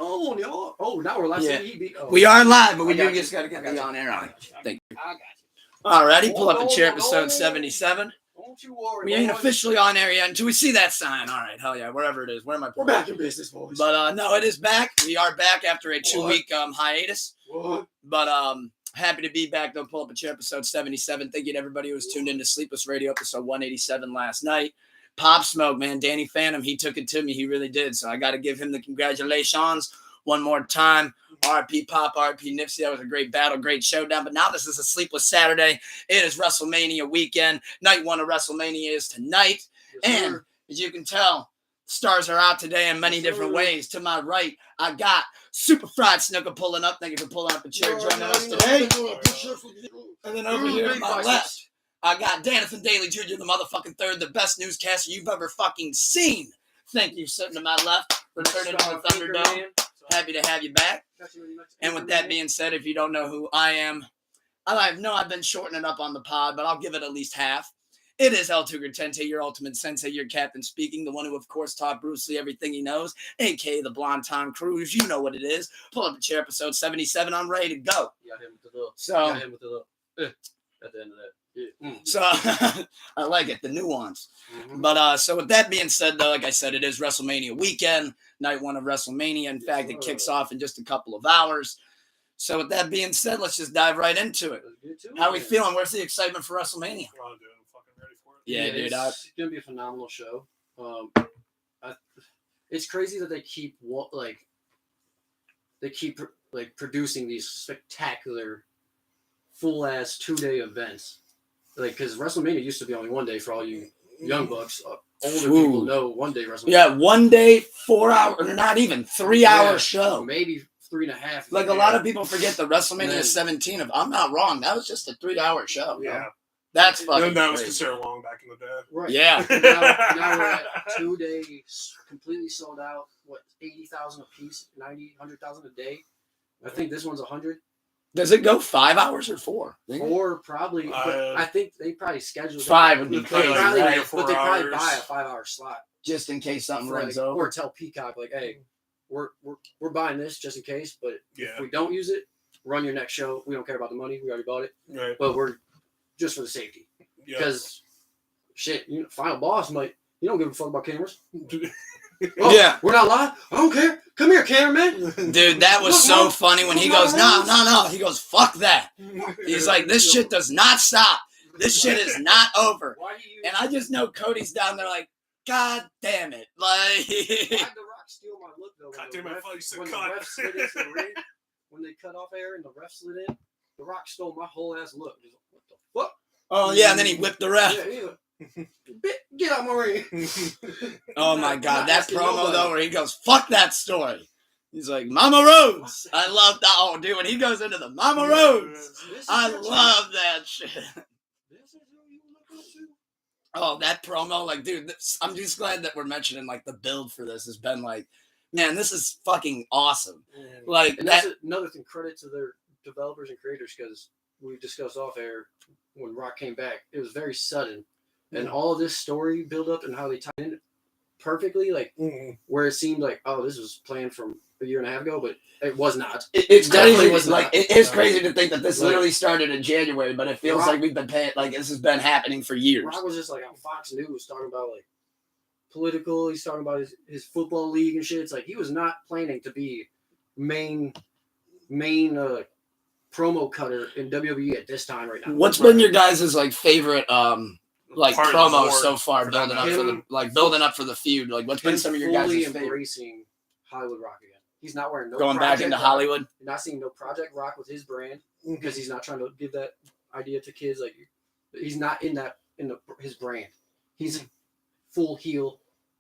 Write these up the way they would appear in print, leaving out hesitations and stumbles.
on, y'all? Oh, now we're live. Yeah. We are live, but we just got to get the on air on. Thank you. I got you. All righty, pull up a chair, episode 77. Don't you worry. We ain't officially on air yet until we see that sign. All right, hell yeah, wherever it is. Where am I? We're back in business, boys. But no, it is back. We are back after a 2-week hiatus. What? But happy to be back. Though, pull up a chair, episode 77. Thank you to everybody who was tuned in to Sleepless Radio, episode 187 last night. Pop Smoke, man, Danny Phantom, he took it to me. He really did. So I got to give him the congratulations one more time. RP Pop, RP Nipsey. That was a great battle, great showdown. But now this is a Sleepless Saturday. It is Wrestlemania weekend. Night one of Wrestlemania is tonight. Yes, and as you can tell, stars are out today in many different ways. To my right, I got Super Fried Snooker pulling up. Thank you for pulling up a chair joining us today. And then over here to my left, I got Danathan Daly Jr., the motherfucking third, the best newscaster you've ever fucking seen. Thank you, sitting to my left, returning to the Thunderdome. Happy to have you back. And with that being said, if you don't know who I am, I've been shortening up on the pod, but I'll give it at least half. It is El Tuger Tente, your ultimate sensei, your captain speaking, the one who, of course, taught Bruce Lee everything he knows, a.k.a. the blonde Tom Cruise. You know what it is. Pull up a chair, episode 77. I'm ready to go. You got him with the little. So, got him with the little. At the end of that. Yeah. So I like it, the nuance. Mm-hmm. But so with that being said, though, like I said, it is WrestleMania weekend, night one of WrestleMania. In fact, it kicks off in just a couple of hours. So with that being said, let's just dive right into it. How are we feeling? Where's the excitement for WrestleMania? Oh, dude, I'm fucking ready for it. Yeah, dude. It's gonna be a phenomenal show. It's crazy that they keep producing these spectacular, full ass 2-day events. Like, because WrestleMania used to be only 1 day for all you young bucks. Older people know 1 day WrestleMania. Yeah, 1 day, 4 hour, or not even 3 hour show. Maybe 3.5. Like a lot of people forget the WrestleMania 17 of. I'm not wrong. That was just a 3-hour show. Yeah, that's fucking. That was crazy. considered long back in the day. Right. Yeah. now we're at 2 days, completely sold out. What, 80,000 a piece, 90, 100,000 a day. I think this one's 100. Does it go 5 hours or 4? 4 probably. But I think they probably scheduled 5 would be crazy. But they probably buy a 5-hour slot just in case something runs over, over. or tell Peacock like, hey, we're buying this just in case. But if we don't use it, run your next show. We don't care about the money. We already bought it. Right. But we're just for the safety. Because shit, Final Boss might. You don't give a fuck about cameras. Oh, yeah, we're not live. I don't care. Come here, cameraman. Dude, that was so funny when he goes, no. He goes, fuck that. He's like, this shit does not stop. This shit is not over. And I just know Cody's down there like, God damn it. Like, why did The Rock steal my look though? When they cut off air and the ref slid in, The Rock stole my whole ass look. Like, what the fuck? Oh yeah, and then he whipped the ref. Yeah. Get out my ring. Oh my God, that promo though where he goes, fuck that story. He's like, Mama Rose. I love that. Oh, dude, when he goes into the Mama Rose, I love that shit. Oh, that promo, like, dude, I'm just glad that we're mentioning like the build for this has been like, man, this is fucking awesome. Like, and that's another thing. Credit to their developers and creators, because we discussed off air when Rock came back. It was very sudden. And all of this story build up and how they tied in perfectly, like where it seemed like, oh, this was planned from a year and a half ago, but it was not. It's crazy. It is crazy to think that this literally started in January, but it feels like we've been paying, like this has been happening for years. Rock was just like on Fox News talking about like political. He's talking about his football league and shit. It's like he was not planning to be main promo cutter in WWE at this time right now. What's been your guys' like favorite like promos so far building up for the feud? Like what's been some of your guys' favorite? Embracing Hollywood Rock again. He's not wearing no going back into Hollywood. You're not seeing no Project Rock with his brand because he's not trying to give that idea to kids. Like he's not in his brand. He's full heel,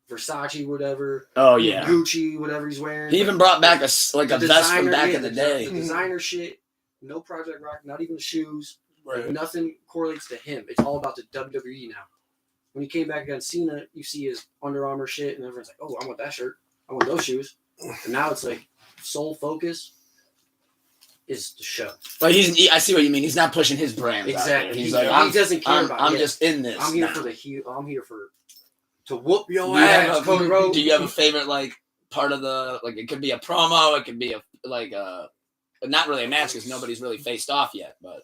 Versace, whatever. Oh yeah, Gucci, whatever he's wearing. He even brought back a vest from back in the day. The designer shit. No Project Rock, not even the shoes. Right. Like, nothing correlates to him. It's all about the WWE now. When he came back against Cena, you see his Under Armour shit, and everyone's like, oh, I want that shirt. I want those shoes. And now it's like sole focus is the show. But I see what you mean. He's not pushing his brand. Exactly. He's he doesn't care about it. I'm just in this. I'm here for the heel. I'm here to whoop your ass, Cody Rhodes. Do you have a favorite like part of the like. It could be a promo. It could be not really a match because nobody's really faced off yet. But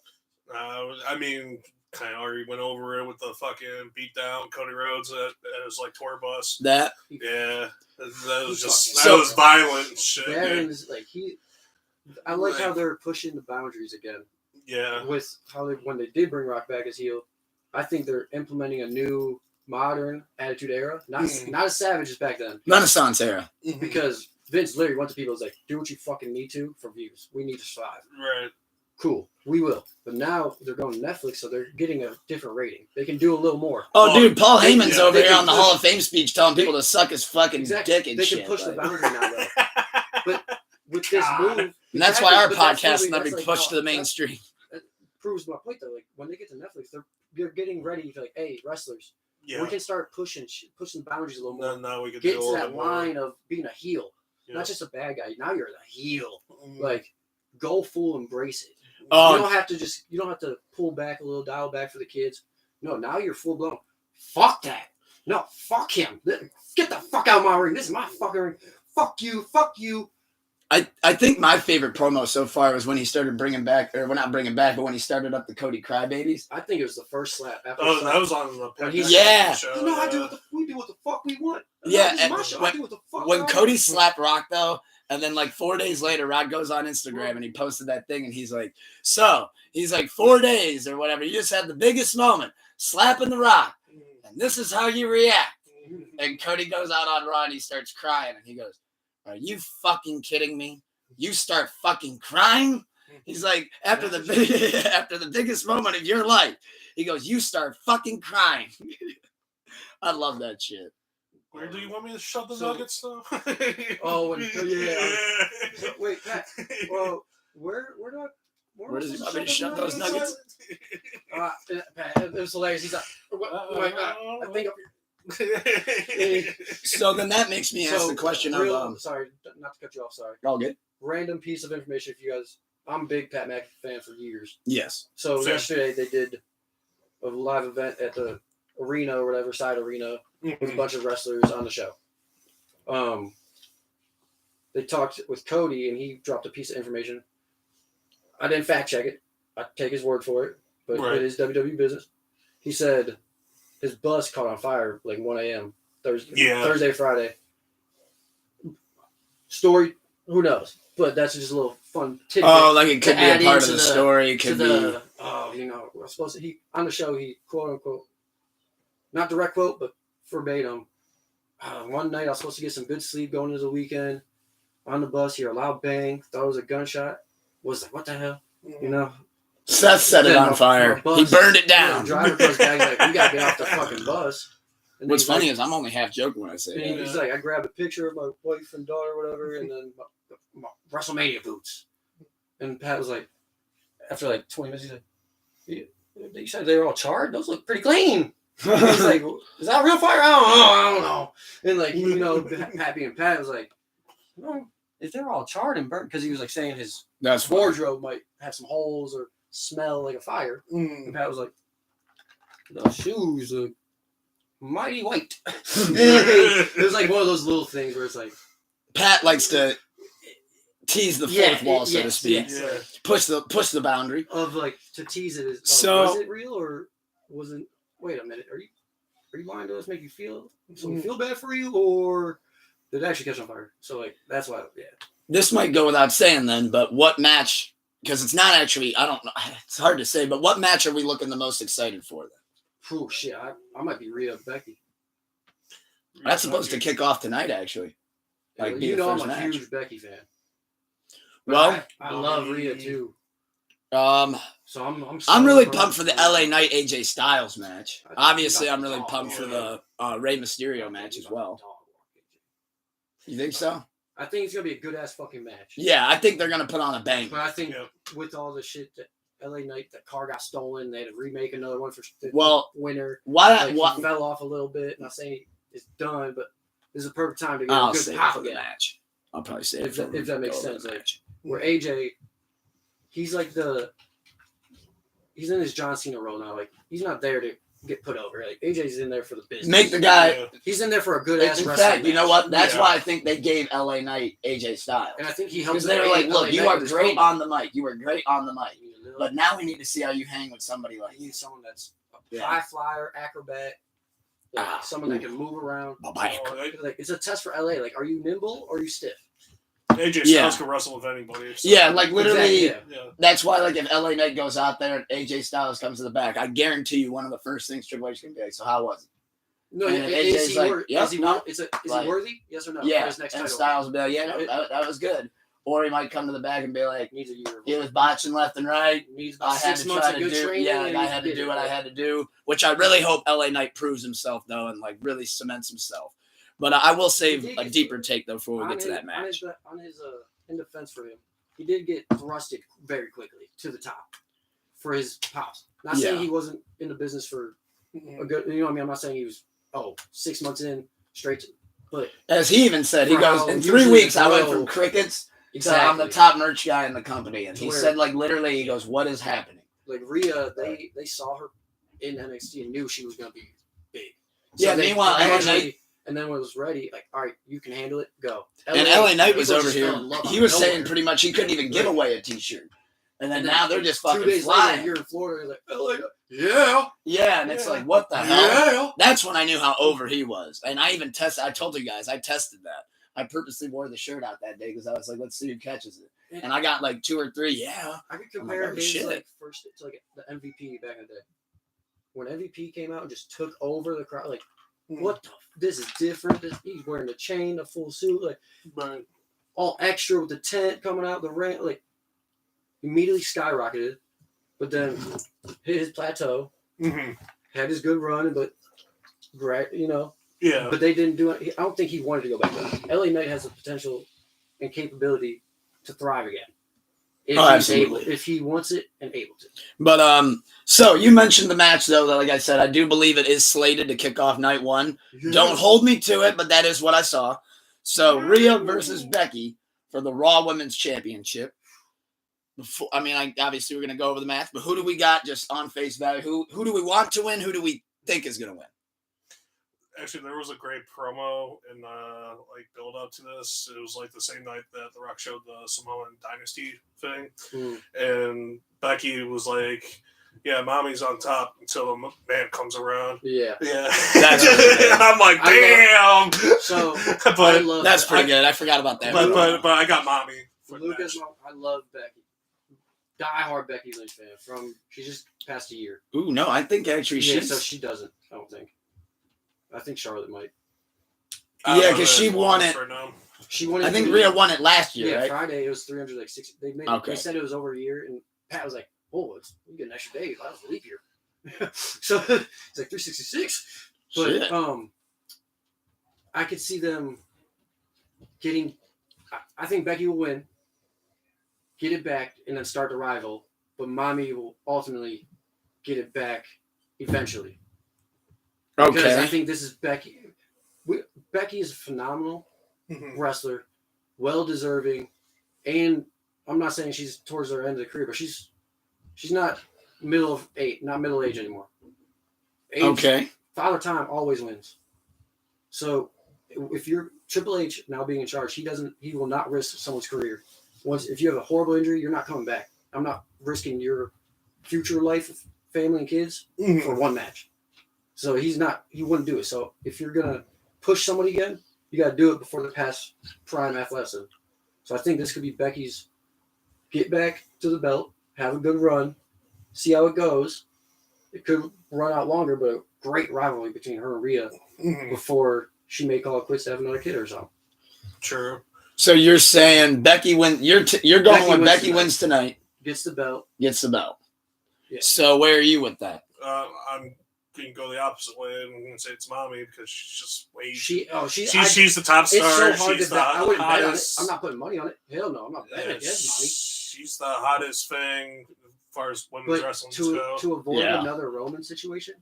I mean, kind of already went over it with the fucking beatdown Cody Rhodes at his like tour bus. that Yeah, that was just So- that was violent and shit. That dude. is like I like how they're pushing the boundaries again Yeah, with how when they did bring Rock back as heel. I think they're implementing a new modern attitude era, not as savage as back then. Renaissance era. Because Vince literally went to people and was like, "Do what you fucking need to for views. We need to survive." right. Cool, we will. But now they're going to Netflix, so they're getting a different rating. They can do a little more. Oh, dude, Paul Heyman's yeah, over they here can on the push- Hall of Fame speech telling people to suck his fucking dick and They shit. can push the like- boundary now, though. But with this God. move, and that's why our But that's podcast really- never that's be like pushed how- to the that's- mainstream. proves my point though. Like when they get to Netflix, they're getting ready to like, hey, wrestlers, Yeah. we can start pushing the boundaries a little more. No, we could Get do a to little that bit more. line of being a heel, Yeah. not just a bad guy. Now you're the heel. Mm. Like, go full, embrace it. Oh, You don't have to pull back a little, dial back for the kids. No, now you're full blown. Fuck that. No, fuck him. Get the fuck out of my ring. This is my fucking ring. Fuck you. Fuck you. I think my favorite promo so far was when he started bringing back, or well, not bringing back, but when he started up the Cody Crybabies. I think it was the first slap. After Oh, the slap. that was on the When he's- Yeah. show. You know, we do what the fuck we want. Yeah, this is my and show. I do what the fuck When I Cody want. slapped Rock though, and then like 4 days later, Rock goes on Instagram and he posted that thing, and he's like, "So he's like 4 days or whatever. You just had the biggest moment, slapping the Rock, and this is how you react." And Cody goes out on Raw and he starts crying, and he goes, "Are you fucking kidding me? You start fucking crying?" He's like, after the after the biggest moment of your life, he goes, "You start fucking crying." I love that shit. Where do you want me to shove the So- nuggets though? Oh, So, wait, Pat. Well, where Where does he want me to shove those nuggets? Pat, it was hilarious. He's like, I think So then that makes me ask the question of sorry, not to cut you off. Sorry. all good. Random piece of information. If you guys, I'm a big Pat McAfee fan for years. Yes. So Same. yesterday they did a live event at the arena or whatever side arena with a bunch of wrestlers on the show. They talked with Cody and he dropped a piece of information. I didn't fact check it. I take his word for it, but Right. it is WWE business. He said his bus caught on fire like 1 a.m. Thursday, Friday. Story, who knows? But that's just a little fun tidbit. Oh, like it could to be a add part of into the the- story. It to could the we're supposed to on the show he quote unquote, not direct quote but verbatim, one night I was supposed to get some good sleep going into the weekend. On the bus, hear a loud bang, thought it was a gunshot, was like, what the hell, you know? Seth set it Then on my fire. bus- He burned it Yeah, down. the driver comes back, he's like, we gotta get off the fucking bus. And What's he's funny like, is I'm only half joking when I say and that. he's like, I grabbed a picture of my wife and daughter or whatever, and then my WrestleMania boots. And Pat was like, after like 20 minutes, he's like, you said they were all charred? Those look pretty clean. He's like, is that real fire? I don't know. And like, you know, Pat being Pat was like, no, if they're all charred and burnt, because he was like saying his That's funny. wardrobe might have some holes or smell like a fire. And Pat was like, the shoes look mighty white. It was like one of those little things where it's like, Pat likes to tease the fourth wall, so to yes, speak. yes. Push the boundary. Of like to tease it is. So- was it real or wasn't? Wait a minute. Are you lying to us? Make you feel bad for you, or did it actually catch on fire? So like that's why. Yeah. This might go without saying then, but what match? Because it's not actually. I don't know. It's hard to say, but what match are we looking the most excited for then? Oh shit! I might be Rhea Becky. That's supposed to kick off tonight, actually. Like, be you the know, I'm first a match. huge Becky fan. But Well, I love Rhea too. So I'm really pumped for the LA Knight AJ Styles match. I think Obviously, he's I'm got really the pumped for the Rey Mysterio match as well. You think so? I think it's gonna be a good ass fucking match. Yeah, I think they're gonna put on a bang. But I think Yeah. with all the shit that LA Knight, the car got stolen, they had to remake another one for the Well, winner. Why? Like, What? he fell off a little bit. Not saying it's done, but this is a perfect time to get I'll a good say it pop for the again. match. I'll probably say it If for that- if that makes go over sense, the like- match. Where AJ, he's like he's in his John Cena role now. Like he's not there to get put over. Like AJ's in there for the business. Make the guy. Yeah. He's in there for a good ass In wrestling fact, you know what? That's Yeah. why I think they gave LA Knight AJ Styles. And I think he helped. Because they were like, look, you are great on. on the mic. You were great on the mic. But now we need to see how you hang with somebody like I need someone that's a Yeah. high flyer, acrobat, like someone that can move around. Like it's a test for LA. Like, are you nimble or are you stiff? AJ Styles can wrestle with anybody. So. Yeah, like literally. Exactly, Yeah. That's why, like, if LA Knight goes out there and AJ Styles comes to the back, I guarantee you one of the first things Triple H can be like, so how was it? No, And is AJ's he like, worthy? yep, Is he, no. is Like, he worthy? Yes or no? Yeah, For his next and title. Styles will be like, yeah, no, that was good. Or he might come to the back and be like, Needs a year. he was botching left and right. Needs I about had 6 to months try of to good do, training. yeah, and I he's had to good. do what I had to do, which I really hope LA Knight proves himself, though, and, like, really cements himself. But I will save a deeper take, though, before we get to that match. On his in defense for him, he did get thrusted very quickly to the top for his pops. Not saying he wasn't in the business for a good, you know what I mean? I'm not saying he was, 6 months in, straight to, but. As he even said, he For goes, how in 3 usually weeks, I went grow- from crickets Exactly. to I'm the top merch guy in the company. And he Where- said, like, literally, he goes, what is happening? Like Rhea, they saw her in NXT and knew she was going to be big. Yeah, they meanwhile, LA gradually- Knight- and then when it was ready, like, all right, you can handle it, go. And LA Knight was people over just here. fell in love He out was of saying nowhere. pretty much he couldn't even give away a T-shirt. And then And now they're just 2 fucking days flying. later, you're in Florida, you're like, LA, yeah. Yeah, and it's Yeah. like, what the hell? Yeah. That's when I knew how over he was. And I even tested, I told you guys, I tested that. I purposely wore the shirt out that day because I was like, let's see who catches it. And I got like 2 or 3, yeah. I could I'm like, compare oh, his shit. like first to like the MVP back in the day. When MVP came out and just took over the crowd, like what the this is different. He's wearing the chain, the full suit, like all extra with the tent coming out the ring, like immediately skyrocketed. But then hit his plateau, had his good run, but great, Yeah. But they didn't do it. I don't think he wanted to go back there. LA Knight has the potential and capability to thrive again. If he's absolutely. able, if he wants it and able to. But so you mentioned the match though, that like I said, I do believe it is slated to kick off night 1. Don't hold me to it, but that is what I saw. So Rhea versus Becky for the Raw Women's Championship. Before, obviously we're gonna go over the match, but who do we got just on face value? Who do we want to win? Who do we think is gonna win? Actually, there was a great promo and build up to this. It was like the same night that The Rock showed the Samoan Dynasty thing, and Becky was like, "Yeah, mommy's on top until the man comes around." Yeah. I'm like, damn. So, but That's pretty good. I forgot about that. but I got mommy for the Lucas, match. I love Becky. Die-hard Becky Lynch fan. She just passed a year. Ooh, no, I think actually she's. So she doesn't. I don't think. I think Charlotte might. Yeah, because she won it. Right now. She won it. I think Rhea won it last year, Yeah, right? Friday it was 360. They said it was over a year, and Pat was like, "Oh, you get an extra day. I was a leap year." So it's like 366. But Shit. I could see them getting. I think Becky will win, get it back, and then start the rival. But Mommy will ultimately get it back eventually. Because I think this is Becky. Becky is a phenomenal wrestler, well deserving, and I'm not saying she's towards her end of the career, but she's not middle age anymore. Father Time always wins. So if you're Triple H now being in charge, he will not risk someone's career. If you have a horrible injury, you're not coming back. I'm not risking your future life, family and kids for one match. So he wouldn't do it. So if you're gonna push somebody again, you got to do it before they pass prime athleticism. So I think this could be Becky's get back to the belt, have a good run, see how it goes. It could run out longer, but a great rivalry between her and Rhea before she may call it quits to have another kid or something. True. So you're saying Becky wins? You're going with Becky wins tonight. Gets the belt. Gets the belt. Yeah. So where are you with that? I'm going to go the opposite way. I'm going to say it's Mommy because she's just way. She's the top star. It's so hard she's to bet. I wouldn't bet on it. hottest. I'm not putting money on it. Hell no, I'm not betting against Mommy. She's the hottest thing as far as women's wrestling goes. To avoid another Roman situation,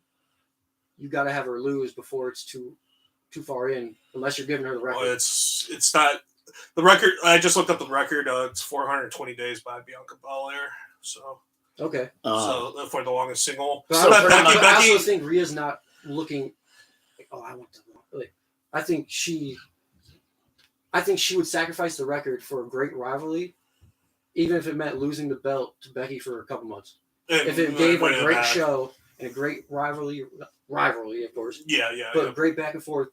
you got to have her lose before it's too far in, unless you're giving her the record. Well, it's not the record. I just looked up the record. It's 420 days by Bianca Belair. So Okay. So for the longest single. But So I, pretty much- I also think Rhea's not looking. Like, oh, I want to. Like, I think she would sacrifice the record for a great rivalry, even if it meant losing the belt to Becky for a couple months. If it gave a great show and a great rivalry, of course. Yeah. But great back and forth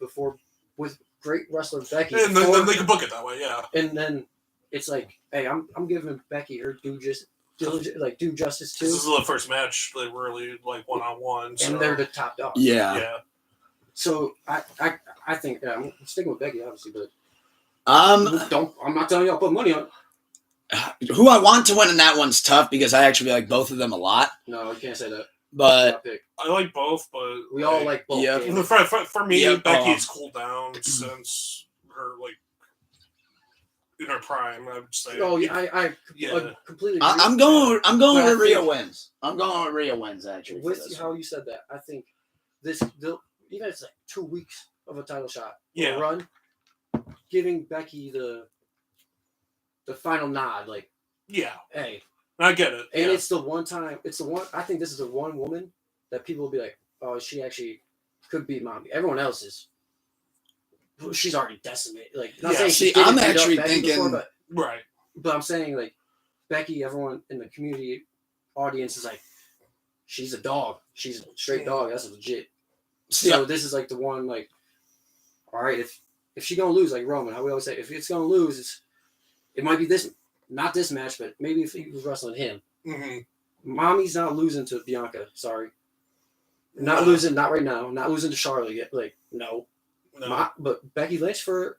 with great wrestler Becky. And then they can book it that way, yeah. And then it's like, hey, I'm giving Becky her due justice too. This is the first match they really like one-on-one. And they're the top dog. Yeah. So I think I'm sticking with Becky, obviously, but I'm not telling you I'll put money on. Who I want to win in that one's tough because I actually like both of them a lot. No, you can't say that. But I like both, but we all like both. Yeah. games. For me, Yeah, Becky's cooled down since her in her prime. I would say. Oh yeah, I completely. Agree. I'm going But with Rhea wins. I'm going with Rhea wins actually. With how you said that, I think even if it's like 2 weeks of a title shot run, giving Becky the final nod, like hey, I get it, and it's the one time. It's the one. I think this is the one woman that people will be like, oh, she actually could beat Mommy. Everyone else is. She's already decimated. Like, not saying see, she didn't I'm beat up actually Becky thinking before, right. But I'm saying like Becky, everyone in the community audience is like, she's a dog. She's a straight dog. That's legit. So this is like the one like, all right, if she gonna lose like Roman, how we always say, if it's gonna lose, it might be not this match, but maybe if he was wrestling him. Mm-hmm. Mommy's not losing to Bianca. Sorry, not losing. Not right now. Not losing to Charlotte yet. Like no. But Becky Lynch for a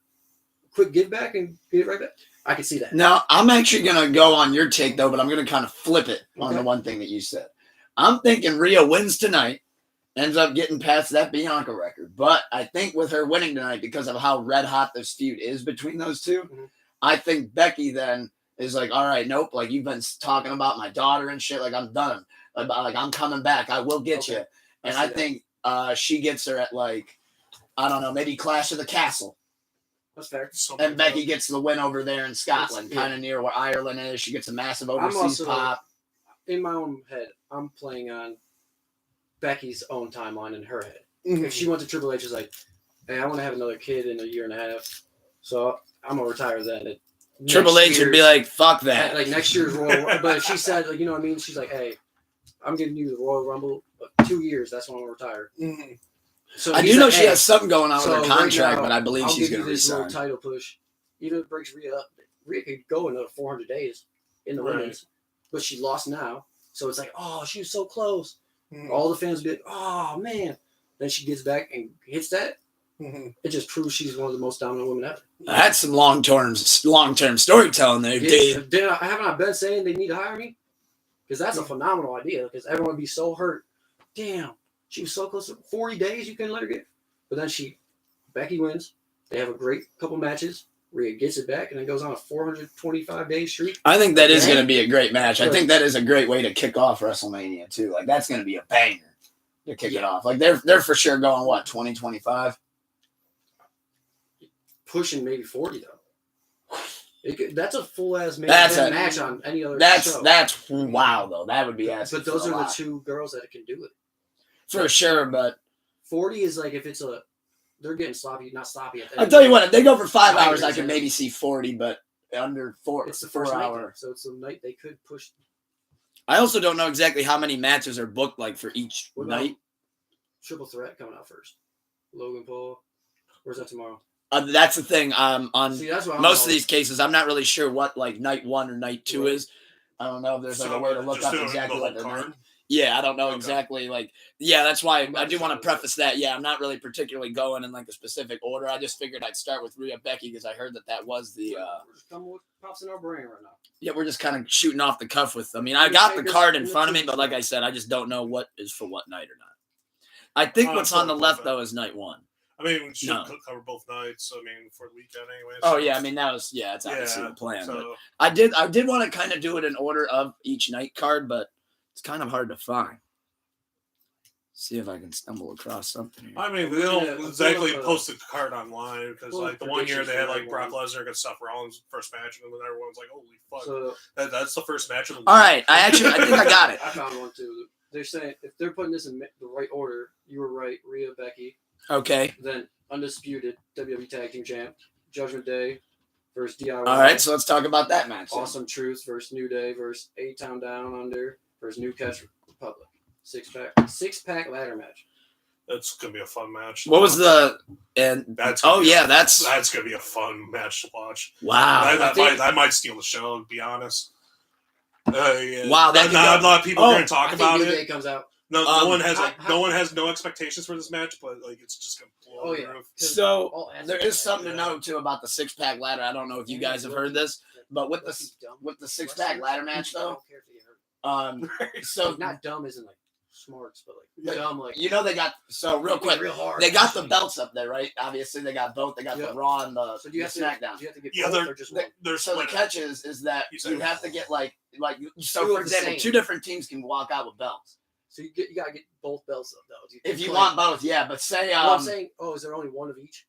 quick give back and get it right back. I can see that. Now, I'm actually going to go on your take, though, but I'm going to kind of flip it on the one thing that you said. I'm thinking Rhea wins tonight, ends up getting past that Bianca record. But I think with her winning tonight, because of how red hot this feud is between those two, I think Becky then is like, all right, nope, like you've been talking about my daughter and shit, like I'm done. Like I'm coming back. I will get you. And I think she gets her at like, I don't know, maybe Clash of the Castle. That's fair. And Becky gets the win over there in Scotland, kind of near where Ireland is. She gets a massive overseas pop. In my own head, I'm playing on Becky's own timeline in her head. If she went to Triple H, is like, hey, I want to have another kid in a year and a half, so I'm gonna retire then. Triple H would be like, fuck that. Like next year's Royal. But if she said, like, you know what I mean? She's like, hey, I'm giving you the Royal Rumble, but 2 years. That's when I'm gonna retire. So I do know she has something going on with her contract, but I believe she's going to resign. resign. Title push, even if it breaks Rhea up, Rhea could go another 400 days in the women's, but she lost now, so it's like, oh, she was so close. All the fans would be like, oh man. Then she gets back and hits that. It just proves she's one of the most dominant women ever. That's some long-term storytelling there, Dave. Haven't I been saying they need to hire me? Because that's a phenomenal idea. Because everyone would be so hurt. Damn. She was so close to 40 days you couldn't let her get. But then Becky wins. They have a great couple matches. Rhea gets it back and then goes on a 425-day streak. I think that is going to be a great match. I think that is a great way to kick off WrestleMania too. Like that's going to be a banger to kick it off. Like they're for sure going 2025. Pushing maybe 40 though. That's a full ass match on any other show. That's wow though. That would be asking. But those are the two girls that can do it. For sure, but 40 is like if it's they're getting sloppy, not sloppy. I'll tell you what, if they go for 5 hours, I can maybe see 40, but under 4, it's the 4 first hour. night, so it's the night they could push. I also don't know exactly how many matches are booked like for each night. Triple Threat coming out first. Logan Paul. Where's that tomorrow? That's the thing. On that's what most of these cases, I'm not really sure what like night 1 or night 2 is. I don't know if there's like a way to look up exactly what they're doing. Yeah, I don't know exactly. That's why I do want to preface that. Yeah, I'm not really particularly going in like a specific order. I just figured I'd start with Rhea Becky because I heard that was the. We're just coming with pops in our brain right now. Yeah, we're just kind of shooting off the cuff with. I mean, I got the card in front of me, but like I said, I just don't know what is for what night or not. I think what's on the left though is night 1. I mean, we should cover both nights. I mean, for the weekend anyway. Oh yeah, I mean it's obviously the plan. So. But I did want to kind of do it in order of each night card, but it's kind of hard to find. See if I can stumble across something here. I mean, they don't exactly post the card online because, like, the one year they had like Brock Lesnar against Seth Rollins first match, and then everyone's like, "Holy fuck!" So, that's the first match of the week. All right, I think I got it. I found one too. They're saying if they're putting this in the right order, you were right. Rhea, Becky, Okay. then undisputed WWE Tag Team Champ, Judgment Day versus DIY. All right, so let's talk about that match. then. Awesome Truth versus New Day versus A-Town Down Under versus New Catch Republic. Six pack ladder match. That's gonna be a fun match. What was the and? That's that's gonna be a fun match to watch. wow. That might steal the show. To be honest. Yeah. Wow, Not a lot of people are gonna talk about New it. Day comes out. No one has no one has no expectations for this match, but like it's just gonna blow the roof. So there is something to know too about the 6-pack ladder. I don't know if you guys have heard this, but with the 6-pack ladder match though, so not dumb isn't like smarts, but like dumb like you know they got real quick. Real hard, they got the belts up there, right? Obviously they got both. They got the Raw and the so do you have SmackDown. Do you have to get both or just one? So the catch is that you have to get like so Two for of the example, same. 2 different teams can walk out with belts. So you gotta get both belts up though. If you want both, yeah. But say I'm saying, is there only one of each?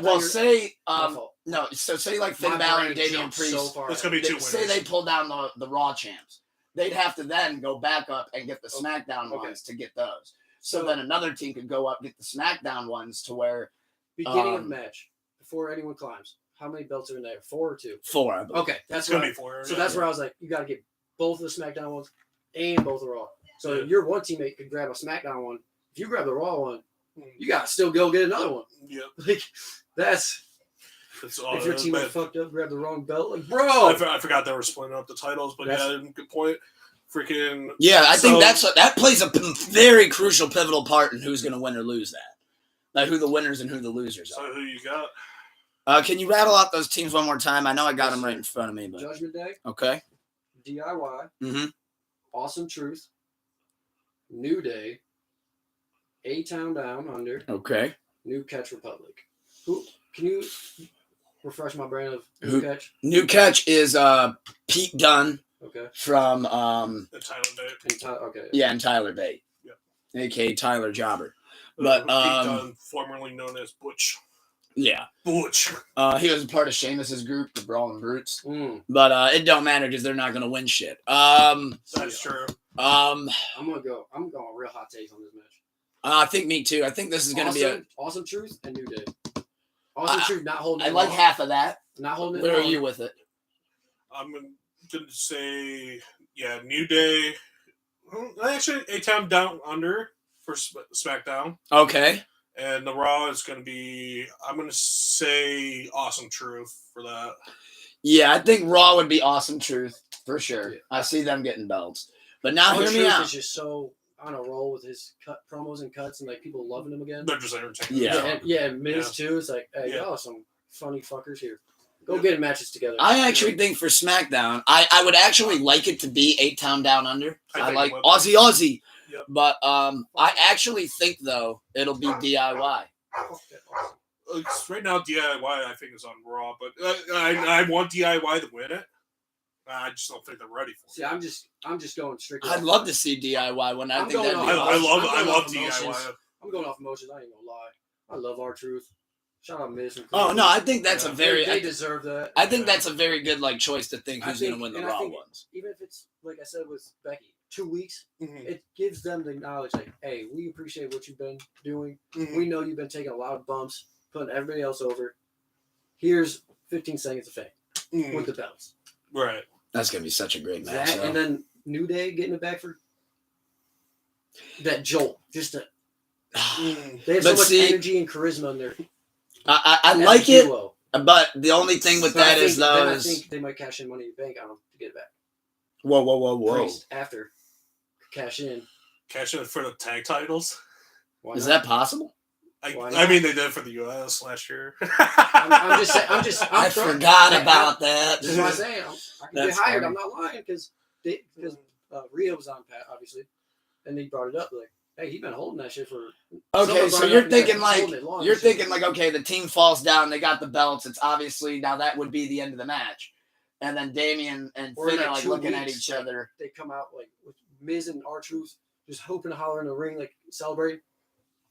Well, say My fault. no. So say like My Finn Balor and brain Damian jumped Priest. so far It's gonna be ahead. 2 winners. Say they pull down the Raw champs. They'd have to then go back up and get the Okay. SmackDown Okay. ones to get those. So then another team could go up get the SmackDown ones to where Beginning of match before anyone climbs. How many belts are in there? 4 or 2? 4. I believe. Okay, that's It's gonna right. be 4. So that's where I was like, you got to get both of the SmackDown ones and both the Raw. So your one teammate could grab a SmackDown one. If you grab the Raw one, you got to still go get another one. Yep. Like that's all, if your teammate but fucked up, grab the wrong belt. Like, bro, I forgot they were splitting up the titles, but That's- yeah, good point. Freaking Yeah, I think So- that plays a very crucial, pivotal part in who's going to win or lose that. Like who the winners and who the losers So are. who you got? Can you rattle off those teams one more time? I know I got them right in front of me, but Judgment Day, okay. DIY, Mm-hmm. Awesome Truth, New Day, A-Town Down Under, Okay. New Catch Republic. Who can you refresh my brain of New Who- Catch? New catch is Pete Dunne Okay. from The Tyler Bate. Okay. and Tyler Bate, Yep. aka Tyler Jobber. But Pete Dunne, formerly known as Butch. yeah, Butch. he was a part of Sheamus's group, the Brawling Brutes. Mm, But it don't matter because they're not gonna win shit. That's true. I'm going real hot takes on this match. I think me too. I think this is gonna be a. Awesome Truth and New Day. Awesome Truth not holding. I it like long. half of that. Not holding it. Where are long. you with it? I'm gonna say, yeah, New Day. Actually, A-Town Down Under for SmackDown. Okay. And the Raw is going to be, I'm going to say Awesome Truth for that. Yeah, I think Raw would be Awesome Truth for sure. Yeah. I see them getting belts. But now Awesome hear me Truth out. is just so on a roll with his promos and cuts and like people loving him again. They're just entertaining. Yeah. And Miz too. It's like, hey, Yeah. y'all are some funny fuckers here. Go get in matches together. I actually think for SmackDown, I would actually like it to be 8-Town Down Under. I think like it would be. Aussie. Yep. But I actually think though it'll be DIY. Right now, DIY I think is on Raw, but I want DIY to win it. I just don't think they're ready for it. See, I'm just going strictly. I'd love to see DIY when I I'm think going that'd be off- awesome. I I'm love going off emotions. DIY. I'm going off emotions. I ain't gonna lie. I love R-Truth. Shout out Miz. and Oh Cleveland. no, I think that's a very. They deserve that. I think that's a very good choice to think I who's think- going to win the and I Raw think- ones. Even if it's like I said with Becky, 2 weeks, Mhm. it gives them the knowledge like, hey, we appreciate what you've been doing. Mhm. We know you've been taking a lot of bumps, putting everybody else over. Here's 15 seconds of fame Mhm. with the belts. Right. That's going to be such a great match. That, and then New Day getting it back for that jolt. Just to, Mhm. they have so But much see- energy and charisma in there. I like it, but the only thing with But I that is think- though then is I think they might cash in Money in the Bank on them to get it back. whoa. Priest after cash in. Cash in for the tag titles. Why Is not? that possible? Why I not? mean, they did it for the U.S. last year. I'm just saying. I forgot about that. That's what I'm saying. I can get That's hired. funny. I'm not lying because Rhea was on Pat, obviously, and they brought it up like, hey, he's been holding that shit for. Okay, Someone so brought it you're up and he's thinking been like holding it long. you're This shit- thinking like okay, the team falls down, they got the belts. It's obviously now that would be the end of the match, and then Damian and Or Finn like are like 2 looking at weeks, each other. They come out like with Miz and R-Truth just hooping and hollering in the ring, like celebrate.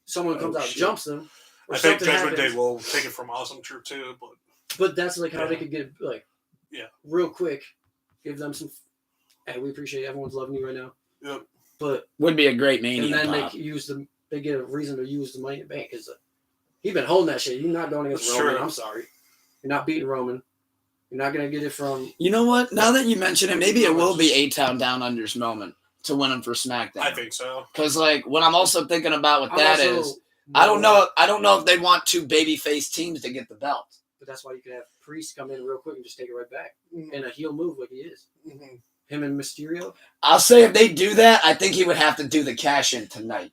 Someone comes out, shit. jumps them. Or I think something Judgment happens. Day will take it from Awesome Truth too, But that's like how they could get like, Yeah. real quick, give them some. Hey, we appreciate everyone's loving you right now. Yep. But Would be a great Mania and then pop. they get a reason to use the Money in the Bank because he's been holding that shit. You're not going against That's Roman. true. I'm sorry, you're not beating Roman. You're not gonna get it from. You know what? Now that you mention it, maybe it will be A-Town Down Under's moment to win him for SmackDown. I think so. Because like what I'm also thinking about with I'm that also is, I don't know if they'd want two babyface teams to get the belt. But that's why you could have Priest come in real quick and just take it right back Mhm. in a heel move like he is. Mhm. Him and Mysterio. I'll say if they do that, I think he would have to do the cash in tonight.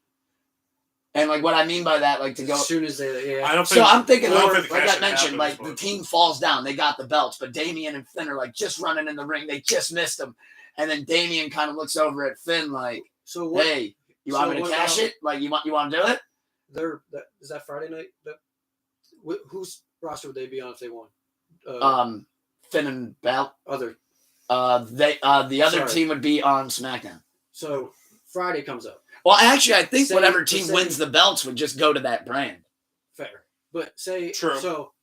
And like what I mean by that, like to go. As soon as they, I don't think. So I'm thinking, I don't more, think the like I cash-in mentioned, happens, like but- the team falls down, they got the belts, but Damian and Finn are like just running in the ring, they just missed them, and then Damian kind of looks over at Finn like, So what? "Hey, you want so me to what cash about- it? Like you want to do it?" Is that Friday night? Whose roster would they be on if they won? Finn and Bell. Other. The other Sorry. team would be on SmackDown. So Friday comes up. Well, actually, I think Say- whatever team say- wins the belts would just go to that brand. Fair. But say True. so.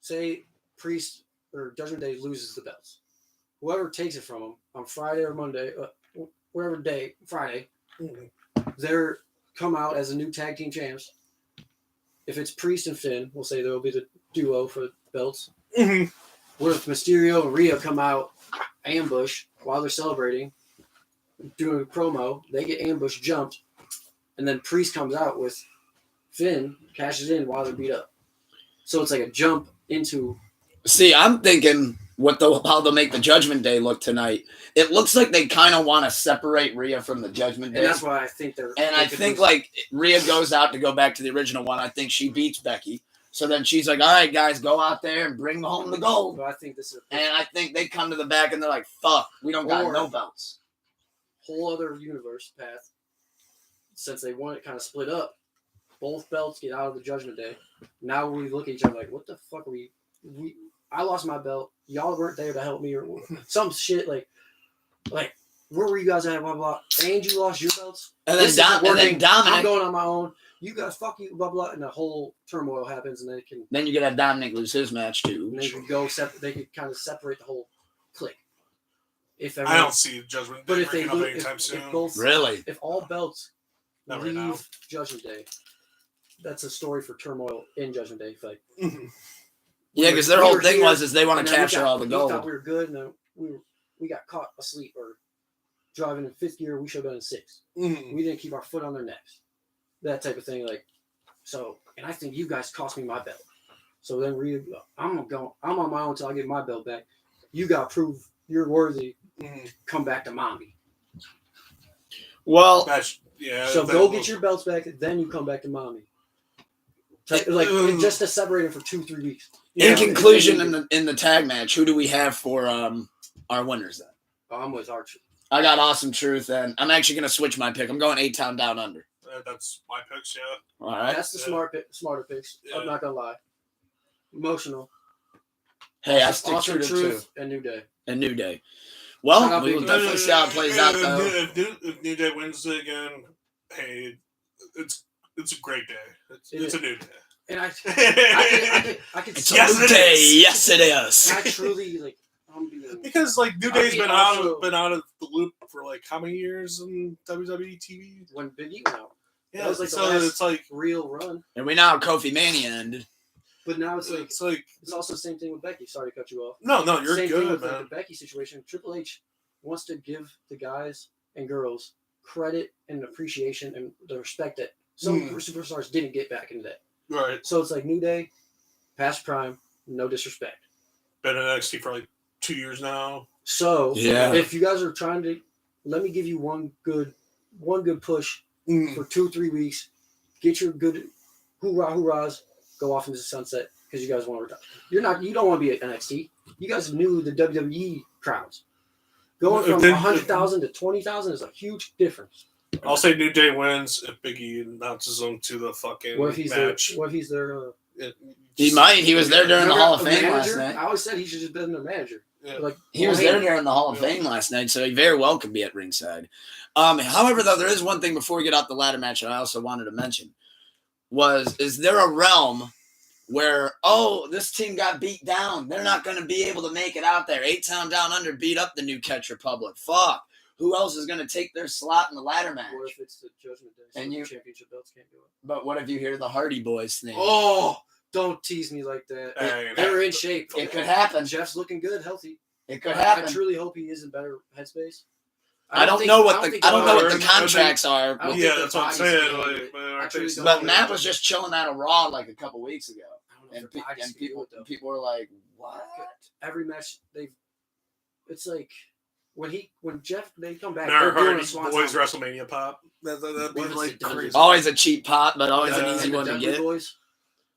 Say Priest or Judgment Day loses the belts. Whoever takes it from them on Friday or Monday, whatever day, Friday, Mhm. they're come out as a new tag team champs. If it's Priest and Finn, we'll say they'll be the duo for the belts. Mhm. What if Mysterio and Rhea come out, ambush while they're celebrating, doing a promo? They get ambushed, jumped, and then Priest comes out with Finn, cashes in while they're beat up. So it's like a jump into. See, I'm thinking how they'll make the Judgment Day look tonight. It looks like they kind of want to separate Rhea from the Judgment Day. And that's why I think they're. And I think like Rhea goes out to go back to the original one. I think she beats Becky. So then she's like, "All right, guys, go out there and bring home the gold." But I think this is a And I think they come to the back and they're like, "Fuck, we don't got Or- no belts." whole other universe path. Since they want it kind of split up, both belts get out of the Judgment Day. Now we look at each other like, "What the fuck are we? I lost my belt. Y'all weren't there to help me, or some shit like where were you guys at? Blah blah. And you lost your belts. And then, This isn't and then working. I'm Dominic. going on my own. You guys, fuck you, blah blah, and the whole turmoil happens, and they can, Then you could have Dominic lose his match too. and they can go they can kind of separate the whole clique. If I everyone, don't see Judgment but Day if they breaking up lo- anytime if soon. both, Really? if all belts Not right leave now. Judgment Day, that's a story for turmoil in Judgment Day. Like, Mhm. Yeah, because their we whole were thing here, was they want and to then we capture got- all the We thought gold. we were good, and then we got caught asleep or driving in fifth gear. We should have been in sixth. Mhm. We didn't keep our foot on their necks. That type of thing. Like, so, and I think you guys cost me my belt. So then I'm on my own until I get my belt back. You got to prove you're worthy. Mhm. Come back to mommy. Well, Yeah. So that go will- get your belts back, then you come back to mommy. Like just to separate them for 2-3 weeks. in Yeah, conclusion, in the tag match, who do we have for our winners then? I'm with Archer. I got Awesome Truth, and I'm actually gonna switch my pick. I'm going A-Town Down Under. That's my picks. Yeah. All right. That's the smarter picks. Yeah. I'm not gonna lie. Emotional. Hey, I stick Awesome true to Truth two. and New Day. And New Day. Shout Well, out we will Big definitely see how it plays out, though. If New Day wins it again, hey, it's a great day. It's a new day. And I could It's Yes, a new it day. is. Yes, it is. and I truly like. I'm being. Because like New I Day's mean, been also- out of the loop for like how many years in WWE TV? When Big E went out, Yeah, that was like the so last it's like real run. And we know how Kofi Mania ended. But now it's like it's also the same thing with Becky. Sorry to cut you off. no, you're Same thing good, with like, man. the Becky situation. Triple H wants to give the guys and girls credit and appreciation and the respect that some superstars didn't get back in the day. Right, So it's like New Day, past prime, no disrespect. been in NXT for like 2 years now. So Yeah. if you guys are trying to, let me give you one good push for 2-3 weeks. Get your good hoorahs, go off into the sunset because you guys want to retire. You don't want to be at NXT. You guys knew the WWE crowds. Going from 100,000 to 20,000 is a huge difference. I'll say New Day wins if Big E announces them to the fucking What if he's match. their He might. He was there during the Hall of Fame last night. I always said he should just been the manager. Yeah. Like He was there during the Hall of Fame last night, so he very well could be at ringside. However, though, there is one thing before we get off the ladder match that I also wanted to mention. Is there a realm where, this team got beat down. They're not going to be able to make it out there. 8-Town Down Under beat up the New Catch Republic. Fuck. Who else is going to take their slot in the ladder match? What if it's the Judgment Day? So And the you- championship belts can't do it. But what if you hear the Hardy Boys thing? Oh, don't tease me like that. Hey, They're in shape. It could happen. Jeff's looking good, healthy. It could I happen. truly hope he is in better headspace. I don't know what the contracts are. I don't Yeah, think that's their what I'm bodies saying. can do Like, it. but I aren't truly they don't But know. Matt was just chilling out of Raw like a couple weeks ago, I don't know and, if their bodies can do it, though. people were like, "What?" Every match it's like when Jeff they come back, Never they're doing heard a swan Boys song. WrestleMania pop. That'd be What is like it, Dudley? crazy. Always a cheap pot, but always Yeah, an easy And the one to Dudley get. Boys.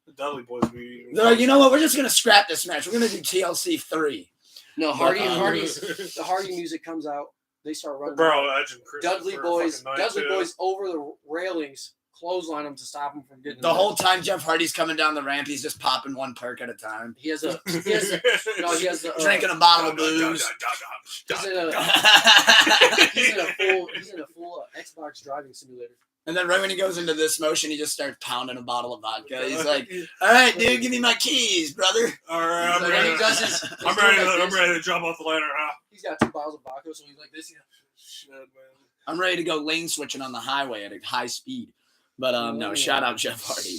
The Dudley Boys would be. They're like, you know what? We're just gonna scrap this match. We're gonna do TLC 3. No, Hardy- the Hardy music comes out. They start running. Bro, Edge and Chris Dudley for a Boys fucking night, too. over the railings, clothesline him to stop him from getting The whole time Jeff Hardy's coming down the ramp, he's just popping one perk at a time, He has a he has the drinking a bottle of booze. he's in a full Xbox driving simulator. And then right when he goes into this motion, he just starts pounding a bottle of vodka. He's like, "All right, dude, give me my keys, brother." All right, I'm Like, ready. he does his, I'm ready to jump off the ladder. Huh? He's got 2 bottles of vodka, so he's like this. Shit, man. I'm ready to go lane switching on the highway at a high speed. But no, shout out Jeff Hardy.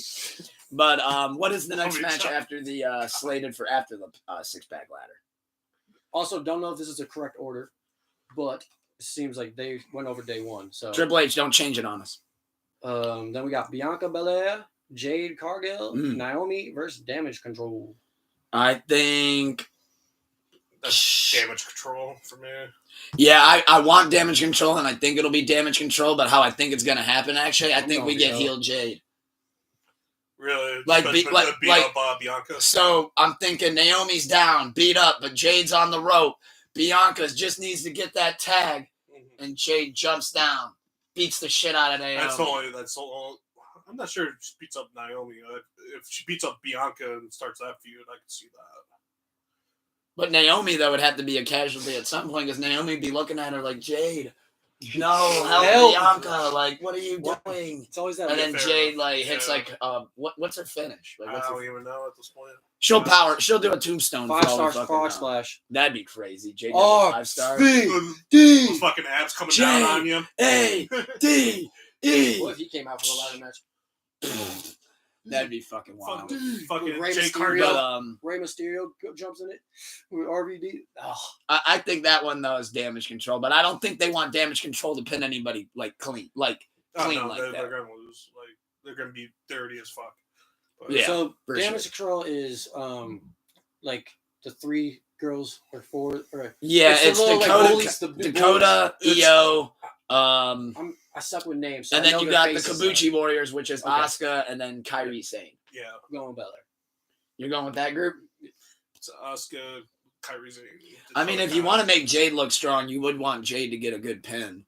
But what is the next match after the slated for after the 6-pack ladder? Also, don't know if this is the correct order, but it seems like they went over day 1. So Triple H, don't change it on us. then we got Bianca Belair, Jade Cargill, Naomi versus Damage Control. I think. That's Damage Control for me. Yeah, I want Damage Control, and I think it'll be Damage Control. But how I think it's gonna happen, actually, I think we get heel Jade. Really? Like, Beat up Bianca. So I'm thinking Naomi's down, beat up, but Jade's on the rope. Bianca just needs to get that tag, and Jade jumps down, beats the shit out of Naomi. That's the only. I'm not sure if she beats up Naomi. If she beats up Bianca and starts that feud, I can see that. But Naomi, though, would have to be a casualty at some point because Naomi would be looking at her like, Jade, no, help Bianca. Like, what are you doing? It's always that. And then fair Jade, enough. hits, Yeah. what's her finish? Like, I don't even know at this point. She'll do a tombstone. 5 for all we stars fucking frog know. splash. That'd be crazy. Jade Oh, 5 stars. Those fucking abs coming Jade. down on you. A-D-E. What if he came out for the ladder match? That'd be fucking wild. Fucking Rey Jake Mysterio. Cargill. But, Rey Mysterio jumps in it with RVD. Oh, I think that one though is Damage Control, but I don't think they want Damage Control to pin anybody clean, clean like that. They're gonna lose. Like they're gonna be dirty as fuck. But, Yeah, so for Damage Control is like the 3 girls or 4 or Yeah, the it's little, like, Dakota, bullies, the Dakota, bullies. Io, I suck with names. So and I then know you their got the faces, Kabuki Warriors, which is Okay. Asuka, and then Kairi Sane. yeah. I'm going Belair. You're going with that group? It's Asuka, Kairi Sane. I mean, if you want to make Jade look strong, you would want Jade to get a good pin.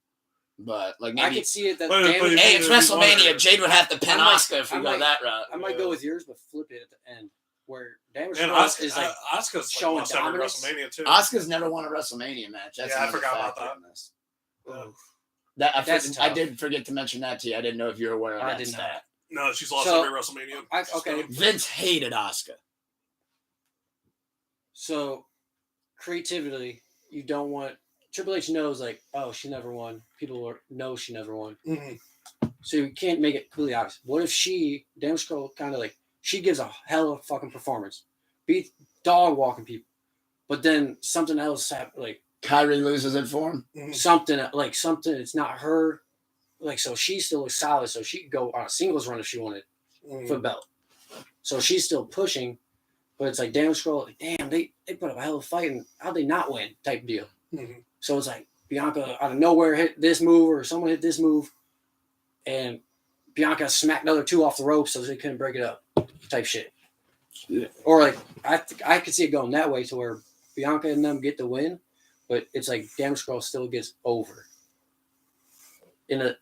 But like I maybe, could see it that But- Damage. hey, it's if you WrestleMania. wanna- Jade would have to pin I might- Asuka if we I go might- that route. I might go with yours, but flip it at the end where Damage And Control Asuka, is like Asuka's showing lost every dominance. WrestleMania too. Asuka's never won a WrestleMania match. That's Yeah, I another forgot about factor that. in this. Yeah. That's I tough. did forget to mention that to you. I didn't know if you were aware of I that did stat. No, she's lost So, every WrestleMania. okay. Vince hated Asuka. So creatively, you don't want Triple H knows like, oh, she never won. People know she never won. So you can't make it completely obvious. What if Damage Control kind of like she gives a hell of a fucking performance, beat dog walking people, but then something else happened, like Kyrie loses it for him. something it's not her, like so she still looks solid, so she could go on a singles run if she wanted for the belt. So she's still pushing, but it's like Damage Control, like, damn, they put up a hell of a fight and how'd they not win type deal. So it's like Bianca out of nowhere hit this move or someone hit this move, and Bianca smacked the other 2 off the rope so they couldn't break it up type shit. Yeah. Or like I could see it going that way to where Bianca and them get the win, but it's like Damage Control still gets over. In a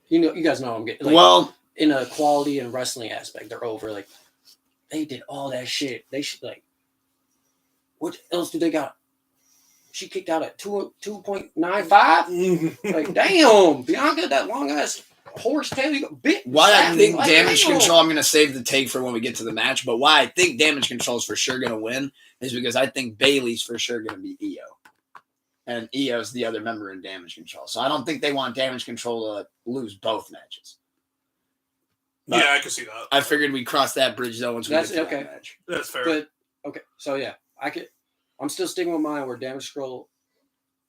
you guys know what I'm getting. Like, Well, in a quality and wrestling aspect, they're over. Like, they did all that shit. They should, like, what else do they got? She kicked out at 2.95. Like, damn, Bianca, that long ass horse tail, you got bit. Why I think like, damage damn. control, I'm going to save the take for when we get to the match, but why I think damage control is for sure going to win is because I think Bailey's for sure going to be EO. And EO's the other member in damage control. So I don't think they want damage control to lose both matches. But yeah, I can see that. I figured we'd cross that bridge though once we get to that match. That's fair. But, okay, so yeah, I'm still sticking with mine where damage control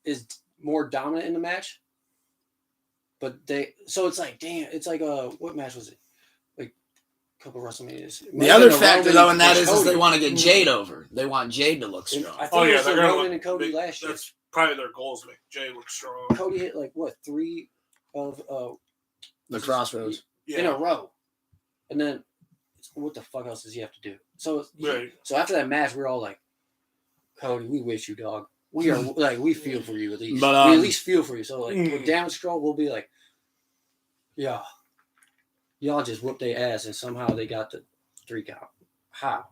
is more dominant in the match. But so it's like, damn, it's like, what match was it? Like, a couple WrestleManias. The other factor, though, in that is they want to get Jade over. They want Jade to look strong. I think it was Roman and Cody last year. That's probably their goals, make Jade look strong. Cody hit, like, what, 3 of The Crossroads. in a row. And then, what the fuck else does he have to do? So, so after that match, we're all like, Cody, we wish you, dog. We are like, we feel for you at least. But, we at least feel for you. So like with damage control, we'll be like, yeah, y'all just whooped their ass and somehow they got the 3 count. How?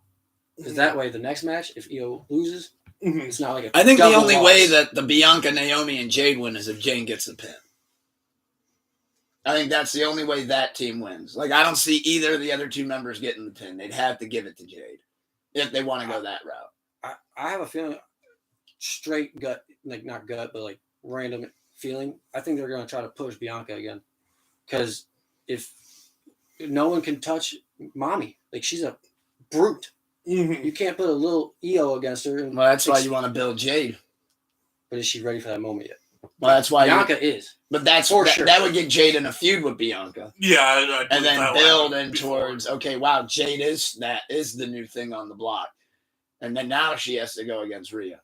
Because that way, the next match, if EO loses, it's not like a. I think the double only loss. way that the Bianca, Naomi, and Jade win is if Jane gets the pin. I think that's the only way that team wins. Like, I don't see either of the other 2 members getting the pin. They'd have to give it to Jade if they want to go that route. I have a feeling, straight gut, like not gut, but like random feeling. I think they're going to try to push Bianca again. Because if no one can touch Mommy, like she's a brute. You can't put a little EO against her. Well, that's why you want to build Jade. But is she ready for that moment yet? Well, that's why Bianca is. But that's for sure. That would get Jade in a feud with Bianca. Yeah, and then build in towards, okay, wow, Jade is the new thing on the block. And then now she has to go against Rhea.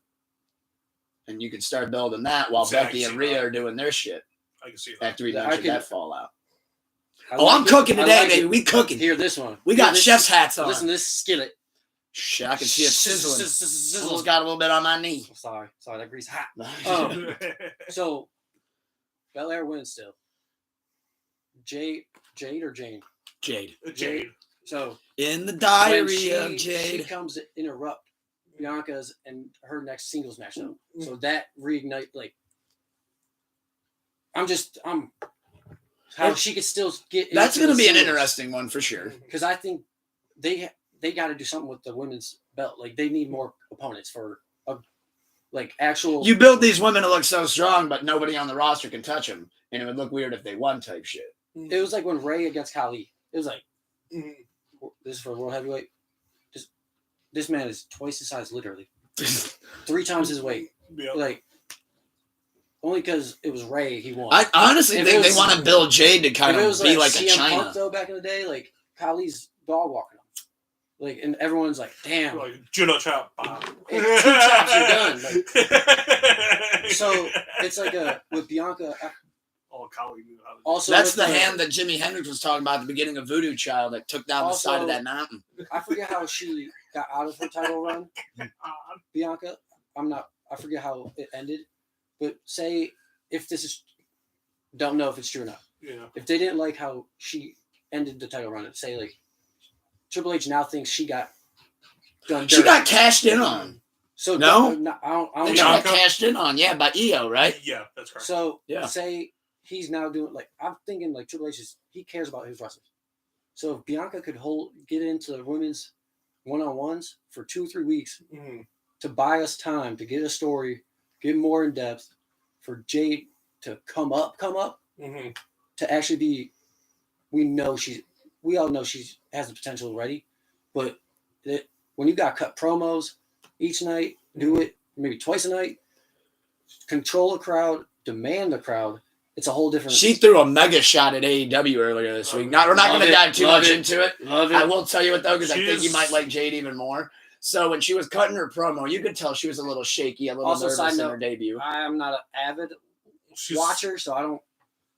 And you can start building that while Becky and Rhea are doing their shit. I can see that. After we mentioned that fallout. I'm cooking today, baby. We cooking. Here, this one. We got chef's hats on. Listen to this skillet. Shit, I can see it sizzling. Almost got a little bit on my knee. Sorry, that grease hot. So, Belair wins still. Jade or Jane? Jade. So in the diary of Jade, she comes to interrupt Bianca's and her next singles match though. So that reignite how she could still get. That's going to be an interesting one for sure. Because I think they got to do something with the women's belt. Like they need more opponents for actual. You build these women to look so strong, but nobody on the roster can touch them, and it would look weird if they won type shit. It was like when Ray against Khali. It was like. This is for world heavyweight. This man is twice his size, literally. 3 times his weight. Yep. Like, only because it was Ray, he won. I honestly think they want to build Jade to kind of be like a CM China. Punk, though, back in the day, like, Khali's dog walking him. Like, and everyone's like, damn. Like, judo chop. 2 chops, you're done. Like, so, it's like with Bianca. Also, that's the hand that Jimi Hendrix was talking about at the beginning of Voodoo Child that took down the side of that mountain. I forget how she got out of her title run. Bianca, I forget how it ended. But say if this is, don't know if it's true or not. Yeah. If they didn't like how she ended the title run, say like Triple H now thinks she got done. She got cashed in on. So no, I don't she got cashed in on. Yeah, by EO, right? Yeah, that's correct. So say. He's now doing I'm thinking like Triple H he cares about his wrestlers. So if Bianca could get into the women's one-on-ones for 2 or 3 weeks to buy us time to get a story, get more in depth, for Jade to come up, to actually be, we all know she has the potential already, but when you got cut promos each night, do it maybe twice a night, control the crowd, demand the crowd. It's a whole different. She threw a mega shot at AEW earlier this week. We're not going to dive too much into it. Love it. I will tell you what, though, because I think you might like Jade even more. So when she was cutting her promo, you could tell she was a little shaky, a little nervous in her debut. I'm not an avid watcher, so I don't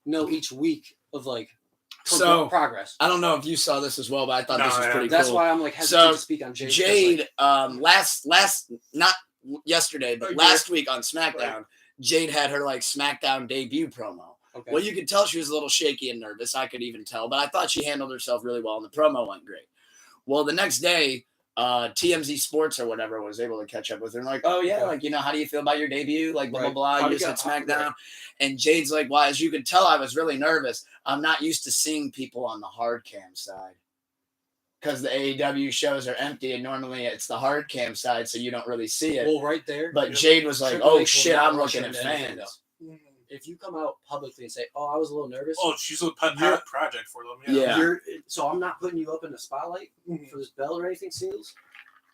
know each week of progress. I don't know if you saw this as well, but I thought this was pretty cool. That's why I'm hesitant to speak on Jade. Jade, last not yesterday, but last week on SmackDown. Right. Jade had her SmackDown debut promo. Okay. Well, you could tell she was a little shaky and nervous. I could even tell, but I thought she handled herself really well, and the promo went great. Well, the next day, TMZ Sports or whatever was able to catch up with her and like, oh yeah, like, how do you feel about your debut? Like, blah, blah, blah. You just hit SmackDown. Right. And Jade's like, well, as you could tell, I was really nervous. I'm not used to seeing people on the hard cam side. Because the AEW shows are empty, and normally it's the hard cam side, so you don't really see it. Well, right there. But Jade was like, oh shit, I'm looking at fans. If you come out publicly and say, oh, I was a little nervous. Oh, she's a pet project for them. Yeah. So I'm not putting you up in the spotlight for this belt or anything, Singles.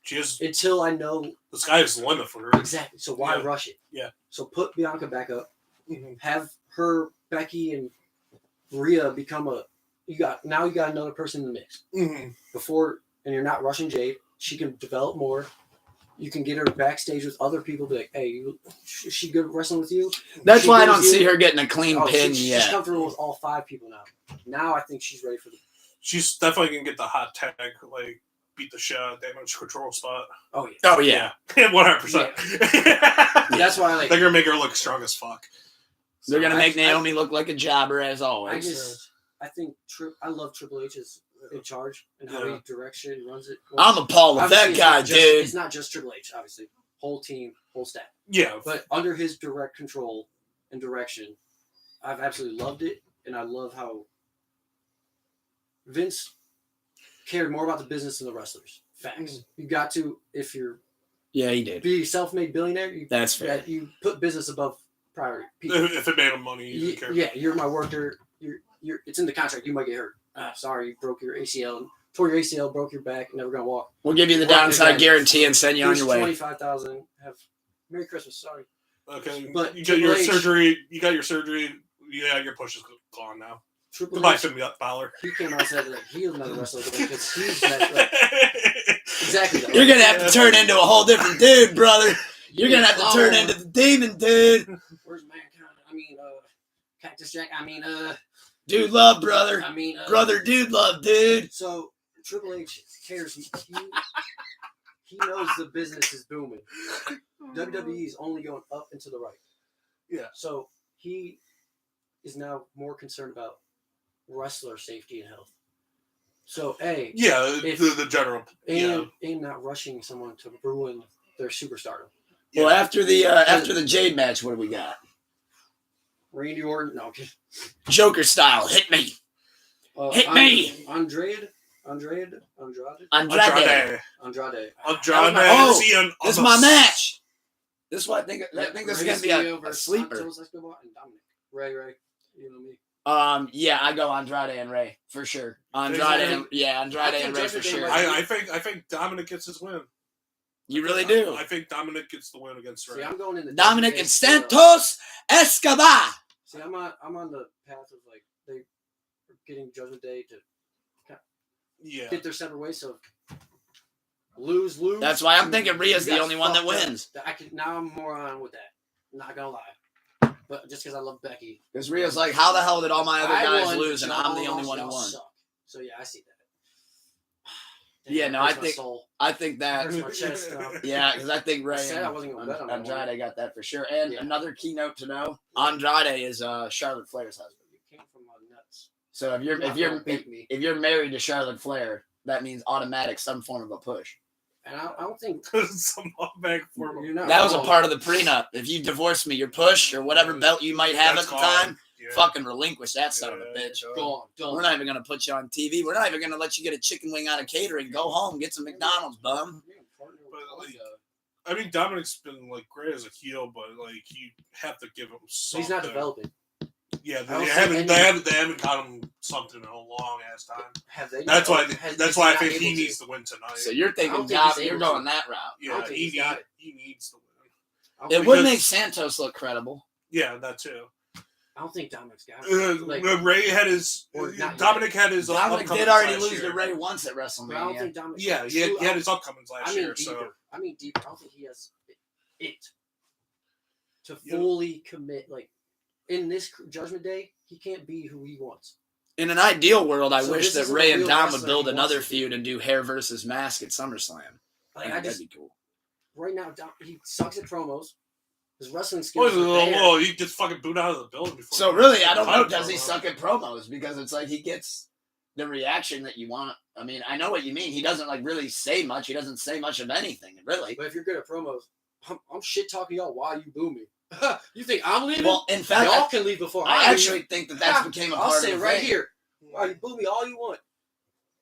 She is. Until I know. The sky is the limit for her. Exactly. So why rush it? Yeah. So put Bianca back up. Have her, Becky, and Rhea become you got another person in the mix. Before, and you're not rushing Jade. She can develop more. You can get her backstage with other people. Be like, hey, is she good wrestling with you? That's why I don't see her getting a clean pin yet. She's comfortable with all 5 people now. Now I think she's ready for the. She's definitely gonna get the hot tag, like beat the shit out of Damage Control spot. Oh yeah. Oh yeah. 100%. That's why they're gonna make her look strong as fuck. They're gonna make Naomi look like a jobber as always. I think I love Triple H is in charge and how he directs shit and runs it. Well, I'm appalled with that guy, dude. It's not just Triple H, obviously. Whole team, whole staff. Yeah. But under his direct control and direction, I've absolutely loved it, and I love how Vince cared more about the business than the wrestlers. Facts. You got to, if you're he did. Be a self-made billionaire. That's fair. You put business above priority. If it made him money, you didn't care. Yeah, you're my worker. You're. It's in the contract. You might get hurt. Sorry, you broke your ACL. Tore your ACL, broke your back, never gonna walk. We'll give you the downside guarantee and send you on your way. 25,000. Have Merry Christmas. Sorry. Okay, but you got your surgery. You got your surgery. Yeah, your push is gone now. Goodbye, Finn Balor. He came out and said like he's another wrestler because he's that. Exactly. That. You're gonna have to turn into a whole different dude, brother. You're gonna have to turn into the demon, dude. Where's Mankind? I mean, Cactus Jack. I mean, Dude love, brother. I mean, brother, dude love, dude. So Triple H cares. He knows the business is booming. WWE is only going up and to the right. Yeah. So he is now more concerned about wrestler safety and health. So the general and not rushing someone to ruin their superstardom. Well, after the Jade match, what do we got? Randy Orton, no. Joker style, hit me. Hit me. Andrade. Andrade. Oh, this is my match. This is what I think. I think this is gonna be a sleeper. Ray, you know me. Yeah, I go Andrade and Ray for sure. Andrade and Ray for sure. I think Dominic gets his win. You really do? I think Dominic gets the win against Ray. See, I'm going in the Dominic and Santos Escobar. See, I'm on the path of like they are getting Judgment Day to get their separate ways. So lose. That's why I'm thinking Rhea's the only one that wins. Now I'm more on with that. I'm not gonna lie. But just because I love Becky. Because Rhea's like, how the hell did all my other guys lose and I'm the only one who won? So yeah, I see that. Yeah, no, I think that. My chest, yeah, because I think Ray and Andrade got that for sure. And another keynote to know: Andrade is Charlotte Flair's husband. You came from my nuts. So if you're married to Charlotte Flair, that means automatic some form of a push. And I don't think some automatic form of that was a part of the prenup. If you divorce me, your push or whatever belt you might have at the time. Fucking relinquish that son of a bitch. We're not even going to put you on TV. We're not even going to let you get a chicken wing out of catering. Go home, get some McDonald's, bum. I mean, Dominic's been like great as a heel, but like you have to give him something. He's not developing. Yeah, they haven't got him something in a long ass time. Have they? That's why I think he needs to win tonight. So you're thinking you're going that route. Yeah, he needs to win. It would make Santos look credible. Yeah, that too. I don't think Dominic's got it. Ray had his. Dominic had his. Dominic did already lose to Ray once at WrestleMania. I don't think Dominic. Yeah, he had his upcomings last year. I mean, deeper. I don't think he has it to fully commit. Like in this Judgment Day, he can't be who he wants. In an ideal world, I wish that Ray and Dom would build another feud and do hair versus mask at SummerSlam. That'd be cool. Right now, he sucks at promos. His wrestling skills. Whoa, you get fucking booed out of the building before. So really, I don't know. Does he suck at promos? Because it's like he gets the reaction that you want. I mean, I know what you mean. He doesn't like really say much. He doesn't say much of anything, really. But if you're good at promos, I'm shit talking y'all while you boo me. You think I'm leaving? Well, in fact, y'all can leave before I leave. actually think that became a part I'll of say the it right thing. here. While you boo me all you want.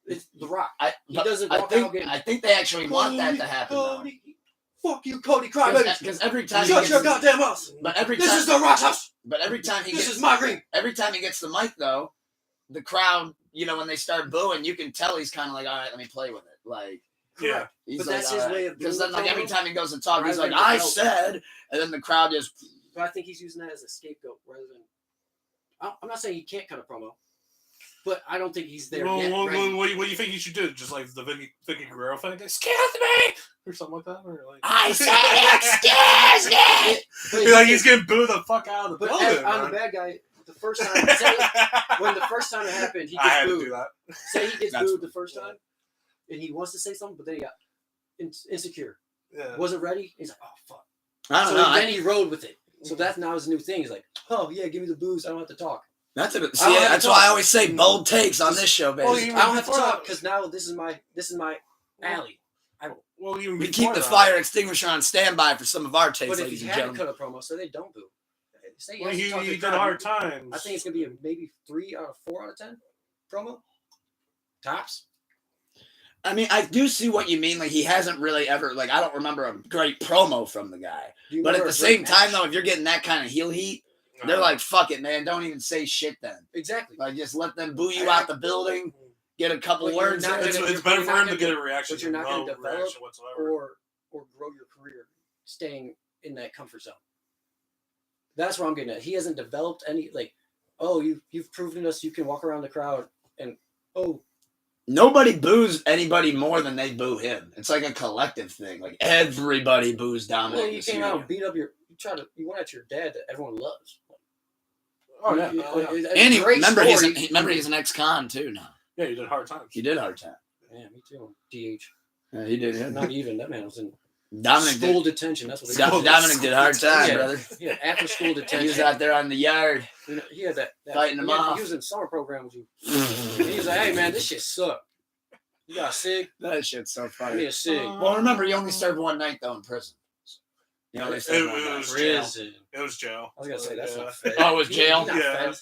It's The Rock. He doesn't I walk think, out getting. I think they actually want that to happen. Cody, fuck you, Cody Crybaby. Because every time Shut your goddamn house. But every This time, is The Rock's house. But every time he This gets, is my ring. every time he gets the mic, though, the crowd, when they start booing, you can tell he's kind of like, all right, let me play with it. Like, Yeah. he's But like, that's his way of because doing then, like, it. every time he goes to talk, he's Rather like, than I develop. said, and then the crowd just. But I think he's using that as a scapegoat rather than. I'm not saying he can't cut a promo, but I don't think he's there yet. What do you think he should do? Just like the Vicky Guerrero thing? Excuse me! Or something like that? Or like... I said, excuse me! Like he's getting booed the fuck out of the But building. I'm the bad guy. The first time, when the first time it happened, he I gets had to booed. do that. Say he gets That's booed the first time, and he wants to say something, but then he got insecure. Yeah. Wasn't ready. He's like, oh fuck. I don't So know. then he rode with it. So that's now his new thing. He's like, oh yeah, give me the booze. I don't have to talk. That's don't have that's to why I talk. always say bold takes on this show, baby. Well, I don't have to talk because now this is my alley. Well, even We before keep the that- fire extinguisher on standby for some of our takes, But if ladies he and had to gentlemen. cut a promo, so they don't boo. Say Well, has to he talk to the did crowd. hard times. I think it's gonna be a maybe 3 out of 4 out of 10 promo. Tops. I mean, I do see what you mean. Like, he hasn't really ever, like, I don't remember a great promo from the guy. Do you But at remember the a great same time, match? though, if you're getting that kind of heel heat, they're like, fuck it, man. Don't even say shit then. Exactly. Like, just let them boo you out the building, get a couple But you're words not in. It's gonna- better you're for not him to gonna get a reaction but you're than not gonna no develop reaction whatsoever. or grow your career staying in that comfort zone. That's where I'm getting at. He hasn't developed any you've proven us you can walk around the crowd and Nobody boos anybody more than they boo him. It's like a collective thing. Like, everybody boos Dominic. you came out and beat up you went at your dad that everyone loves. Oh yeah, And remember, story. he's an ex-con, too, now. yeah, you did hard times. He did hard time. Yeah, me too. DH. Yeah, he did. Yeah. Not even that man was in Dominic school did. detention. That's what they call it. Dominic did hard time, Yeah. brother. Yeah, after school He detention. was out there on the yard. He had that Fighting them off. He was in summer program with you. He was like, "Hey man, this shit sucked. You got a cig? That shit's so Give me funny. a cig." Well, remember, he only served one night, though, in prison. You only served one It night. was Prison. It was jail. I was gonna say that's Yeah. not fair. Oh, it was jail? Yeah.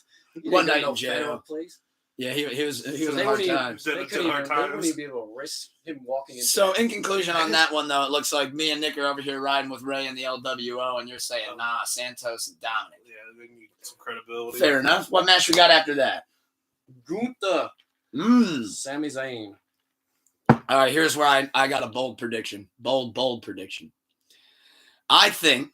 One night in jail. Federal place. Yeah, he was So in they hard wouldn't even- times. They Did couldn't even, hard they wouldn't times. even be able to risk him walking into. So, in conclusion on that one, though, it looks like me and Nick are over here riding with Ray in the LWO, and you're saying, nah, Santos and Dominic. Yeah, they need some credibility. Fair enough. What match we got after that? Gunther, Mmm. Sami Zayn. All right, here's where I got a bold prediction. Bold prediction. I think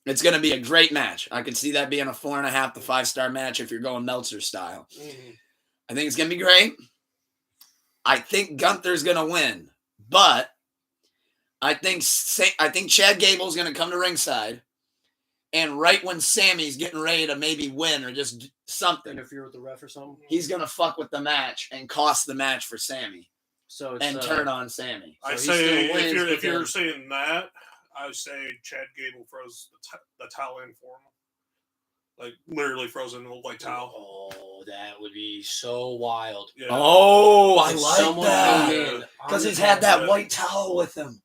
it's going to be a great match. I can see that being a 4.5 to 5-star match if you're going Meltzer style. Mhm. I think it's going to be great. I think Gunther's going to win, but I think Chad Gable's going to come to ringside, and right when Sammy's getting ready to maybe win or just something, Interfere with the ref or something. he's going to fuck with the match and cost the match for Sammy So it's and turn on Sammy. I So he say still wins if you're because- saying that, I would say Chad Gable throws the towel in for him, like literally throws in the like towel. Oh, that would be so wild. Yeah. Oh, I If like someone that. came in Because on he's the had that Yeah. white towel with him.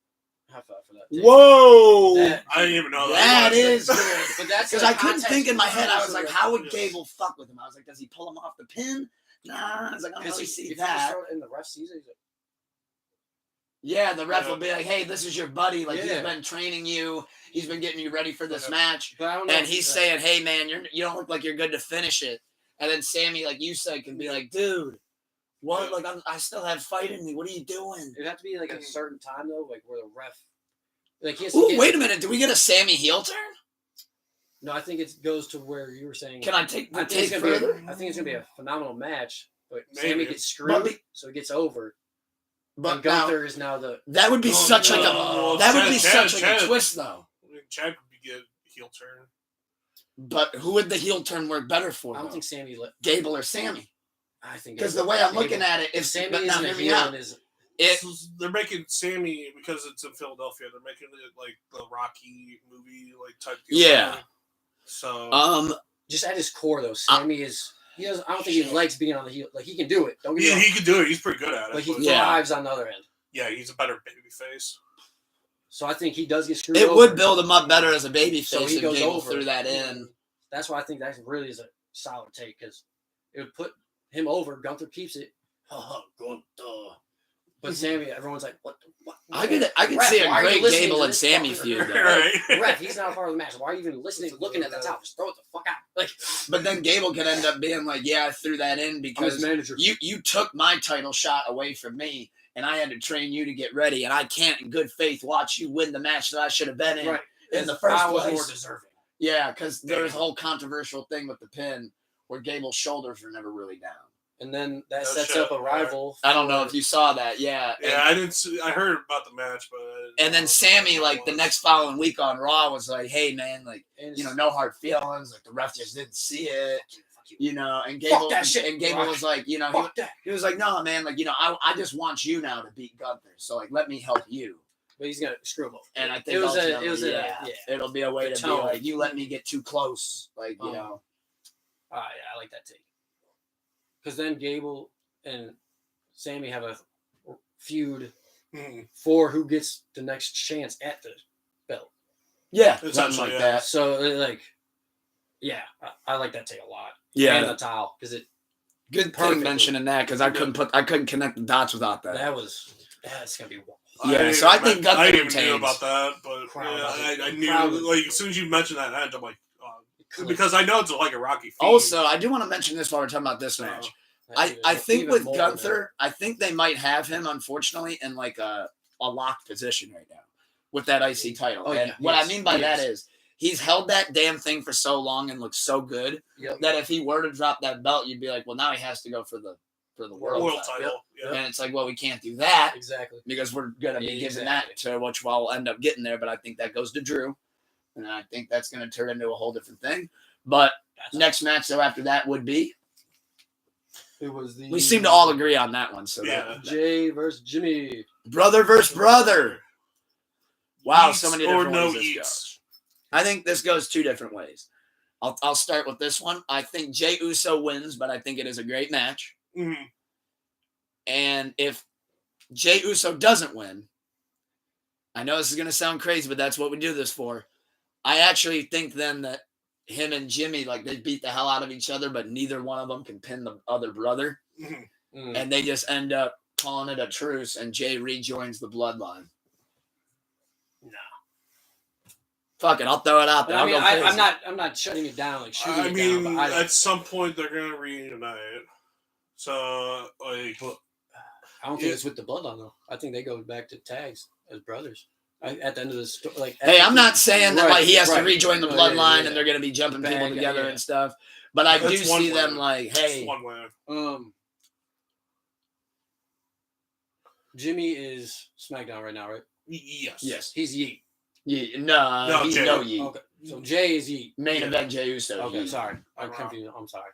High five for that. Whoa. That- I didn't even know That that. is good. But that's Because the I couldn't context think in my head. I was of like, the- how would Yeah. Gable fuck with him? I was like, does he pull him off the pin? Nah. I was like, I don't Because really if see you just that. throw it in the ref sees it, he's like, Yeah, the ref Yeah. will be like, hey, this is your buddy. Like, he's Yeah. been training you. He's been getting you ready for this Yeah. match. but I don't know And if he's saying, hey, man, you don't look like you're good to finish it. And then Sammy, like you said, can be like, dude, what? Yeah. Like, I still have fight in me. What are you doing? it'd have to be like a certain time though, like where the ref, like he has to Ooh, get, wait a minute. Do we get a Sammy heel turn? No, I think it goes to where you were saying. Can I take the I think it's take gonna further? be. I think it's gonna be a phenomenal match, but Maybe. Sammy gets screwed, But so it gets over. But And now, Gunther is now the. that would be Oh, such like no. a that would be Chad- such like a Chad- twist though. Chad could get heel turn. But who would the heel turn work better for? I don't though? think Sammy. Gable or Sammy? I think Because the way I'm looking at it, if if Sammy but is now in a hear me heel out. and is they're making Sammy because it's in Philadelphia. They're making it like the Rocky movie like type deal. Yeah. So just at his core though, Sammy is. He doesn't. I don't think he likes being on the heel. Like he can do it. Don't get me wrong. he can do it. He's pretty good at it. But he thrives on the other end. Yeah, he's a better baby face. So I think he does get screwed. It over. would build him up better as a baby face So he if goes Gable over. threw that in. That's why I think that really is a solid take because it would put him over. Gunther keeps it. Gunther. But Sammy, everyone's like, what? I could Ref, see a why are you great listening Gable to and this Sammy fucker? feud. Though. Right. Ref, he's not a part of the match. Why are you even listening, looking at the top? Just throw it the fuck out. Like, But then Gable could end up being like, yeah, I threw that in because manager. you took my title shot away from me, and I had to train you to get ready, and I can't in good faith watch you win the match that I should have been in Right. in the first I was place. more deserving. Yeah, because there was a whole controversial thing with the pin where Gable's shoulders were never really down. And then that No sets shit. up a rival. I don't know if you saw that. Yeah. Yeah, I didn't. I heard about the match, but And then Sammy, like the next following week on Raw, was like, "Hey, man, like no hard feelings. Like the ref just didn't see it, And Gable, that shit, and Gable was like, Fuck that. he was like, no, man, like I just want you now to beat Gunther. So like, let me help you. But he's gonna screw him over. And I think it'll be a way to be like, you let me get too close, like Yeah, I like that take. Because then Gable and Sammy have a feud for who gets the next chance at the belt. Yeah, Something something like that. So, like, yeah, I like that take a lot. Yeah, and the towel because it. good thing mentioning that because I couldn't connect the dots without that. That's gonna be. Yeah, so I think Gunther I didn't retains. even knew about that, but I knew like as soon as you mentioned that match, I'm like, because I know it's like a Rocky feud. Also, I do want to mention this while we're talking about this match. I think with Gunther, I think they might have him, unfortunately, in like a locked position right now with that IC title. What I mean by that is he's held that damn thing for so long and looks so good that if he were to drop that belt, you'd be like, well, now he has to go for the world title. Yep. And it's like, well, we can't do that because we're gonna be giving that to which we'll end up getting there. But I think that goes to Drew, and I think that's gonna turn into a whole different thing. But next match though after that would be. We seem to all agree on that one. So Jay versus Jimmy. Brother versus brother. Wow, Eats so many different or ways no this eats. goes. I think this goes two different ways. I'll start with this one. I think Jey Uso wins, but I think it is a great match. Mm-hmm. And if Jey Uso doesn't win, I know this is going to sound crazy, but that's what we do this for. I actually think then that him and Jimmy, like they beat the hell out of each other, but neither one of them can pin the other brother. Mm-hmm. And they just end up calling it a truce, and Jay rejoins the bloodline. No. Fuck it, I'll throw it out there. I'm not shutting it down like shooting I it mean, down. But at some point they're gonna reunite. So like, I don't think it's with the bloodline though. I think they go back to tags as brothers. At the end of the story, like. Hey, I'm not saying that like he has to rejoin the bloodline yeah. and they're gonna be jumping people Bad, together yeah. and stuff. But I do That's one see them way. like, hey, one way. Jimmy is SmackDown right now, right? Yes. He's Yeet. No, he's Jay. no Yeet. Okay, so Jay is Yeet. Main event Jey Uso. Okay, Yeet. sorry, I'm confused. I'm sorry.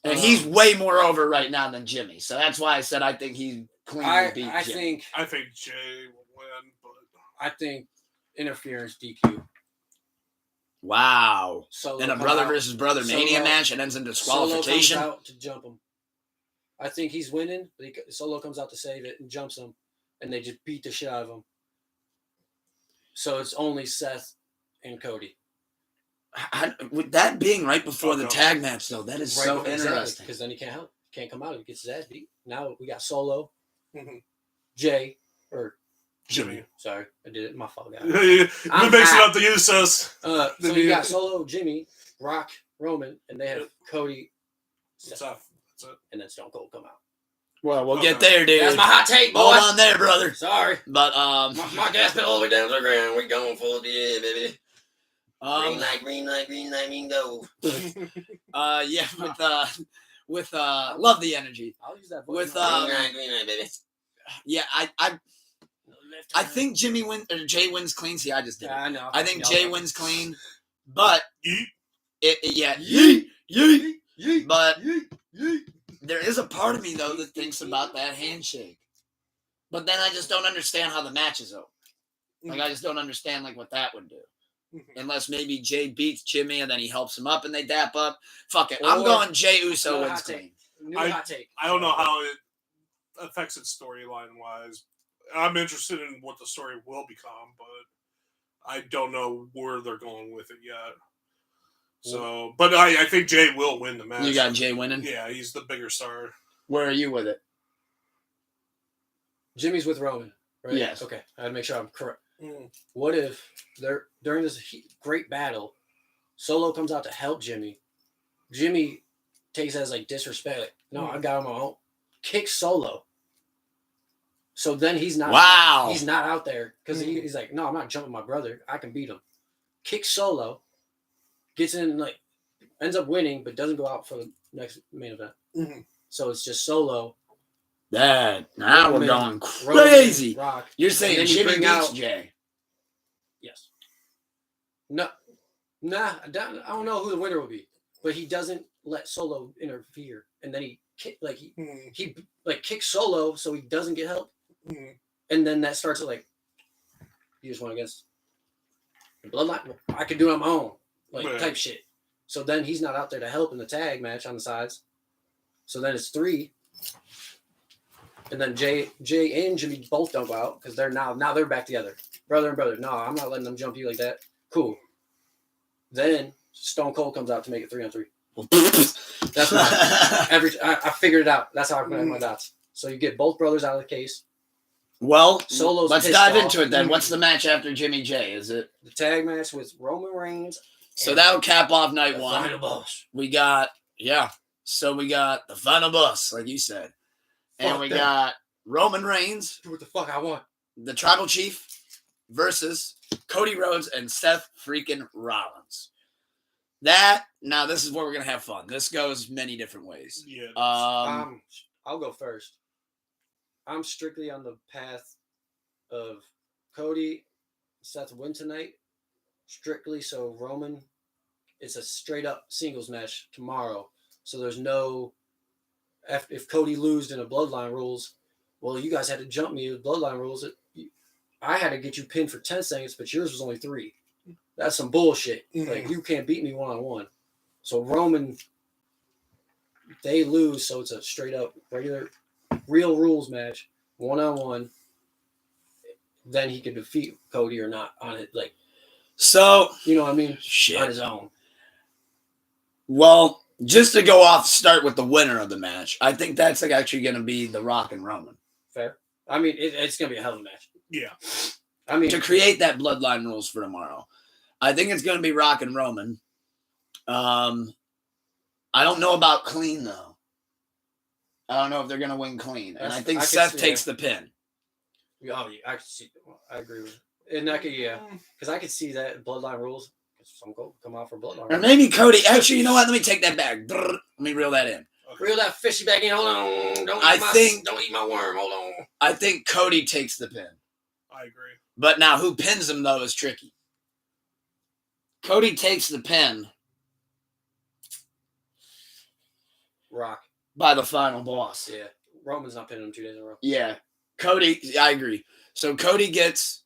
And he's way more over right now than Jimmy, so that's why I said I think he cleanly beat Jimmy. I think Jay will win, but I think interference DQ. Wow. Solo In a come brother out. versus brother Mania match, it ends in disqualification. Solo comes out to jump him. I think he's winning, but Solo comes out to save it and jumps him, and they just beat the shit out of him. So it's only Seth and Cody. With that being right before the tag match, though, that is so interesting. Because then he can't help. He can't come out. He gets his ass beat. Now we got Solo, Mhm. Jay, or Jimmy. Sorry, I did it. My fault, guys. You're mixing up the Usos. So you got Solo, Jimmy, Rock, Roman, and they have Cody, Seth, That's it. and then Stone Cold come out. Well, we'll get there, dude. That's my hot take, boy. Hold on there, brother. Sorry. But my gas pedal all the way down to the ground. We going full yeah, baby. Green light, mean go. Yeah, with love the energy. I'll use that. With green light, baby. Yeah, I think Jay wins clean. See, I just did it. I know. I think Jay wins clean, but but there is a part of me though that thinks about that handshake. But then I just don't understand how the match is over. Like, I just don't understand like what that would do. Unless maybe Jay beats Jimmy and then he helps him up and they dap up. Fuck it. I'm going Jay Uso wins clean. Hot take. I don't know how it affects its storyline wise. I'm interested in what the story will become, but I don't know where they're going with it yet. So, but I think Jay will win the match. You got Jay winning? Yeah, he's the bigger star. Where are you with it? Jimmy's with Roman, right? Yes. Okay, I had to make sure I'm correct. What if they're during this great battle, Solo comes out to help Jimmy. Jimmy takes it as like disrespect. Like, no, I got him on. Kicks Solo. So then he's not. Wow. He's not out there because he's like, no, I'm not jumping my brother. I can beat him. Kicks Solo. Gets in, like, ends up winning, but doesn't go out for the next main event. So it's just Solo. Now we're going crazy. Roman, Rock. You're saying Jimmy beats Jay? Yes. No. Nah, I don't know who the winner will be, but he doesn't let Solo interfere, and then he kicks Solo so he doesn't get help, and then that starts like you just went against the bloodline. I could do it on my own. Type shit. So then he's not out there to help in the tag match on the sides. So then it's 3. And then Jay and Jimmy both don't go out because they're now they're back together. Brother and brother. No, I'm not letting them jump you like that. Cool. Then Stone Cold comes out to make it 3-on-3. That's I figured it out. That's how I connect my dots. So you get both brothers out of the case. Well, Solo's let's dive into it then. What's the match after Jimmy Jay? Is it the tag match with Roman Reigns? So that'll cap off night 1. Final boss. We got So we got the final boss, like you said, and we got Roman Reigns. Do what the fuck I want. The Tribal Chief versus Cody Rhodes and Seth freaking Rollins. Now this is where we're gonna have fun. This goes many different ways. Yeah. I'll go first. I'm strictly on the path of Cody, Seth win tonight. Strictly so Roman, it's a straight up singles match tomorrow. So there's no, if Cody loses in a bloodline rules, well, you guys had to jump me with bloodline rules. I had to get you pinned for 10 seconds, but yours was only 3. That's some bullshit. Like, you can't beat me 1-on-1. So Roman, they lose, so it's a straight up regular, real rules match, 1-on-1. Then he can defeat Cody or not on it. Like, so you know what I mean? Shit. On his own. Well, just to go off, start with the winner of the match. I think that's like actually going to be The Rock and Roman. Fair. I mean, it's going to be a hell of a match. Yeah. I mean, to create that bloodline rules for tomorrow, I think it's going to be Rock and Roman. I don't know about clean though. I don't know if they're going to win clean, and I think Seth takes the pin. Oh, yeah, I see. I agree with it. And that could, because I could see that bloodline rules. Some come out for bloodline. Or maybe Cody. Actually, you know what? Let me take that back. Let me reel that in. Reel that fishy back in. Hold on. Don't eat my worm. Hold on. I think Cody takes the pin. I agree. But now who pins him though is tricky. Cody takes the pin. Rock. By the final boss. Yeah. Roman's not pinning him 2 days in a row. Yeah. Cody, I agree. So Cody gets.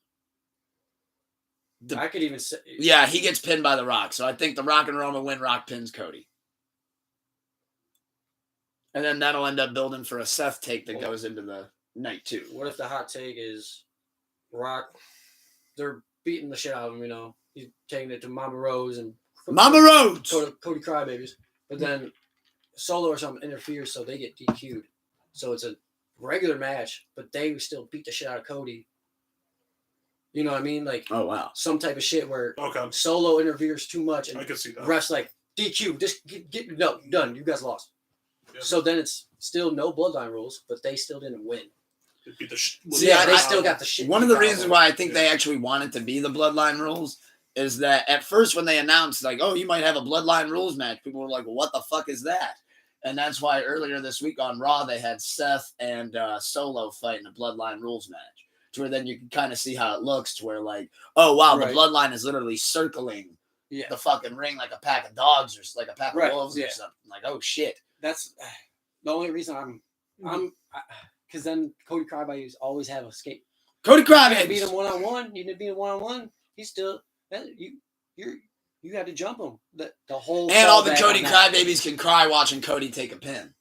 I could even say. Yeah, he gets pinned by The Rock. So I think The Rock and Roman win. Rock pins Cody. And then that'll end up building for a Seth take that goes into the night 2. What if the hot take is Rock? They're beating the shit out of him, you know. He's taking it to Mama Rose and Mama Rose! Cody Crybabies. But then Solo or something interferes, so they get DQ'd. So it's a regular match, but they still beat the shit out of Cody. You know what I mean? Like, oh wow, some type of shit where Okay. Solo interferes too much, and I can see that. refs like DQ, just get no done. You guys lost. Yep. So then it's still no bloodline rules, but they still didn't win. Beat the They still got the shit. One of the reasons why I think they actually wanted to be the bloodline rules is that at first when they announced like, oh, you might have a bloodline rules match, people were like, well, what the fuck is that? And that's why earlier this week on Raw they had Seth and Solo fighting a bloodline rules match. To where then you can kind of see how it looks, to where like, oh wow, the bloodline is literally circling the fucking ring like a pack of dogs or like a pack of wolves or something. Like, oh shit. That's the only reason because then Cody Crybabies always have a skate. Cody You can't Crybaby. beat him 1-on-1. You didn't beat him 1-on-1. He's still you had to jump him. The whole And all the fallback Cody on that. Crybabies can cry watching Cody take a pin.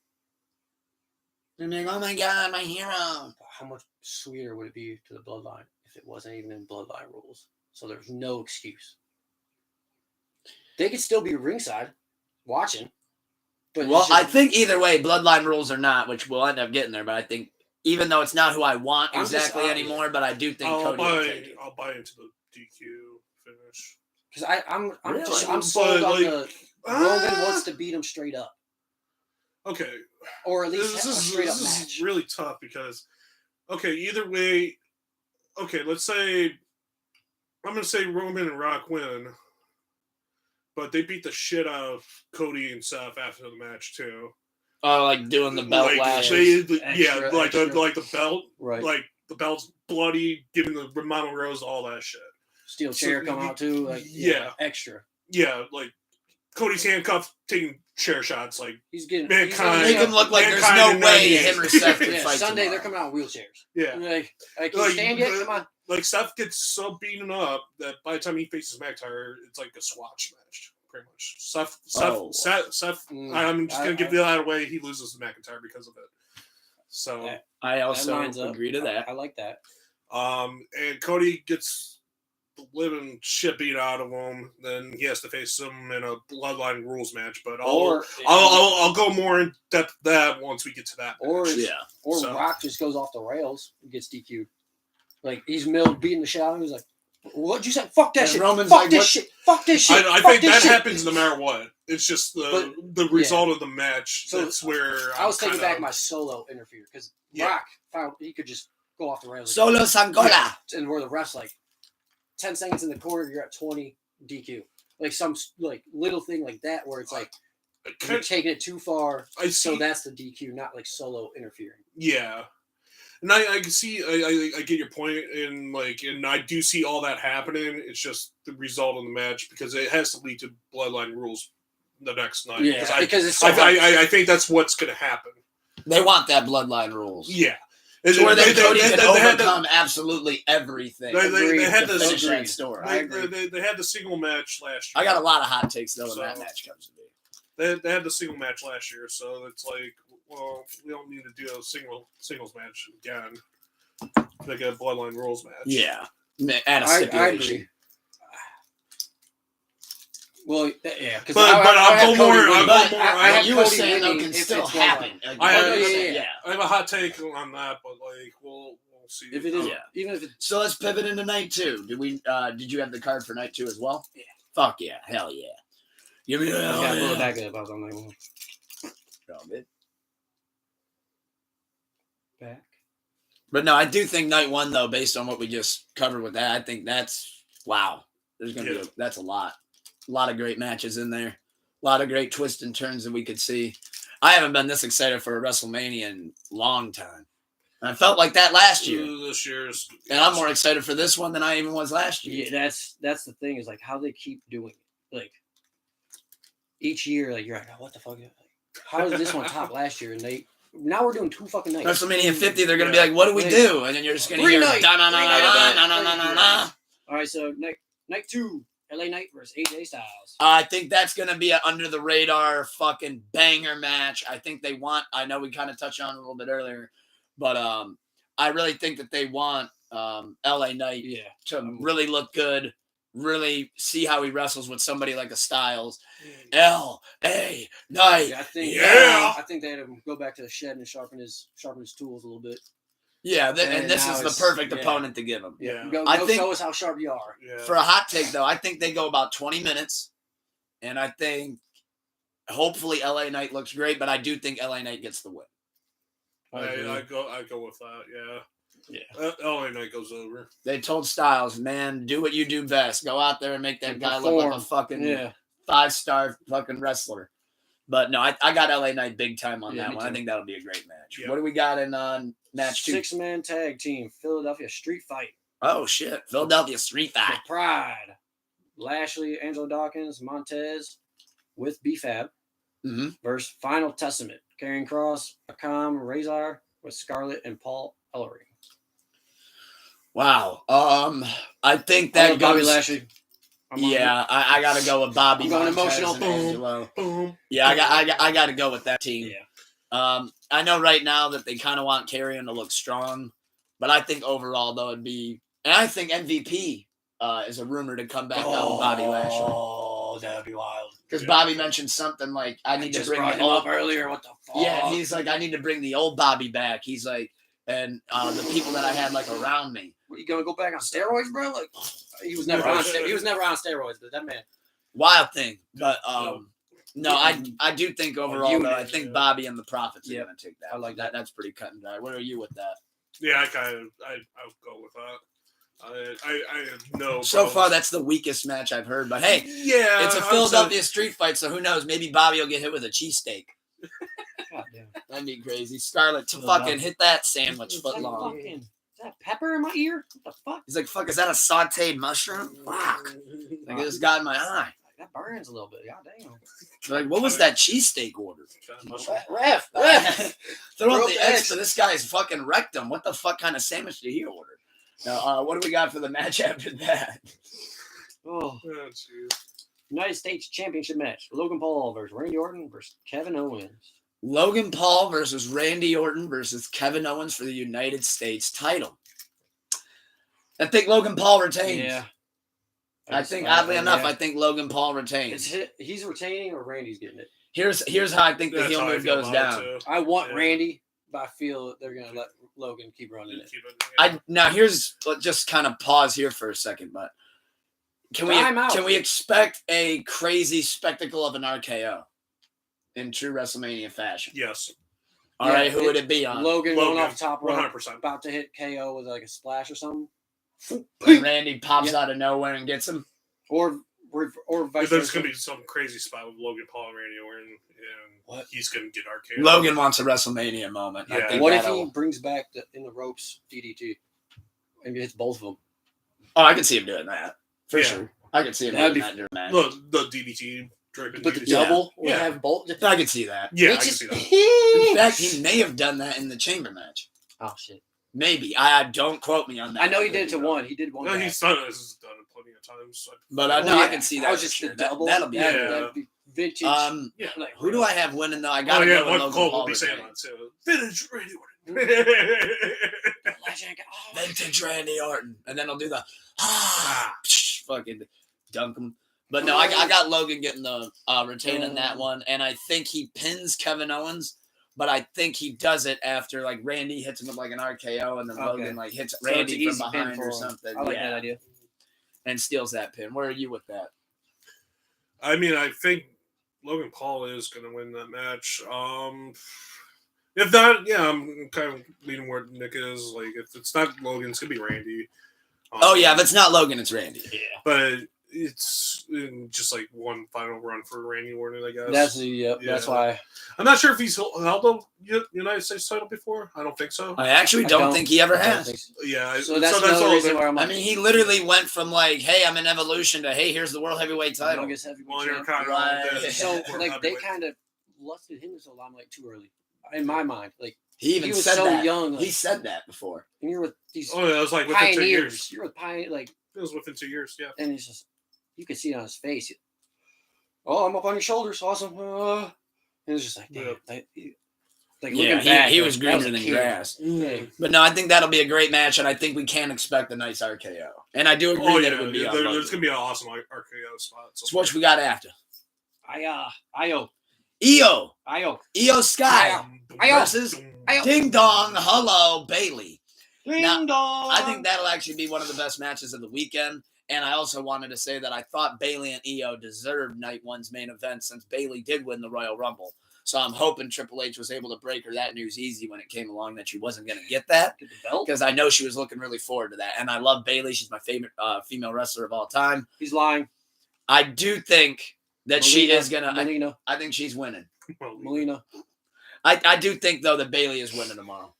And they're like, oh my God, my hero. How much sweeter would it be to the bloodline if it wasn't even in bloodline rules? So there's no excuse. They could still be ringside watching. But Well, I think either way, bloodline rules or not, which we'll end up getting there, but I think even though it's not who I want exactly anymore, but I do think Cody will take it. I'll buy into the DQ finish. Because I'm Really? sold on like, the Roman wants to beat him straight up. Okay. Or at least a straight up this match. is really tough because, okay, either way, okay, let's say, I'm going to say Roman and Rock win, but they beat the shit out of Cody and Seth after the match, too. Oh, like doing the belt lashes. Extra. Like the belt, Right. like the belt's bloody, giving the Romano Rose, all that shit. Steel chair come out too. Like, extra. Yeah, like Cody's handcuffed, taking chair shots. Like He's getting Mankind. Make him look like there's no way him or Seth can fight Sunday tomorrow. they're coming out in wheelchairs. Yeah, Like can you stand yet? Come on. Like Seth gets so beaten up that by the time he faces McIntyre, it's like a swatch match, pretty much. Seth. I'm just gonna give that away. He loses to McIntyre because of it. So I also agree to that. I like that. And Cody gets the living shit beat out of him. Then he has to face him in a bloodline rules match. But I'll go more in depth that once we get to that. Or Rock just goes off the rails and gets DQ'd. Like he's beating the shit out of him. He's like, "What'd you say? Fuck that shit! Roman's Fuck like, this shit! Fuck this shit!" I think that happens no matter what. It's just the result of the match. So that's where I was taking back my Solo interview because Rock found he could just go off the rails. Solo Sangola. And where the refs like 10 seconds in the corner, you're at 20 DQ. Like some like little thing like that where it's like you're taking it too far. So that's the DQ, not like Solo interfering. Yeah. And I can see, I get your point, and I do see all that happening. It's just the result of the match because it has to lead to bloodline rules the next night. Yeah, because it's I think that's what's going to happen. They want that bloodline rules. Yeah, so where Cody can overcome absolutely everything. They had the finish that story. They had the single match last year. I got a lot of hot takes though when that match comes to be. They had the single match last year, so it's like, well, we don't need to do a singles match again. They get a bloodline rules match. Yeah, add a stipulation. I agree. Well, yeah, because I'll go more. You were saying though can still happen. I have a hot take on that, but we'll see if it is. Yeah. Even if so, let's pivot into night 2. Did you have the card for night 2 as well? Yeah. Fuck yeah, hell yeah. Give me that. I got a little back up. I was on night 1. Good. Back. But no, I do think night 1 though, based on what we just covered with that, I think that's wow. There's gonna be that's a lot of great matches in there, a lot of great twists and turns that we could see. I haven't been this excited for a WrestleMania in a long time. And I felt like that last year. This year's, and I'm more excited for this one than I even was last year. Yeah, that's the thing is like how they keep doing it. Like each year, like you're like, oh, what the fuck? Like, how did this one top last year? And now we're doing 2 fucking nights. WrestleMania 50, they're gonna be like, what do we do? And then you're just gonna hear da-na-na-na-na-na-na-na-na. All right, so night 2, LA Knight versus AJ Styles. I think that's gonna be an under the radar fucking banger match. I think they want. I know we kind of touched on it a little bit earlier, but I really think that they want LA Knight to really look good. Really see how he wrestles with somebody like a Styles. LA Knight. I think they had him go back to the shed and sharpen his tools a little bit. Yeah, and this is the perfect opponent to give him. Yeah. Go show us how sharp you are. Yeah. For a hot take, though, I think they go about 20 minutes. And I think hopefully LA Knight looks great, but I do think LA Knight gets the win. I go with that, yeah. Yeah. LA Knight goes over. They told Styles, man, do what you do best. Go out there and make that guy look like a fucking 5-star fucking wrestler. But no, I got LA Knight big time on that one. I think that'll be a great match. Yep. What do we got in match 2? 6-man tag team, Philadelphia Street Fight. Oh, shit. Philadelphia Street Fight. The Pride. Lashley, Angelo Dawkins, Montez with B-Fab versus Final Testament. Karrion Kross, Akam, Razor with Scarlett and Paul Ellering. Wow. I think I that love Bobby goes. Lashley. Yeah, I gotta go with Bobby. I'm going Montez emotional. and Boom, Angelo. Boom. Yeah, I gotta go with that team. Yeah. I know right now that they kind of want Karrion to look strong, but I think overall though it'd be, and I think MVP is a rumor to come back out with Bobby Lashley. Oh, that'd be wild. Because Bobby mentioned something like, I need to bring brought the him old up earlier. What the fuck? Yeah, he's like, I need to bring the old Bobby back. He's like, and the people that I had like around me. What, you gonna go back on steroids, bro? Like he was never on steroids, but that man. Wild thing, but no, Yeah. I do think overall though, I unit, think Bobby and the Prophets are Yeah. gonna take that. I like that. That's pretty cut and dry. Where are you with that? Yeah, I'll go with that. I have no. So far, problems. that's the weakest match I've heard. But hey, Yeah, it's a Philadelphia street fight, so who knows? Maybe Bobby will get hit with a cheesesteak. God damn. That'd be crazy. Scarlett to fucking hit that sandwich foot long. Is that pepper in my ear? What the fuck? He's like, fuck, is that a sauteed mushroom? Fuck. Like, it just got in my eye. That burns a little bit. God damn. Like, what was that cheesesteak order? Ref. Throw out Broke the the X to this guy's fucking rectum. What the fuck kind of sandwich did he order? Now, what do we got for the match after that? Oh. Oh, jeez. United States Championship match. Logan Paul versus Randy Orton versus Kevin Owens. Logan Paul versus Randy Orton versus Kevin Owens for the United States title. I think Logan Paul retains. Yeah. I think, oddly enough, yeah. I think Logan Paul retains. He's retaining or Randy's getting it. Here's how I think the That's heel how I move feel goes about it, down. too. I want Yeah. Randy, but I feel they're gonna let Logan keep running it. Keep it, yeah. Now here's, let's just kind of pause here for a second, but Time out. can we expect a crazy spectacle of an RKO in true WrestleMania fashion? Yes, All right, who would it be on? Logan going off top rope, 100%. about to hit KO with like a splash or something, And Randy pops Yeah. out of nowhere and gets him. or vice There's versa. going to be some crazy spot with Logan Paul and Randy Orton, and What? he's going to get RKO. Logan wants a WrestleMania moment. I Yeah. think What if that'll- he brings back in the ropes DDT and hits both of them? Oh, I can see him doing that for Yeah. sure. I can see him That'd doing be- that during a match. Look, the DDT dripping. But the DDT. double would Yeah. have both. I can see that. Yeah, I It's can just- see that. In fact, he may have done that in the chamber match. Oh shit! Maybe. I don't quote me on that. I know he did it to one. He did one. No, back. he's done it. He's done it plenty of times. So But I know Yeah, I can see that. was for just sure. the double. That'll be Yeah. That'd be vintage. yeah. like, Who do I have winning though? I Oh gotta yeah, go with Michael Logan Cole Paul will be saying retaining. that too. Vintage Randy Orton. Legend. Oh, Vintage Randy Orton, and then he'll do the fucking dunk him. But no, I got Logan getting the retaining that one, and I think he pins Kevin Owens. But I think he does it after like Randy hits him with like an RKO, and then Okay. Logan like hits So it's an Randy from easy pin behind for or him. something. I like yeah, that idea. and steals that pin. Where are you with that? I mean, I think Logan Paul is going to win that match. If not, yeah, I'm kind of leaning where Nick is. Like, if it's not Logan, it's going to be Randy. Oh yeah, if it's not Logan, it's Randy. Yeah. But it's just like one final run for Randy Orton, I guess. That's Yeah. why. I'm not sure if he's held the United States title before. I don't think so. I actually don't think he ever has. Yeah. So that's another all reason that- why I'm I like, mean, he literally went from like, "Hey, I'm in Evolution" to "Hey, here's the World Heavyweight title." youngest heavyweight Well, you're champ. kind of Right. So World like they heavyweight. kind of lusted him so long, like too early, in my mind. Like He even he was said so that. young. Like, He said that before. and you're with these Oh, yeah, it was like within 2 years. pioneers. You're with pioneers, like, It was within 2 years, yeah. and it's just you can see it on his face. Oh, I'm up on your shoulders, awesome. And it's just like, damn, Yeah. like Yeah, looking back, he like, was that a greener than kid. grass. Yeah. But no, I think that'll be a great match, and I think we can expect a nice RKO. And I do agree Oh, that yeah. it would be on There's Logan. going to be an awesome RKO spot. So what we got after? Io, Io Sky Io. versus Io. Ding Dong Hello Bailey. ding Now, dong. I think that'll actually be one of the best matches of the weekend. And I also wanted to say that I thought Bailey and Io deserved night one's main event since Bailey did win the Royal Rumble. So I'm hoping Triple H was able to break her that news easy when it came along that she wasn't going to get that. Get the belt. Because I know she was looking really forward to that. And I love Bailey. She's my favorite female wrestler of all time. He's lying. I do think that she is going to... Melina. I think she's winning. Melina. I do think, though, that Bailey is winning tomorrow.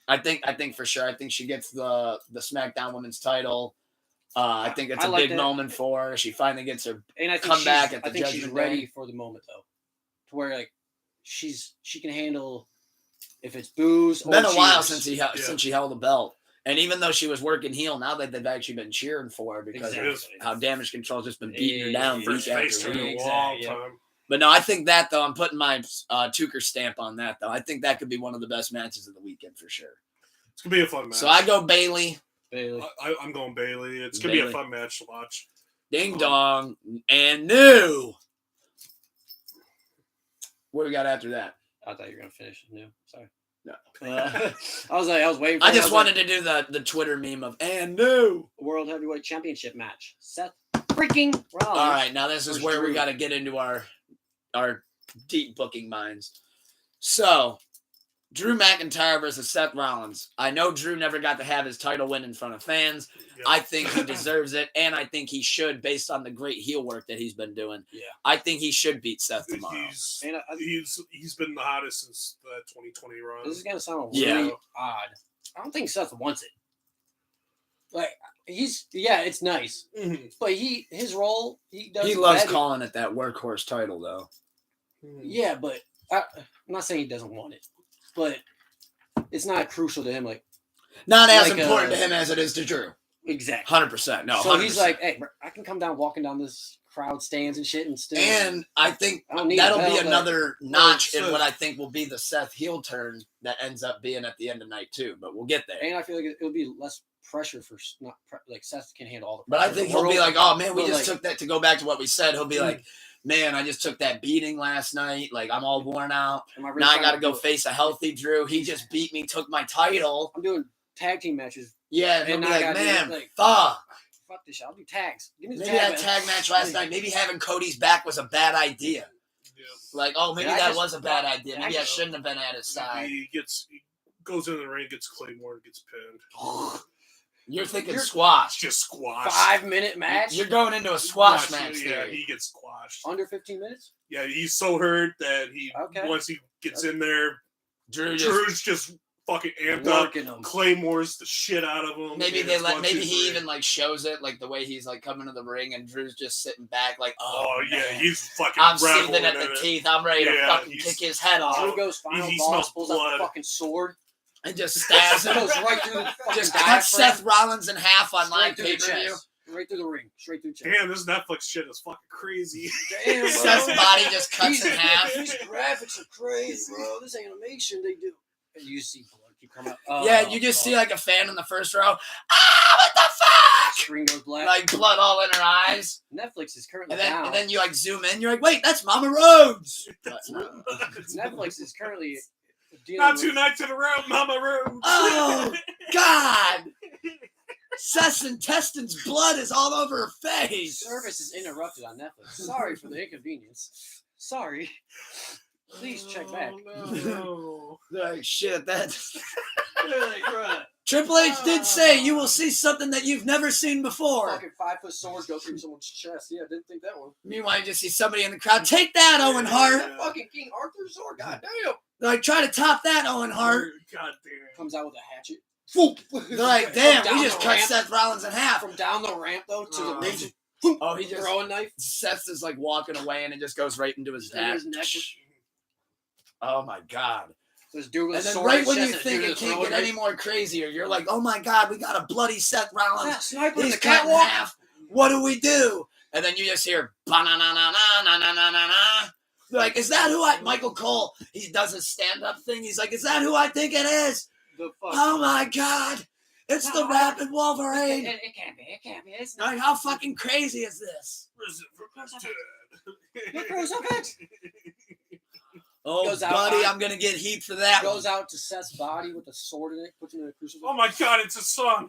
I think for sure. I think she gets the SmackDown Women's title. I think it's I a like big that. moment for her. She finally gets her And I think come she's, back at the I think she's Judgment ready Day. for the moment though, to where like she can handle if it's boos or Been a while cheers. since she held the belt. And even though she was working heel, now that they've actually been cheering for her because of how Damage Control's just been beating her down First week face after in a week. long time. But no, I think that, though, I'm putting my Tucker stamp on that, though. I think that could be one of the best matches of the weekend for sure. It's going to be a fun match. So I go Bailey. I'm going Bailey. It's going to be a fun match to watch. Ding dong. And new. What do we got after that? I thought you were going to finish new. Sorry. No. I was waiting for I just wanted to do the Twitter meme of and new World Heavyweight Championship match. Seth freaking Rollins. All right, now this is where we Drew. got to get into our deep booking minds. So, Drew McIntyre versus Seth Rollins. I know Drew never got to have his title win in front of fans. Yeah. I think he deserves it, and I think he should, based on the great heel work that he's been doing. Yeah. I think he should beat Seth tomorrow. He's been the hottest since the 2020 run. This is going to sound really odd. I don't think Seth wants it. Like, it's nice. Mm-hmm. But his role, he does. He loves calling it that workhorse title, though. Yeah, but I'm not saying he doesn't want it. But it's not crucial to him. Like, not as like, important to him as it is to Drew. Exactly. 100%. No, so 100%. he's like, hey, I can come down walking down this crowd stands and shit and still. And I think don't need that'll a be belt, another notch in Seth. what I think will be the Seth heel turn that ends up being at the end of night 2. But we'll get there. And I feel like it'll be less pressure for like Seth can handle all the But pressure. I think he'll be like, oh man, we but just like- took that to go back to what we said. He'll be like, man, I just took that beating last night. Like I'm all worn out. Am I really Now I trying got to to go do it? face a healthy Drew. He just beat me, took my title. I'm doing tag team matches. Yeah, and he'll And be I like, gotta do man, it, like, fuck. Fuck this shit. I'll do tags. Give me the Maybe that tag tag match last night. Maybe having Cody's back was a bad idea. Yeah. Like, oh, maybe Yeah, I that just- was a bad idea. Maybe I I just- shouldn't have been at his side. He goes in the ring, gets Claymore, and gets pinned. You're thinking It's squash. just squash. 5-minute match. You're going into a squash Watch, match. Yeah, There. he gets squashed. Under 15 minutes. Yeah, he's so hurt that Okay. once he gets in there, Drew just Drew's just fucking amped up. Working them. Claymores the shit out of him. maybe and they it's let 1, maybe 2, he 3. even like shows it like the way he's like coming to the ring and Drew's just sitting back like Oh yeah, man. he's fucking. I'm reveling seething at in the it. teeth. I'm ready to Yeah, fucking he's- kick his head off Drew goes final he boss, smells pulls out blood. the fucking sword, and just stabs him. goes right through the fucking Just diaphragm, cuts Seth Rollins in half on live straight through the pay-per-view. chest, right through the ring, straight through the chest. Damn, this Netflix shit is fucking crazy. Damn, bro. Seth's body just cuts in half. These graphics are crazy, bro. This animation they do. And you see blood keep coming out. Oh, Yeah, you just God. see like a fan in the first row. Ah, what the fuck? Screen goes black. Like blood all in her eyes. Netflix is currently And down. then you like zoom in. You're like, wait, that's Mama Rhodes. But no. Netflix is currently dealing Not with 2 nights in a row, Mama Rose. Oh God! Seth's intestines blood is all over her face. service is interrupted on Netflix. Sorry for the inconvenience. Sorry. Please check back. No. Like shit, that Right. Triple H did say you will see something that you've never seen before. Fucking 5-foot sword go through someone's chest. Yeah, didn't think that one. Meanwhile, you just see somebody in the crowd. Take that, Owen Hart. Yeah. Fucking King Arthur's sword. Goddamn. They're like, try to top that, Owen Hart. God damn. Comes out with a hatchet. They're like, damn, From we down just the cut ramp- Seth Rollins in half. From down the ramp though to the ring. Oh, he just Throwing knife. Seth's is like walking away and it just goes right into his In neck. his neck. Oh my God. This dude with And a then sword right in when his you chest, think and it dude can't throwing get any knife. more crazier, you're like, oh my God, we got a bloody Seth Rollins. Yeah, sniper in He's the cut in catwalk. half. What do we do? And then you just hear ba-na-na-na-na-na-na-na-na. Like, is that who Michael Cole, he does his stand-up thing. He's like, is that who I think it is? The fuck. Oh my God. It's the No, Rapid Wolverine. It can't be. It can't be. It's not. Like, how fucking crazy is this? Prison for Dead. Look who's up it. Oh, Goes out buddy, on- I'm going to get heat for that one. Goes out to Seth's body with a sword in it. Puts him in a crucifix. Oh my God, it's a son.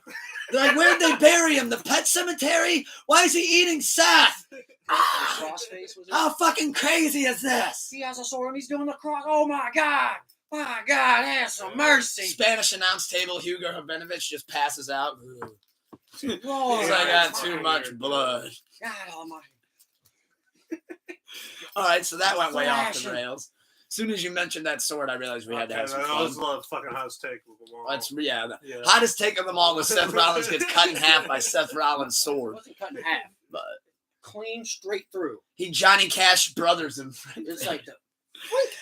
They're like, where'd they bury him? The pet cemetery? Why is he eating Seth? Ah, Crossface was it? how fucking crazy is this? He has a sword and he's doing the cross. Oh my God. My God, have some mercy. Spanish announce table, Hugo Rabinovich just passes out. Lord, He's like, I got too much blood. God almighty. All right, so that went way off the Flashing. rails. As soon as you mentioned that sword, I realized we had to have some That fun. was the fucking hottest take of them all. That's yeah. Yeah. Hottest take of them all was Seth Rollins gets cut in half by Seth Rollins' It sword. wasn't cut in half. But Clean straight through. he Johnny Cash brothers him. It's like the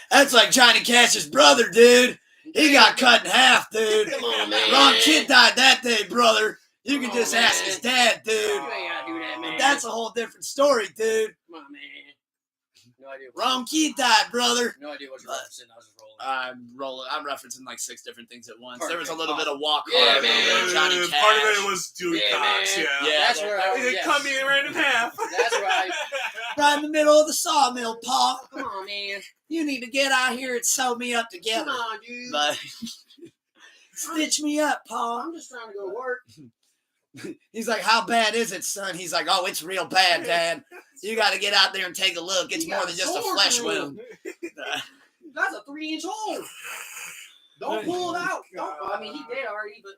That's like Johnny Cash's brother, dude. He got cut in half, dude. Come on, man. Wrong kid died that day, brother. You can Come on, just ask man. his dad, dude. You ain't gotta do that, man. But that's a whole different story, dude. Come on, man. No idea. Wrong kid died, brother. No idea what you're referencing. I was just rolling. I'm referencing like 6 different things at once. Perfect. There was a little bit of walk Yeah, hard, man. Johnny Cash. Part of it was Dewey Yeah, Cox, man. yeah. That's where I They cut me right in half. That's right. Right in the middle of the sawmill, Paul. Come on, man. You need to get out here and sew me up Come together. on, dude. But stitch me up, Paul. I'm just trying to go to work. He's like, how bad is it, son? He's like, oh, it's real bad, Dad. You got to get out there and take a look. It's You more got than just a sword flesh through wound. That's a 3-inch hole. Don't pull it out. I mean, he did already, but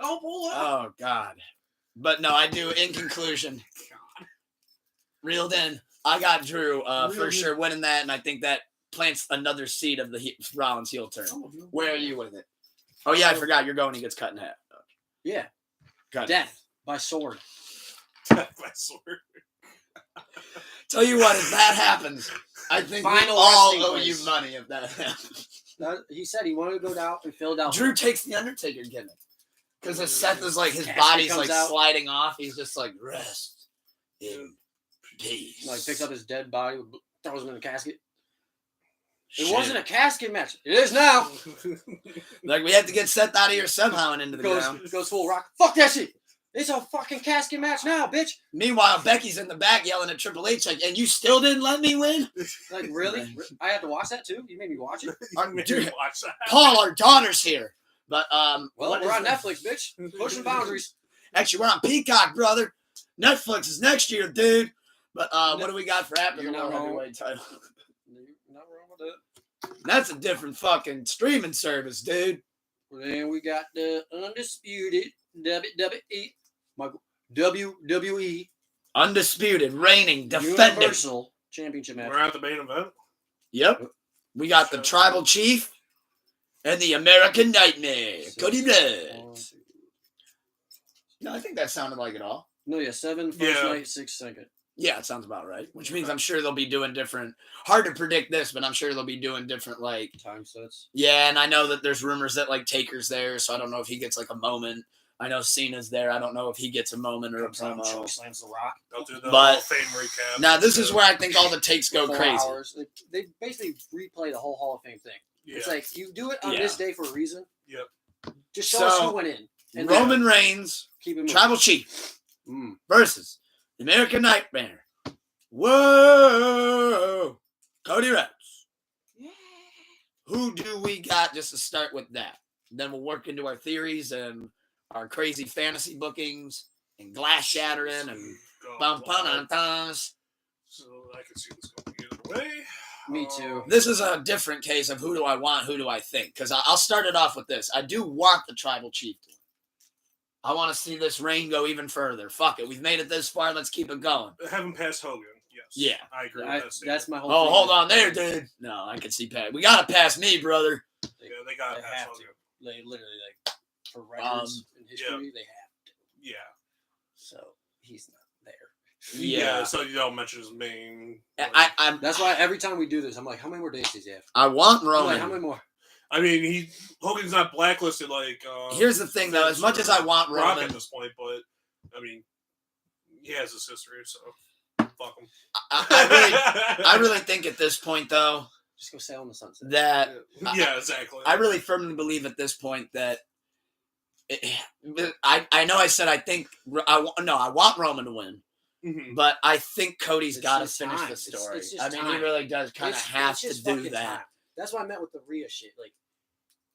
don't pull it out. Oh, God. But no, I do. In conclusion, reeled in. I got Drew for sure winning that, and I think that plants another seed of the Rollins heel turn. Where are you with it? Oh, yeah, I forgot. You're going. He gets cut in half. Yeah. Got it. Death by sword. My sword. Tell you what, if that happens, I think we Final all resting owe place. you money if that happens. He said he wanted to go down in Philadelphia. Drew takes the Undertaker gimmick. Because as Seth is like, his Casket body's comes like out. sliding off. He's just like, rest in peace. Like picks up his dead body, throws him in a casket. It Shit. wasn't a casket match. It is now. Like, we have to get Seth out of here somehow and into the ground. Goes full rock. Fuck that shit. It's a fucking casket match now, bitch. Meanwhile, Becky's in the back yelling at Triple H, like, and you still didn't let me win? Like, really? I had to watch that too? You made me watch it? Dude, Watch that. Paul, our daughter's here. But, Well, what we're is on it? Netflix, bitch. Pushing boundaries. Actually, we're on Peacock, brother. Netflix is next year, dude. But what do we got for after the You're not World wrong. Heavyweight title? You're not wrong with that. That's a different fucking streaming service, dude. Then we got the undisputed WWE, WWE Undisputed, reigning, defending. Universal Championship match. We're at the main event. Yep. We got the Tribal Chief and the American Nightmare, Cody Rhodes. No, I think that sounded like it all. No, yeah, 7 first Yeah. night, 6 second. Yeah, it sounds about right. Which means I'm sure they'll be doing different. Hard to predict this, but I'm sure they'll be doing different, like. Time sets. Yeah, and I know that there's rumors that, like, Taker's there, so I don't know if he gets, like, a moment. I know Cena's there. I don't know if he gets a moment or a Comes out and promo. choke slams the Rock. They'll do the But- Hall of Fame recap. Now, this is where I think all the takes go 4 crazy. hours. They basically replay the whole Hall of Fame thing. Yeah. It's like you do it on Yeah. this day for a reason. Yep. Just show us So, who went in. And Roman Reigns, keep it moving. Tribal Chief, Mm. versus the American Nightmare. Whoa! Cody Rhodes. Who do we got just to start with that? Then we'll work into our theories and our crazy fantasy bookings and glass shattering and bum bum bum. So I can see this going either way. Me too. This is a different case of who do I want, who do I think? Because I'll start it off with this. I do want the Tribal Chief to win. I want to see this reign go even further. Fuck it. We've made it this far. Let's keep it going. Haven't passed Hogan. Yes. Yeah. I agree with that statement. That's my whole Oh, thing. hold on there, dude. No, I can see Pat. We got to pass me, brother. Yeah, they got They to pass have Hogan. to. They literally, like, for records in history, they have to. Yeah. So he's not there. Yeah. So you don't mention his main. I'm. That's why every time we do this, I'm like, how many more days does he have? I want I'm Roman. like, how many more? I mean, Hogan's not blacklisted like. Here's the thing, though. As much as I want Rock Roman, at this point, but I mean, he has his history, so fuck him. I really think at this point, though, Just go sail in the sunset. that Yeah, exactly. I really firmly believe at this point that I know I said I think I want Roman to win, Mhm. but I think Cody's It's got to just finish time. the It's story. just I mean, he time. really does kind of It's have to just do fucking that. time. That's what I meant with the Rhea shit. Like,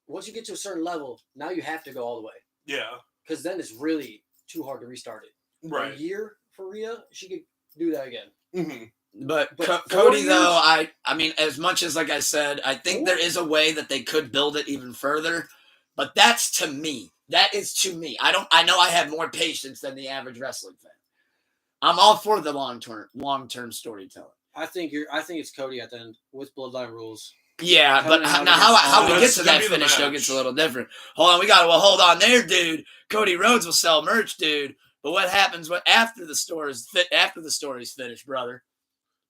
once you get to a certain level, now you have to go all the way. Yeah. Because then it's really too hard to restart it. Right. A year for Rhea, she could do that again. Mm-hmm. But But 4 Cody, years? though, I mean, as much as like I said, I think there is a way that they could build it even further. But that's to me. That is to me. I know I have more patience than the average wrestling fan. I'm all for the long term storytelling. I think it's Cody at the end with Bloodline Rules. Yeah, but Coming out now how we get That's to gonna that be the finish though match. gets a little different. Hold on there, dude. Cody Rhodes will sell merch, dude. But what happens after the story's finished, brother?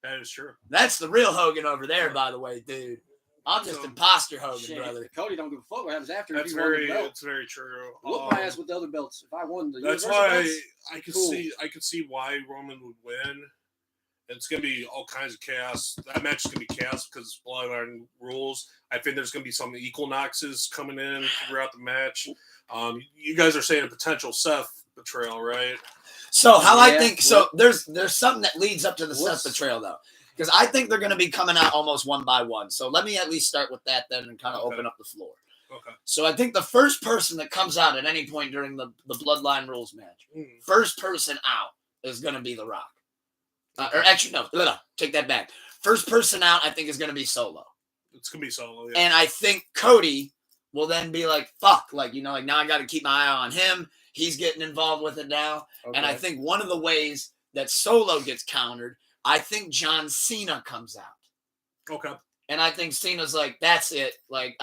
That is true. That's the real Hogan over there, by the way, dude. I'm just So- imposter Hogan, Shit, brother. Cody don't give a fuck what happens after. That's if he won the belt. it's very true. Whoop my ass with the other belts. If I won the That's Universal why belts, cool. I could see why Roman would win. It's gonna be all kinds of chaos. That match is gonna be chaos because it's bloodline rules. I think there's gonna be some equinoxes coming in throughout the match. You guys are saying a potential Seth betrayal, right? So how I Yeah, think so there's something that leads up to the What's- Seth betrayal though. Because I think they're gonna be coming out almost one by one. So let me at least start with that then and kind of Okay. open up the floor. Okay. So I think the first person that comes out at any point during the bloodline rules match, first person out is gonna be The Rock. Or actually no, take that back. First person out I think is gonna be Solo. It's gonna be Solo, yeah. And I think Cody will then be like, fuck, like now I got to keep my eye on him. He's getting involved with it now. Okay. And I think one of the ways that Solo gets countered, I think John Cena comes out. Okay. And I think Cena's like, that's it. Like,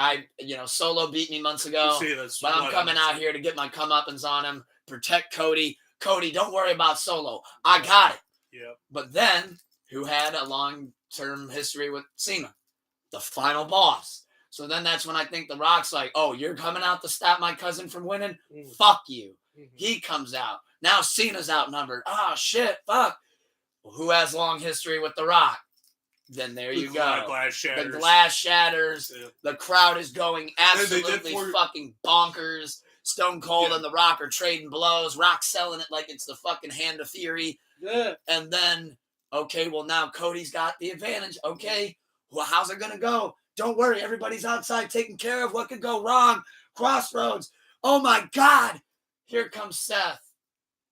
Solo beat me months ago, See, that's but I'm what coming out here to get my comeuppance on him, protect Cody. Cody, don't worry about Solo. I got it. Yeah. But then, who had a long-term history with Cena? The final boss. So then that's when I think The Rock's like, oh, you're coming out to stop my cousin from winning? Fuck you. He comes out. Now Cena's outnumbered. Oh, shit, fuck. Well, who has long history with The Rock? Then there you go. Glass shatters. The glass shatters. Yeah. The crowd is going absolutely for- fucking bonkers. Stone Cold Yeah. and The Rock are trading blows. Rock selling it like it's the fucking Hand of Fury. Yeah. And then, okay, well, now Cody's got the advantage. Okay, well, how's it going to go? Don't worry. Everybody's outside taking care of what could go wrong. Crossroads. Oh, my God. Here comes Seth.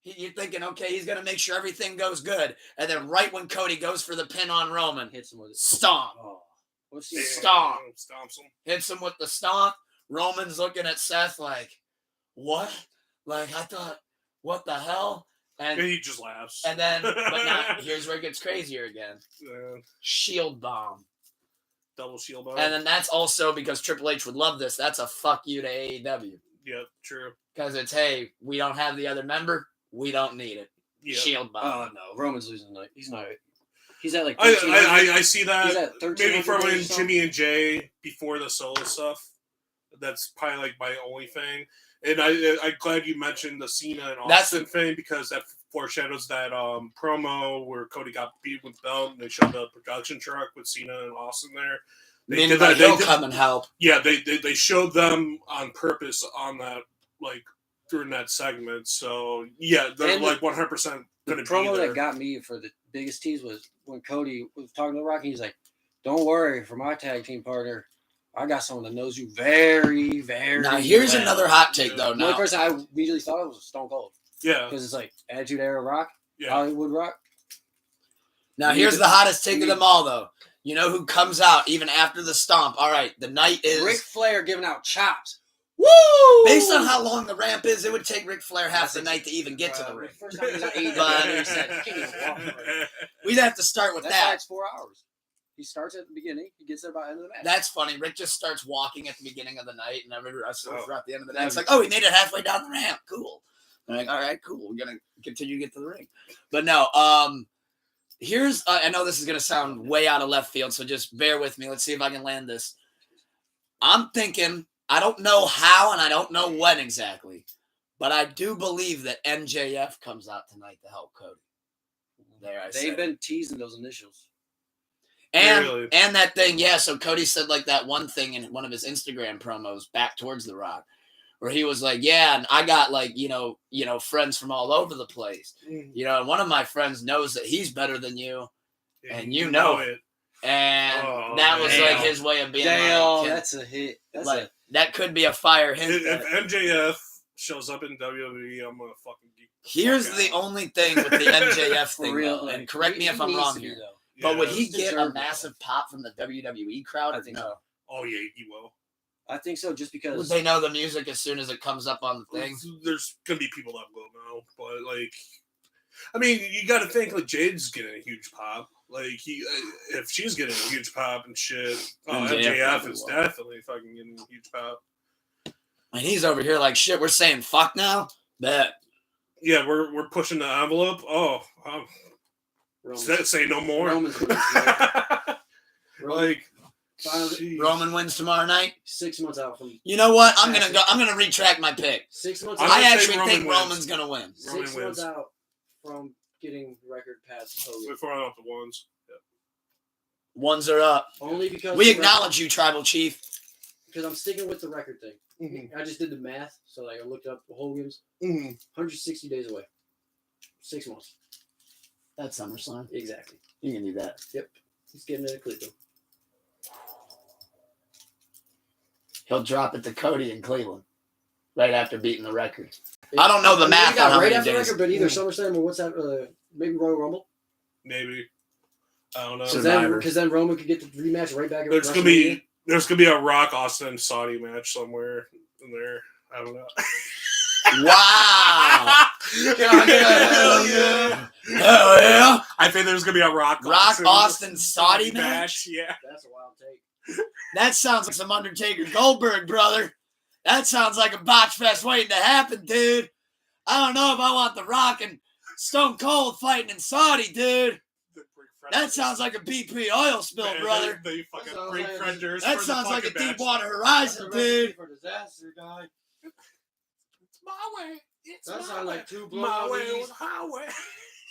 You're thinking, okay, he's going to make sure everything goes good. And then right when Cody goes for the pin on Roman, Hits him with it. stomp. Oh. What's he? Damn, Stomp. Stomps him. Hits him with the stomp. Roman's looking at Seth like, what? Like, I thought, what the hell? And And he just laughs. then, but now, here's where it gets crazier again. Shield bomb. Double shield bomb. And then that's also because Triple H would love this. That's a fuck you to AEW. Yeah, true. Because it's, hey, we don't have the other member. We don't need it. Yeah. Shield bomb. Oh no, Roman's losing tonight. He's not. He's at like. I see He's that. at 1300 Maybe for or when something. Jimmy and Jay before the solo stuff. That's probably like my only thing. And I'm glad you mentioned the Cena and That's Austin thing because that foreshadows that promo where Cody got beat with the belt and they showed the production truck with Cena and Austin there. They'll come and help. Yeah, they showed them on purpose on that, like, during that segment. So, yeah, they're And like 100% The going to be promo there. that got me for the biggest tease was when Cody was talking to The Rock. He's like, "Don't worry, for my tag team partner, I got someone that knows you very, very." Now, here's well. another hot take, though. The only Now, person I immediately thought of was Stone Cold Yeah, because it's like Attitude Era Rock, yeah. Hollywood Rock. here's the hottest take of them all, though. You know who comes out even after the stomp? All right, the night is... Ric Flair giving out chops. Woo! Based on how long the ramp is, it would take Ric Flair half the night to even get to the ring. First time he was on AEW, But- he said, "You can't even walk the ring." We'd have to start with That's why that. it's 4 hours. He starts at the beginning. He gets there by the end of the match. That's funny. Rick just starts walking at the beginning of the night, and every wrestler throughout the end of the night. It's That'd like, be oh, he made it halfway down the ramp. Cool. I'm like, all right, cool. We're gonna continue to get to the ring. But no, here's. I know this is gonna sound way out of left field, so just bear with me. Let's see if I can land this. I'm thinking. I don't know how, and I don't know when exactly, but I do believe that MJF comes out tonight to help Cody. There, I They've said. been teasing those initials. And Really? and that thing, yeah. So Cody said like that one thing in one of his Instagram promos back towards The Rock, where he was like, "Yeah, and I got like you know friends from all over the place. You know, and one of my friends knows that he's better than you, and you know it. And Oh, that was damn. like his way of being Damn, like, that's a hit. That's like that could be a fire hint. If that- MJF shows up in WWE, I'm going to fucking geek. Here's fuck the out. only thing with the MJF for thing, real. though, like, and correct me he if I'm needs wrong to be, here. though. But would Yeah. he get a deserved it. massive pop from the WWE crowd? I think so. Oh, yeah, he will. I think so, just Would because they know the music as soon as it comes up on the thing? There's going to be people that will know, but, like, I mean, you got to think, like, Jade's getting a huge pop. Like, if she's getting a huge pop and shit, MJF is definitely fucking getting a huge pop. And he's over here like, shit, we're saying fuck now? Bet. Yeah, we're pushing the envelope. Oh, Roman's, say no more. Roman's gonna Like, Finally, Roman wins tomorrow night. 6 months out from. You know what? I'm gonna retract my pick. 6 months. I'm out. gonna I say actually Roman think wins. Roman's gonna win. Roman 6 wins. months out from getting record past Hogan. We're throwing out the ones. Ones are up. Only because We acknowledge you, Tribal Chief. because I'm sticking with the record thing. Mm-hmm. I just did the math, so like I looked up Hogan's. Mm-hmm. 160 days away. 6 months. That's SummerSlam. Exactly. You can do that. He's getting it at Cleveland. He'll drop it to Cody in Cleveland right after beating the record. I don't know the math Got on how right many after days. record, but either SummerSlam or what's that? Maybe Royal Rumble. Maybe. I don't know. Survivor. Because then Roman could get the rematch right back. At There's gonna WrestleMania. be a Rock Austin Saudi match somewhere in there. I don't know. Wow. Hell yeah. Hell yeah. I think there's gonna be a Rock Austin Saudi match? Yeah. That's a wild take. That sounds like some Undertaker Goldberg, brother. That sounds like a botch fest waiting to happen, dude. I don't know if I want The Rock and Stone Cold fighting in Saudi, dude. That sounds like a BP oil spill, Man, brother. They fucking That bring sounds frienders. That for sounds the like a fucking match. Deepwater Horizon, dude. For disaster, guy. It's my way. It's That my sounds way. like two My blown way knees. or the highway.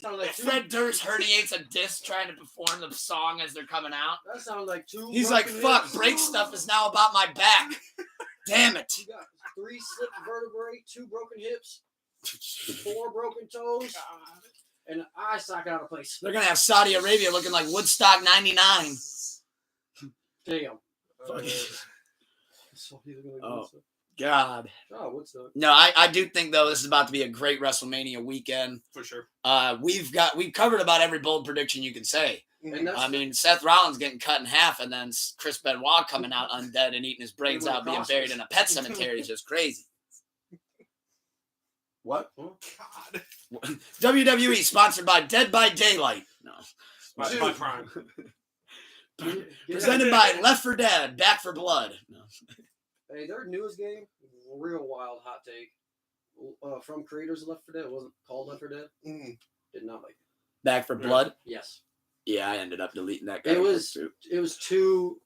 Sounds like two. Fred Durst herniates a disc trying to perform the song as they're coming out. That sounds like two. He's like, broken fuck, hips. break stuff is now about my back. Damn it. You got 3 slipped vertebrae, 2 broken hips, 4 broken toes, and an eye socket out of place. They're going to have Saudi Arabia looking like Woodstock 99. Damn. Uh, Oh. God. Oh, what's the? No, I do think, though, this is about to be a great WrestleMania weekend. for sure. We've covered about every bold prediction you can say. And that's I mean, Seth Rollins getting cut in half, and then Chris Benoit coming out undead and eating his brains out, being buried in a pet cemetery is just crazy. What? God. WWE sponsored by Dead by Daylight. No. My prime. Presented by Left 4 Dead, Back for Blood. No. Hey, their newest game, real wild hot take. From creators of Left 4 Dead, it wasn't called Left 4 Dead. Did not like it. Back for Blood? Yes. Yeah, I ended up deleting that guy. It was too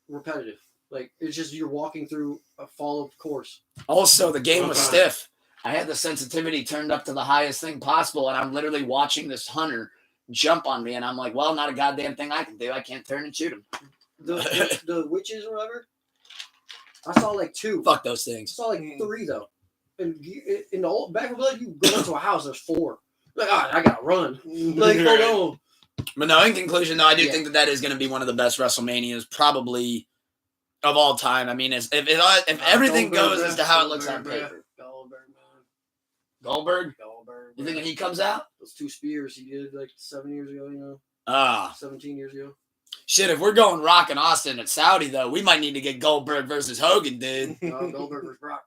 repetitive. Like it's just you're walking through a followed course. Also, the game was Okay. stiff. I had the sensitivity turned up to the highest thing possible, and I'm literally watching this hunter jump on me, and I'm like, well, not a goddamn thing I can do. I can't turn and shoot him. The witches or whatever. I saw like 2. Fuck those I things. saw like 3 though. And in the old Back for Blood, you go into a house. There's 4. Like, I gotta run. Like, hold on. But no, in conclusion, though, I do Yeah. think that is going to be one of the best WrestleManias, probably of all time. I mean, if everything goes as to how it looks on paper. Goldberg? You thinking he comes out? Those 2 spears he did like 7 years ago, 17 years ago. Shit, if we're going Rock and Austin at Saudi, though, we might need to get Goldberg versus Hogan, dude. Goldberg versus Brock.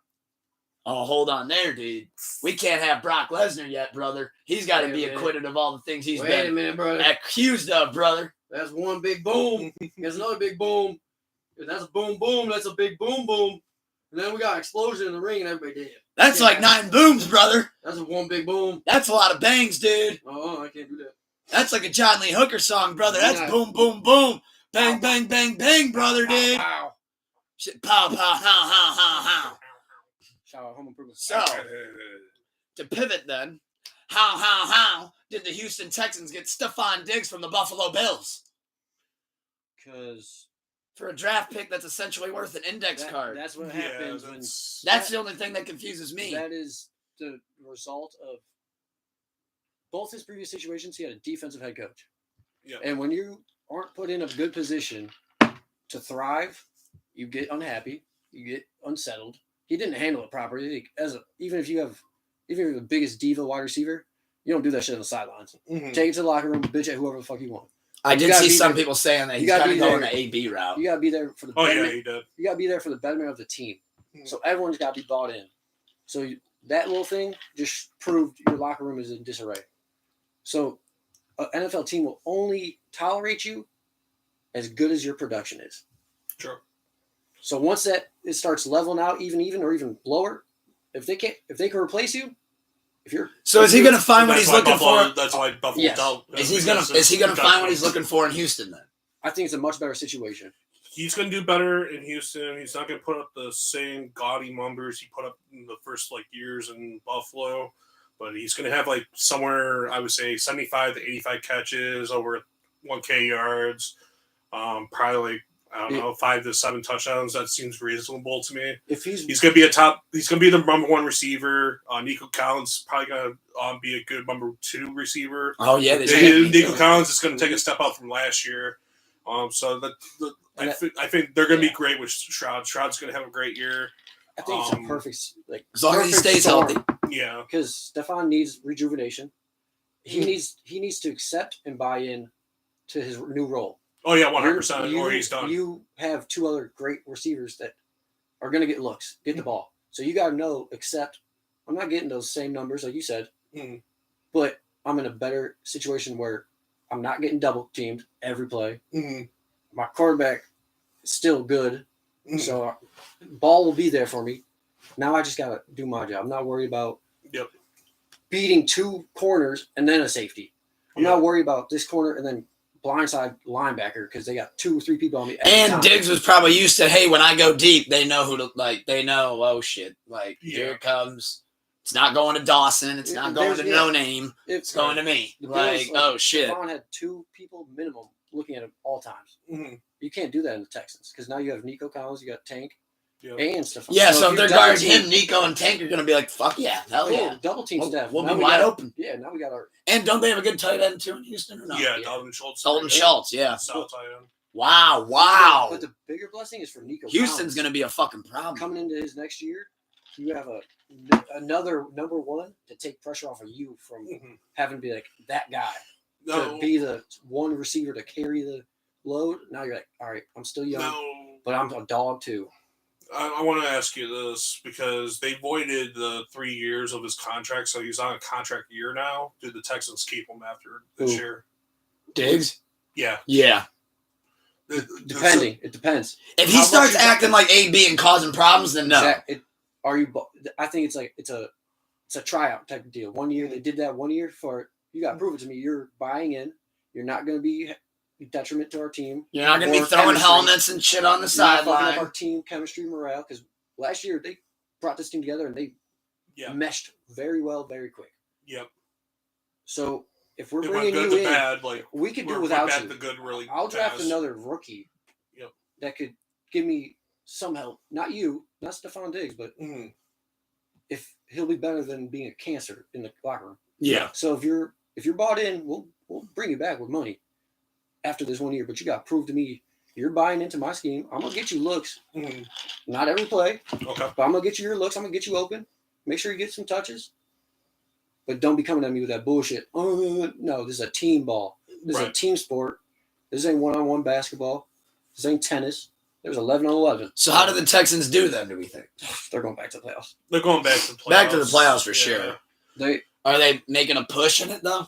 Oh, hold on there, dude. We can't have Brock Lesnar yet, brother. He's got to Wait a be minute. acquitted of all the things he's Wait a been minute, brother. accused of, brother. That's one big boom. There's another big boom. If that's a boom boom, that's a big boom boom. And then we got explosion in the ring and everybody dead. That's Yeah. like 9 booms, brother. That's a one big boom. That's a lot of bangs, dude. Oh, I can't do that. That's like a John Lee Hooker song, brother. That's Yeah. boom, boom, boom. Bang, bang, bang, bang, brother, dude. Pow. Shit, pow, pow, how, how, how, how. Shout out Home Improvement. So, to pivot then, how did the Houston Texans get Stephon Diggs from the Buffalo Bills? Because For a draft pick that's essentially worth an index card. that's what Yeah, happens when That's the only thing that confuses me. that is the result of both his previous situations. He had a defensive head coach. Yeah. And when you aren't put in a good position to thrive, you get unhappy, you get unsettled. He didn't handle it properly. Even if you're the biggest diva wide receiver, you don't do that shit on the sidelines. Take it to the locker room, bitch at whoever the fuck you want. I You did gotta see be some there. people saying that You he's gotta got to be go on there. the AB route. You gotta be there for the Oh yeah, betterment. he did. You gotta be there for the betterment of the team. So everyone's got to be bought in. So that little thing just proved your locker room is in disarray. So an NFL team will only tolerate you as good as your production is. Sure. So once it starts leveling out, even or even lower, if they can replace you, if you're So is he going to find what he's looking for? That's why Buffalo Yes. don't. Is he going to find what he's looking for in Houston then? I think it's a much better situation. he's going to do better in Houston. He's not going to put up the same gaudy numbers he put up in the first years in Buffalo, but he's going to have somewhere, I would say, 75 to 85 catches, over 1K yards, probably I don't know, 5 to 7 touchdowns. That seems reasonable to me. If he's going to be the number 1 receiver. Nico Collins probably going to be a good number 2 receiver. Oh yeah, Nico Collins is going to take a step up from last year. So I think they're going to be great with Stroud. Stroud's going to have a great year. I think it's a perfect, as long as he stays healthy. Yeah, because Stephon needs rejuvenation. He needs to accept and buy in to his new role. Oh yeah, 100%. Or he's done. You have 2 other great receivers that are going to get looks, get the ball. So you got to know, accept. I'm not getting those same numbers like you said, but I'm in a better situation where I'm not getting double teamed every play. My quarterback is still good, so ball will be there for me. Now I just got to do my job. I'm not worried about beating 2 corners and then a safety. I'm not worried about this corner and then blindside linebacker because they got 2 or 3 people on me. And Diggs was probably used to, hey, when I go deep, they know who to They know, oh shit, here it comes. It's not going to Dawson. It's not going to No Name. It's going to me. Oh shit. Stephon had 2 people minimum looking at him all times. You can't do that in the Texans because now you have Nico Collins, you got Tank, and Stephon. Yeah, so if they're guarding him, Nico and Tank are going to be like, fuck yeah, hell yeah. Double team Steph. We'll be wide open. Yeah, now we got our. And don't they have a good tight end too in Houston or not? Yeah, Dalton Schultz. Yeah. South tight end. Wow. But the bigger blessing is for Nico Houston's going to be a fucking problem. Coming into his next year, you have another number 1 to take pressure off of you from having to be like that guy. To be the 1 receiver to carry the load. Now you're like, all right, I'm still young, but I'm a dog too. I want to ask you this because they voided the 3 years of his contract, so he's on a contract year now. Did the Texans keep him after this year? Diggs? Yeah. Depending. It depends. If he starts acting like AB and causing problems, then no. I think it's a tryout type of deal. 1 year, they did that 1 year for you got to prove it to me. You're buying in. You're not going to be detriment to our team. You're not going to be throwing helmets and shit on the sideline. Our team chemistry, morale, because last year they brought this team together and they meshed very well, very quick. Yep. So if we're it bringing went good you to in, bad, we could do without bad you. to good really I'll draft fast. another rookie that could give me some help. Not you, not Stephon Diggs, but if he'll be better than being a cancer in the locker room. Yeah. So if you're bought in, we'll bring you back with money after this 1 year. But you got to prove to me you're buying into my scheme. I'm gonna get you looks. Not every play. Okay. But I'm gonna get you your looks. I'm gonna get you open. Make sure you get some touches. But don't be coming at me with that bullshit. Oh no, this is a team ball. This is a team sport. This ain't one-on-one basketball. This ain't tennis. There's 11 on 11. So how do the Texans do then, do we think? They're going back to the playoffs. They're going back to the playoffs. Back to the playoffs for sure. Are they making a push in it though?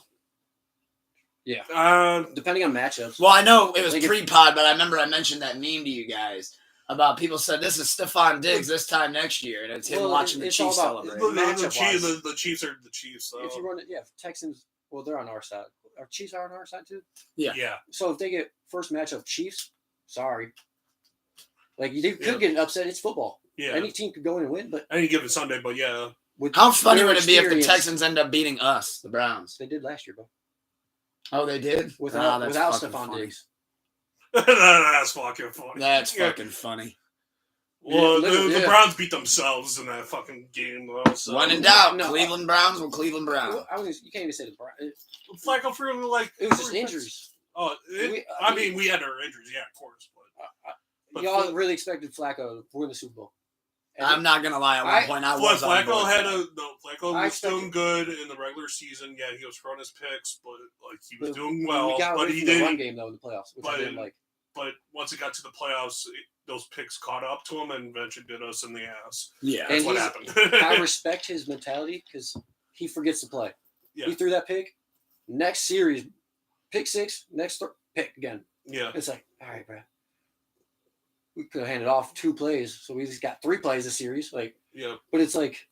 Yeah. Depending on matchups. Well, I know it was pre-pod, but I remember I mentioned that meme to you guys about people said this is Stephon Diggs this time next year, and it's him watching the Chiefs celebrate. The Chiefs are the Chiefs. So. If you run it, Texans. Well, they're on our side. Our Chiefs are on our side too. Yeah. So if they get first matchup Chiefs, sorry. Like you could get an upset. It's football. Yeah. Any team could go in and win, but any given Sunday. But how funny would it be if the Texans end up beating us, the Browns? They did last year, bro. Oh, they did? Without Stephon Diggs. That's fucking funny. That's fucking funny. Well, the Browns beat themselves in that fucking game, though. So. When in doubt, Cleveland Browns will Cleveland Browns. You can't even say the Browns. Flacco for it was just injuries. We had our injuries, of course. But y'all really expected Flacco to win the Super Bowl. I'm not gonna lie. At one point, I was. Flacco Flacco was doing good in the regular season. Yeah, he was throwing his picks, but he was doing well. But he didn't run game though in the playoffs, which I didn't like. But once it got to the playoffs, those picks caught up to him and eventually bit us in the ass. Yeah, that's what happened. I respect his mentality because he forgets to play. Yeah. He threw that pick. Next series, pick 6. Next pick again. Yeah, it's like, all right, bro. We could have handed off 2 plays, so we just got 3 plays this series. But it's like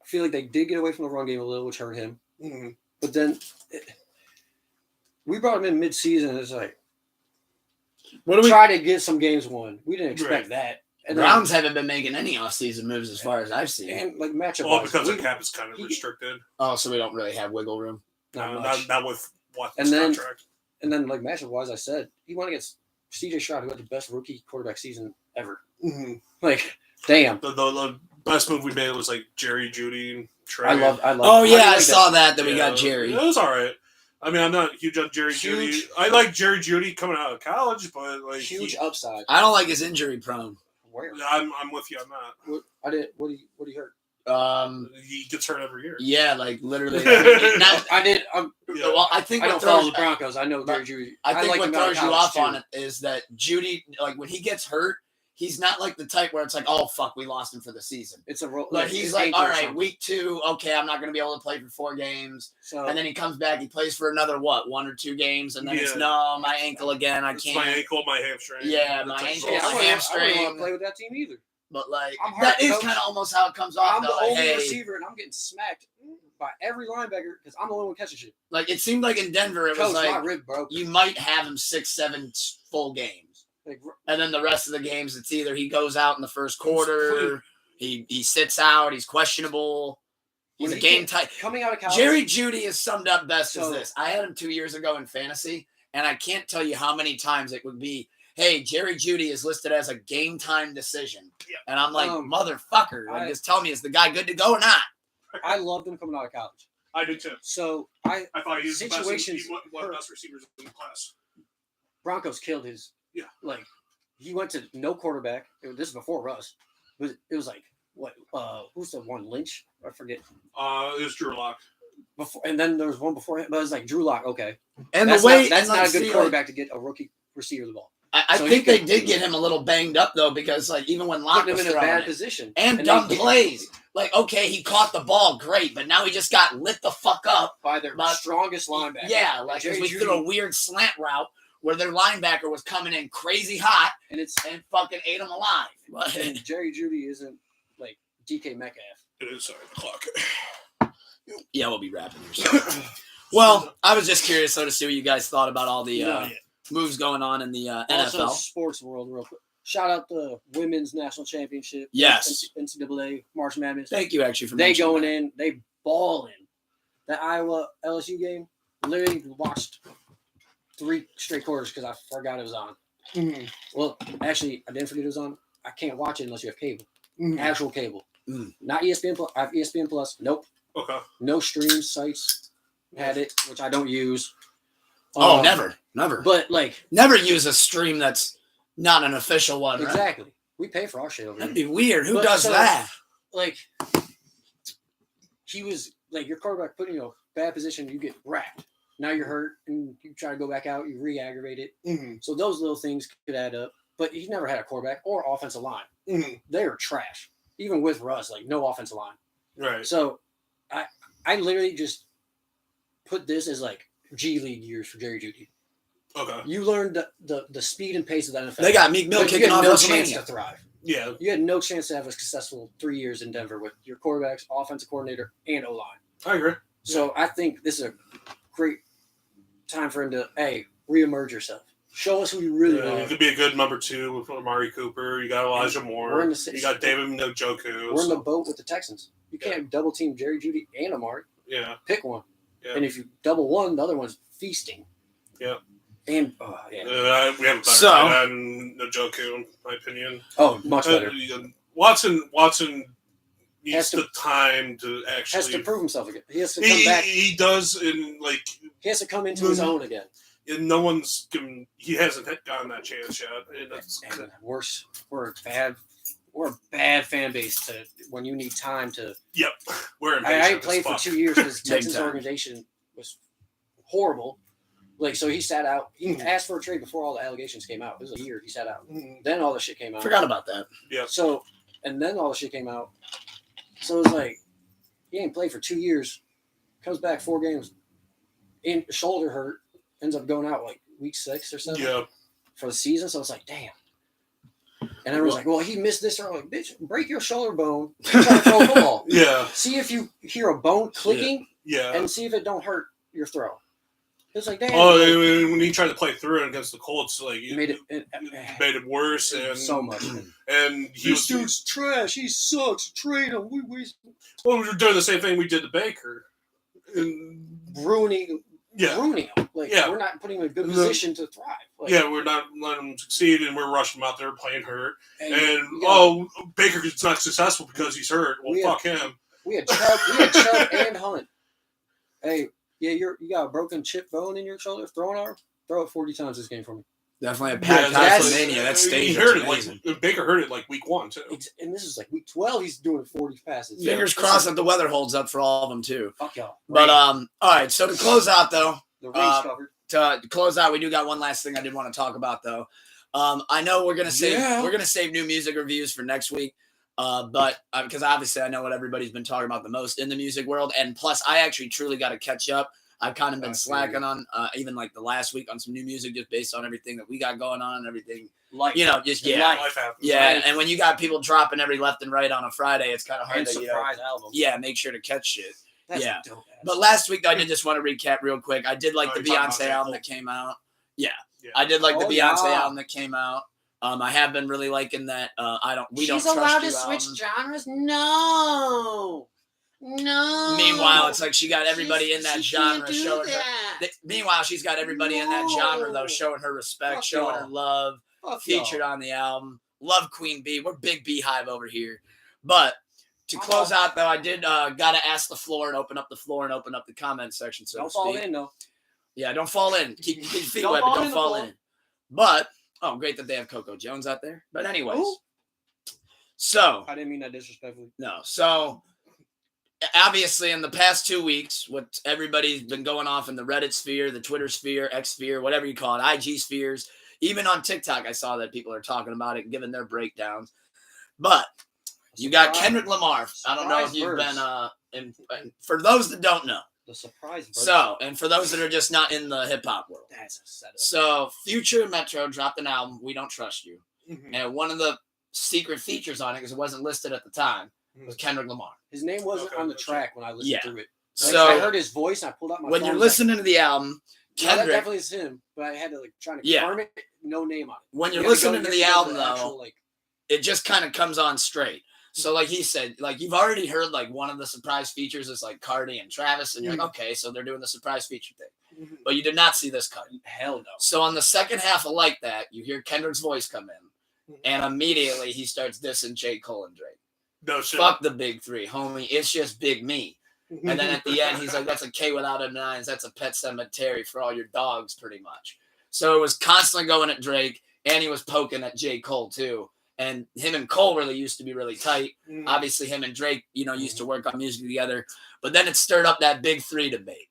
I feel like they did get away from the run game a little, which hurt him. Mm-hmm. But then we brought him in mid-season, and it's like What do we? try to get some games won. We didn't expect Right. that. And Browns haven't been making any offseason moves as far as I've seen. and like matchup. Well, because the cap is kind of restricted. Oh, so we don't really have wiggle room. not much. Not with Watson's And then- contract. And then like matchup wise, I said he won against C.J. Stroud, who had the best rookie quarterback season ever. Mm-hmm. Like, damn. The best move we made was like Jerry, Judy, and Trey. I love. Oh how do yeah, you I like saw that we got Jerry. It was all right. I mean, I'm not huge on Jerry Judy. Huge. I like Jerry Judy coming out of college, but like Huge upside. I don't like his injury prone. Where? I'm with you on that. What, I did. What do you hurt? He gets hurt every year. Yeah, like literally. Now, I did. Yeah. well, I think I what don't follow throws, the Broncos. I know Jerry Judy. I think like what him out of throws you college, off too. on it is that Judy, like when he gets hurt, he's not like the type where it's like, oh fuck, we lost him for the season. It's a role. But he's it's like, ankle all or right, something. week 2, okay, I'm not going to be able to play for 4 games. So And then he comes back, he plays for another, 1 or 2 games, and then it's, Yeah. no, my ankle again, I It's can't. my ankle, my hamstring. Yeah, That's my like- ankle, yeah, my I wouldn't hamstring. want to play with that team either. But like, I'm hurt, that is coach. kind of almost how it comes off. I'm the though. Like, only hey, receiver, and I'm getting smacked by every linebacker because I'm the only one catching shit. like it seemed like in Denver, it Coach, was my like rib broke. you might have him 6-7 full games. Like, And then the rest of the games, it's either he goes out in the first quarter, he sits out, he's questionable, he's when a he game came- type. coming out of college. Jerry Judy is summed up best as So- this. I had him 2 years ago in fantasy, and I can't tell you how many times it would be, hey, Jerry Judy is listed as a game time decision. Yeah. And I'm like, motherfucker, like, I- just tell me, is the guy good to go or not? I loved him coming out of college. I did too. So I I thought he was the best. Situations He one of hurt. the best receivers in the class. Broncos killed his. Yeah. Like he went to no quarterback. This is before Russ. But it was like what? Who's the one? Lynch? I forget. It was Drew Lock. Before, and then there was one before him. But it was like Drew Lock. Okay, And that's the way that's and not like, a good see, quarterback to get a rookie receiver the ball. I So think he they could- did get him a little banged up though, because like even when Locke Putting was him in a throwing bad it, position and they dumb get plays. Like, okay, he caught the ball, great, but now he just got lit the fuck up. by their But- strongest linebacker. Yeah, like 'cause Jerry we Judy, threw a weird slant route where their linebacker was coming in crazy hot and it's and fucking ate him alive. But and Jerry Judy isn't like DK Metcalf. It is sorry, the clock. yeah, we'll be wrapping here. Well, I was just curious though to see what you guys thought about all the No. moves going on in the Also, NFL. sports world, real quick. Shout out the women's national championship. Yes. NCAA March Madness. Thank you, actually, for They mentioning going that. in. They balling. That Iowa LSU game. Literally watched 3 straight quarters because I forgot it was on. Well, actually, I didn't forget it was on. I can't watch it unless you have cable. Actual cable. Not ESPN Plus. I have ESPN Plus. Nope. Okay. No stream sites had it, which I don't use. Oh, Um, never. But like Never use a stream that's not an official one, right? exactly, we pay for our shit over That'd here. be weird. Who But does so- that? Like he was like your quarterback put in a bad position, you get wrapped. Now you're hurt and you try to go back out, you re-aggravate it. So those little things could add up. But he never had a quarterback or offensive line. They were trash. Even with Russ, like no offensive line. Right. So I literally just put this as like G League years for Jerry Judy. Okay. You learned the speed and pace of the NFL. They got Meek Mill But you kicking had off no chance to WrestleMania. thrive. Yeah. You had no chance to have a successful 3 years in Denver with your quarterbacks, offensive coordinator, and O line. I agree. So I think this is a great time for him to reemerge yourself. Show us who you really You are. could be a good number 2 with Amari Cooper. You got Elijah We're Moore. in the You got David Njoku. We're in the so- boat with the Texans. You can't double team Jerry Judy and Amari. Yeah. Pick one. Yeah. And if you double one, the other one's feasting. Yeah. And We have a better So- tight end than Njoku, in my opinion. much better. Watson needs Has to- the time to actually. Has to prove himself again. He has to come He, back. he does, and like, He has to come into his own again. and no one's given. He hasn't gotten that chance yet. And that's, And we're a bad fan base to when you need time to. yep, we're impatient. I as played for fuck. 2 years because Big Texans time. organization was horrible. Like so, he sat out. He Mhm. asked for a trade before all the allegations came out. It was a year he sat out. Mhm. Then all the shit came out. Forgot about that. So, and then all the shit came out. So it's like he ain't played for 2 years. Comes back 4 games. In shoulder hurt. Ends up going out like week 6 or something. Yeah, For the season. So it's like, damn. And everyone's like, well, he missed this. Or I'm like, bitch, break your shoulder bone. And try to throw a football. yeah, See if you hear a bone clicking yeah. and see if it don't hurt your throw. It's like, damn. Oh, like, when he tried to play through it against the Colts, like it made it made it worse, and so much. Man. And he was dude's trash. He sucks. Trade him. We well, we were doing the same thing we did to Baker, and ruining him. Like, Yeah. we're not putting him in a good position to thrive. Like, yeah, we're not letting him succeed, and we're rushing him out there playing hurt. and Baker's not successful because he's hurt. Well, fuck him. We had Chubb and Hunt. Hey, yeah, you got a broken chip bone in your shoulder, throwing arm. Throw it 40 times this game for me. Definitely a packed Wrestlemania. That stage he heard it like Baker heard it like week 1 too. And this is like week 12. He's doing 40 passes. Fingers crossed that the weather holds up for all of them too. Fuck y'all. But all right. So to close out though, the rain's covered. To close out, we do got one last thing I did want to talk about though. I know we're gonna save new music reviews for next week. But because obviously I know what everybody's been talking about the most in the music world, and plus I actually truly got to catch up. I've kind of been slacking on even like the last week on some new music just based on everything that we got going on and everything. Life happens. Yeah, and when you got people dropping every left and right on a Friday, it's kind of hard and to surprise album. Yeah, make sure to catch shit. That's yeah. dope. But last week I did just want to recap real quick. I did like the Beyonce album that came out. Yeah. I did like the Beyonce album that came out. I have been really liking that. She's allowed to switch genres. No. Meanwhile, it's like she got everybody in that genre showing her. Meanwhile, she's got everybody in that genre though, showing her respect, showing her love. Featured on the album. Love Queen Bee. We're big Beehive over here. But to close out though, I did gotta ask the floor and open up the comment section. So don't fall in though. Yeah, don't fall in. Keep your feet wet, but don't fall in. But great that they have Coco Jones out there. But anyways, so I didn't mean that disrespectfully. No, so obviously in the past 2 weeks, what everybody's been going off in the Reddit sphere, the Twitter sphere, X sphere, whatever you call it, IG spheres, even on TikTok, I saw that people are talking about it and giving their breakdowns. But you got Kendrick Lamar. I don't know if you've been for those that don't know. The surprise verse. So, and for those that are just not in the hip hop world. That's a setup. So, Future and Metro dropped an album, We Don't Trust You. Mm-hmm. And one of the secret features on it, because it wasn't listed at the time, was Kendrick Lamar. His name wasn't on the track when I listened through it. Like, so I heard his voice and I pulled out my phone. When you're listening to the album, Kendrick... that definitely is him, but I had to try to confirm it. No name on it. When you're listening to the album, though, it just kind of comes on straight. So like he said, like you've already heard like one of the surprise features is like Cardi and Travis, and you're like, okay, so they're doing the surprise feature thing. But you did not see this cut. Hell no. So on the second half of Like That, you hear Kendrick's voice come in, and immediately he starts dissing J. Cole and Drake. No shit. Fuck the big three, homie. It's just big me. And then at the end, he's like, that's a K without a nines. That's a pet cemetery for all your dogs, pretty much. So it was constantly going at Drake, and he was poking at J. Cole too. And him and Cole really used to be really tight. Obviously, him and Drake, used to work on music together. But then it stirred up that big three debate.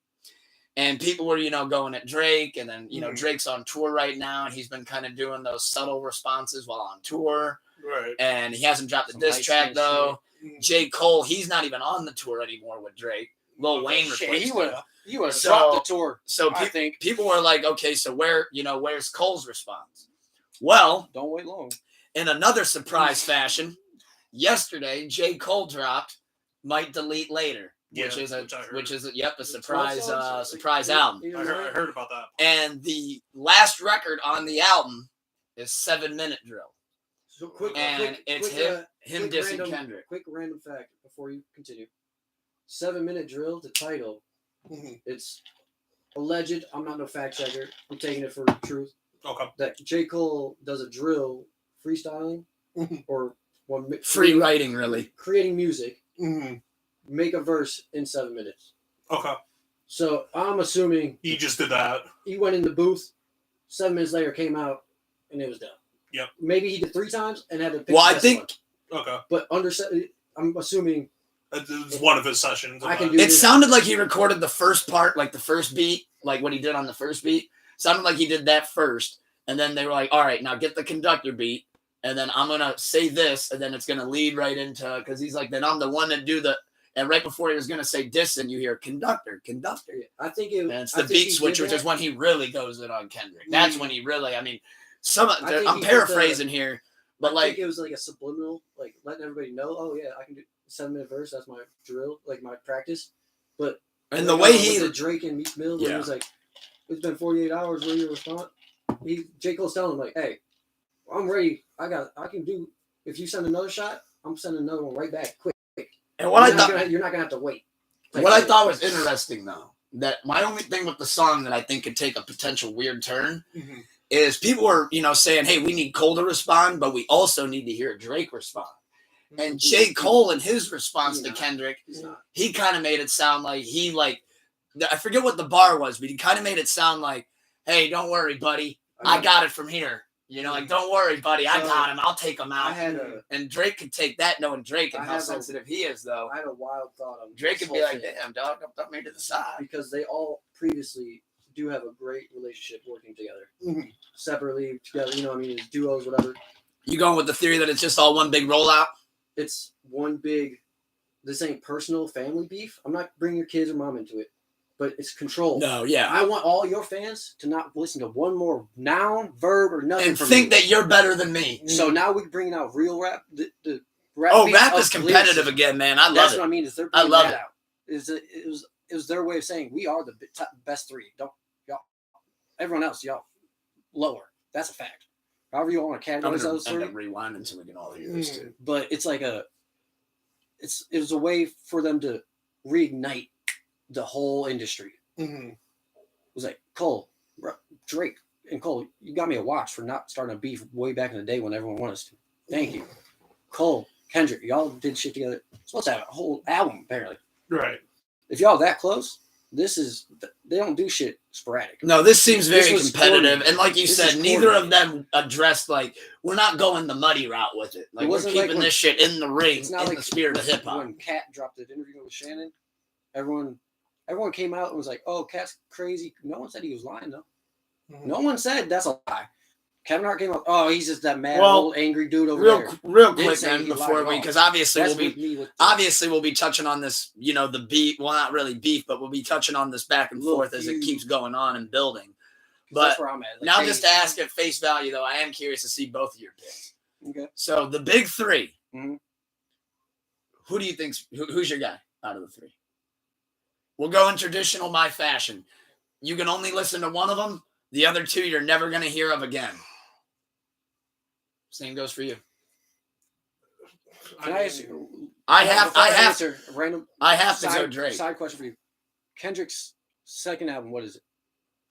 And people were, going at Drake. And then, Drake's on tour right now. And he's been kind of doing those subtle responses while on tour. Right. And he hasn't dropped the diss track, though. J. Cole, he's not even on the tour anymore with Drake. Lil Wayne replaced him. He would have dropped the tour. So I think people were like, okay, so where's Cole's response? Well, don't wait long. In another surprise fashion, yesterday J. Cole dropped "Might Delete Later," which is a surprise album. I heard about that. And the last record on the album is 7 Minute Drill. So it's him dissing Kendrick. Quick random fact before you continue: 7 Minute Drill, the title. It's alleged. I'm not no fact checker. I'm taking it for truth. Okay. That J. Cole does a drill. Freestyling or free writing, really creating music, make a verse in 7 minutes. Okay. So I'm assuming he just did that. He went in the booth, 7 minutes later came out, and it was done. Yep. Maybe he did 3 times and had to pick I think. One. Okay. But I'm assuming it was one of his sessions. It sounded like he recorded the first part, like the first beat, like what he did on the first beat. Sounded like he did that first, and then they were like, "All right, now get the conductor beat." And then I'm going to say this, and then it's going to lead right into, because he's like, then I'm the one that do the, and right before he was going to say diss, and you hear conductor. I think it's the beat switch, which is when he really goes in on Kendrick. That's when he really, I'm paraphrasing here, but I think it was like a subliminal, like letting everybody know, oh yeah, I can do 7 minute verse, that's my drill, like my practice. But and the way he, the Drake and Meek Mill, he was like, it's been 48 hours. Where you respond? J. Cole's telling him like, hey, I'm ready. I can do. If you send another shot, I'm sending another one right back quick. And what You're not gonna have to wait. What I thought was interesting though, that my only thing with the song that I think could take a potential weird turn is people were, saying, hey, we need Cole to respond, but we also need to hear Drake respond. And J. Cole, in his response to Kendrick, he kind of made it sound like I forget what the bar was, but he kind of made it sound like, hey, don't worry, buddy. I got it from here. Don't worry, buddy. I got him. I'll take him out. And Drake could take that, knowing Drake and how sensitive he is, though. I had a wild thought on Drake could be like, damn, dog, I'm putting me to the side. Because they all previously do have a great relationship working together. Separately, together, as duos, whatever. You going with the theory that it's just all one big rollout? It's one big, this ain't personal family beef. I'm not bringing your kids or mom into it, but it's control. No, yeah. I want all your fans to not listen to one more noun, verb, or nothing. And think that you're better than me. So now we're bringing out real rap. The rap rap is competitive again, man. I love it. That's what I mean. Is they're bringing that out. It was their way of saying we are the best three. Don't y'all? Everyone else, y'all lower. That's a fact. However you want to categorize those three. I'm rewinding so we can all hear this too. But it's like it was a way for them to reignite the whole industry. It was like, Cole, Drake, and Cole, you got me a watch for not starting a beef way back in the day when everyone wanted us to. Thank you. Cole, Kendrick, y'all did shit together. Supposed to have a whole album, apparently. Right. If y'all that close, they don't do shit sporadic. No, this seems very competitive. And like you said, neither of them them addressed, we're not going the muddy route with it. We're keeping this shit in the ring, it's not in the spirit of hip-hop. When Kat dropped the interview with Shannon, everyone came out and was like, oh, Kat's crazy. No one said he was lying, though. No one said that's a lie. Kevin Hart came up, oh, he's just that mad old angry dude over there. Real quick, then, before because obviously we'll be touching on this, the beef. Well, not really beef, but we'll be touching on this back and forth as it keeps going on and building. But that's where I'm at. Now, just to ask at face value, though, I am curious to see both of your picks. Okay. So the big three. Who do you think? Who's your guy out of the three? We'll go in traditional my fashion. You can only listen to one of them. The other two you're never going to hear of again. Same goes for you. Can I ask you? I have to go Drake. Side question for you. Kendrick's second album, what is it?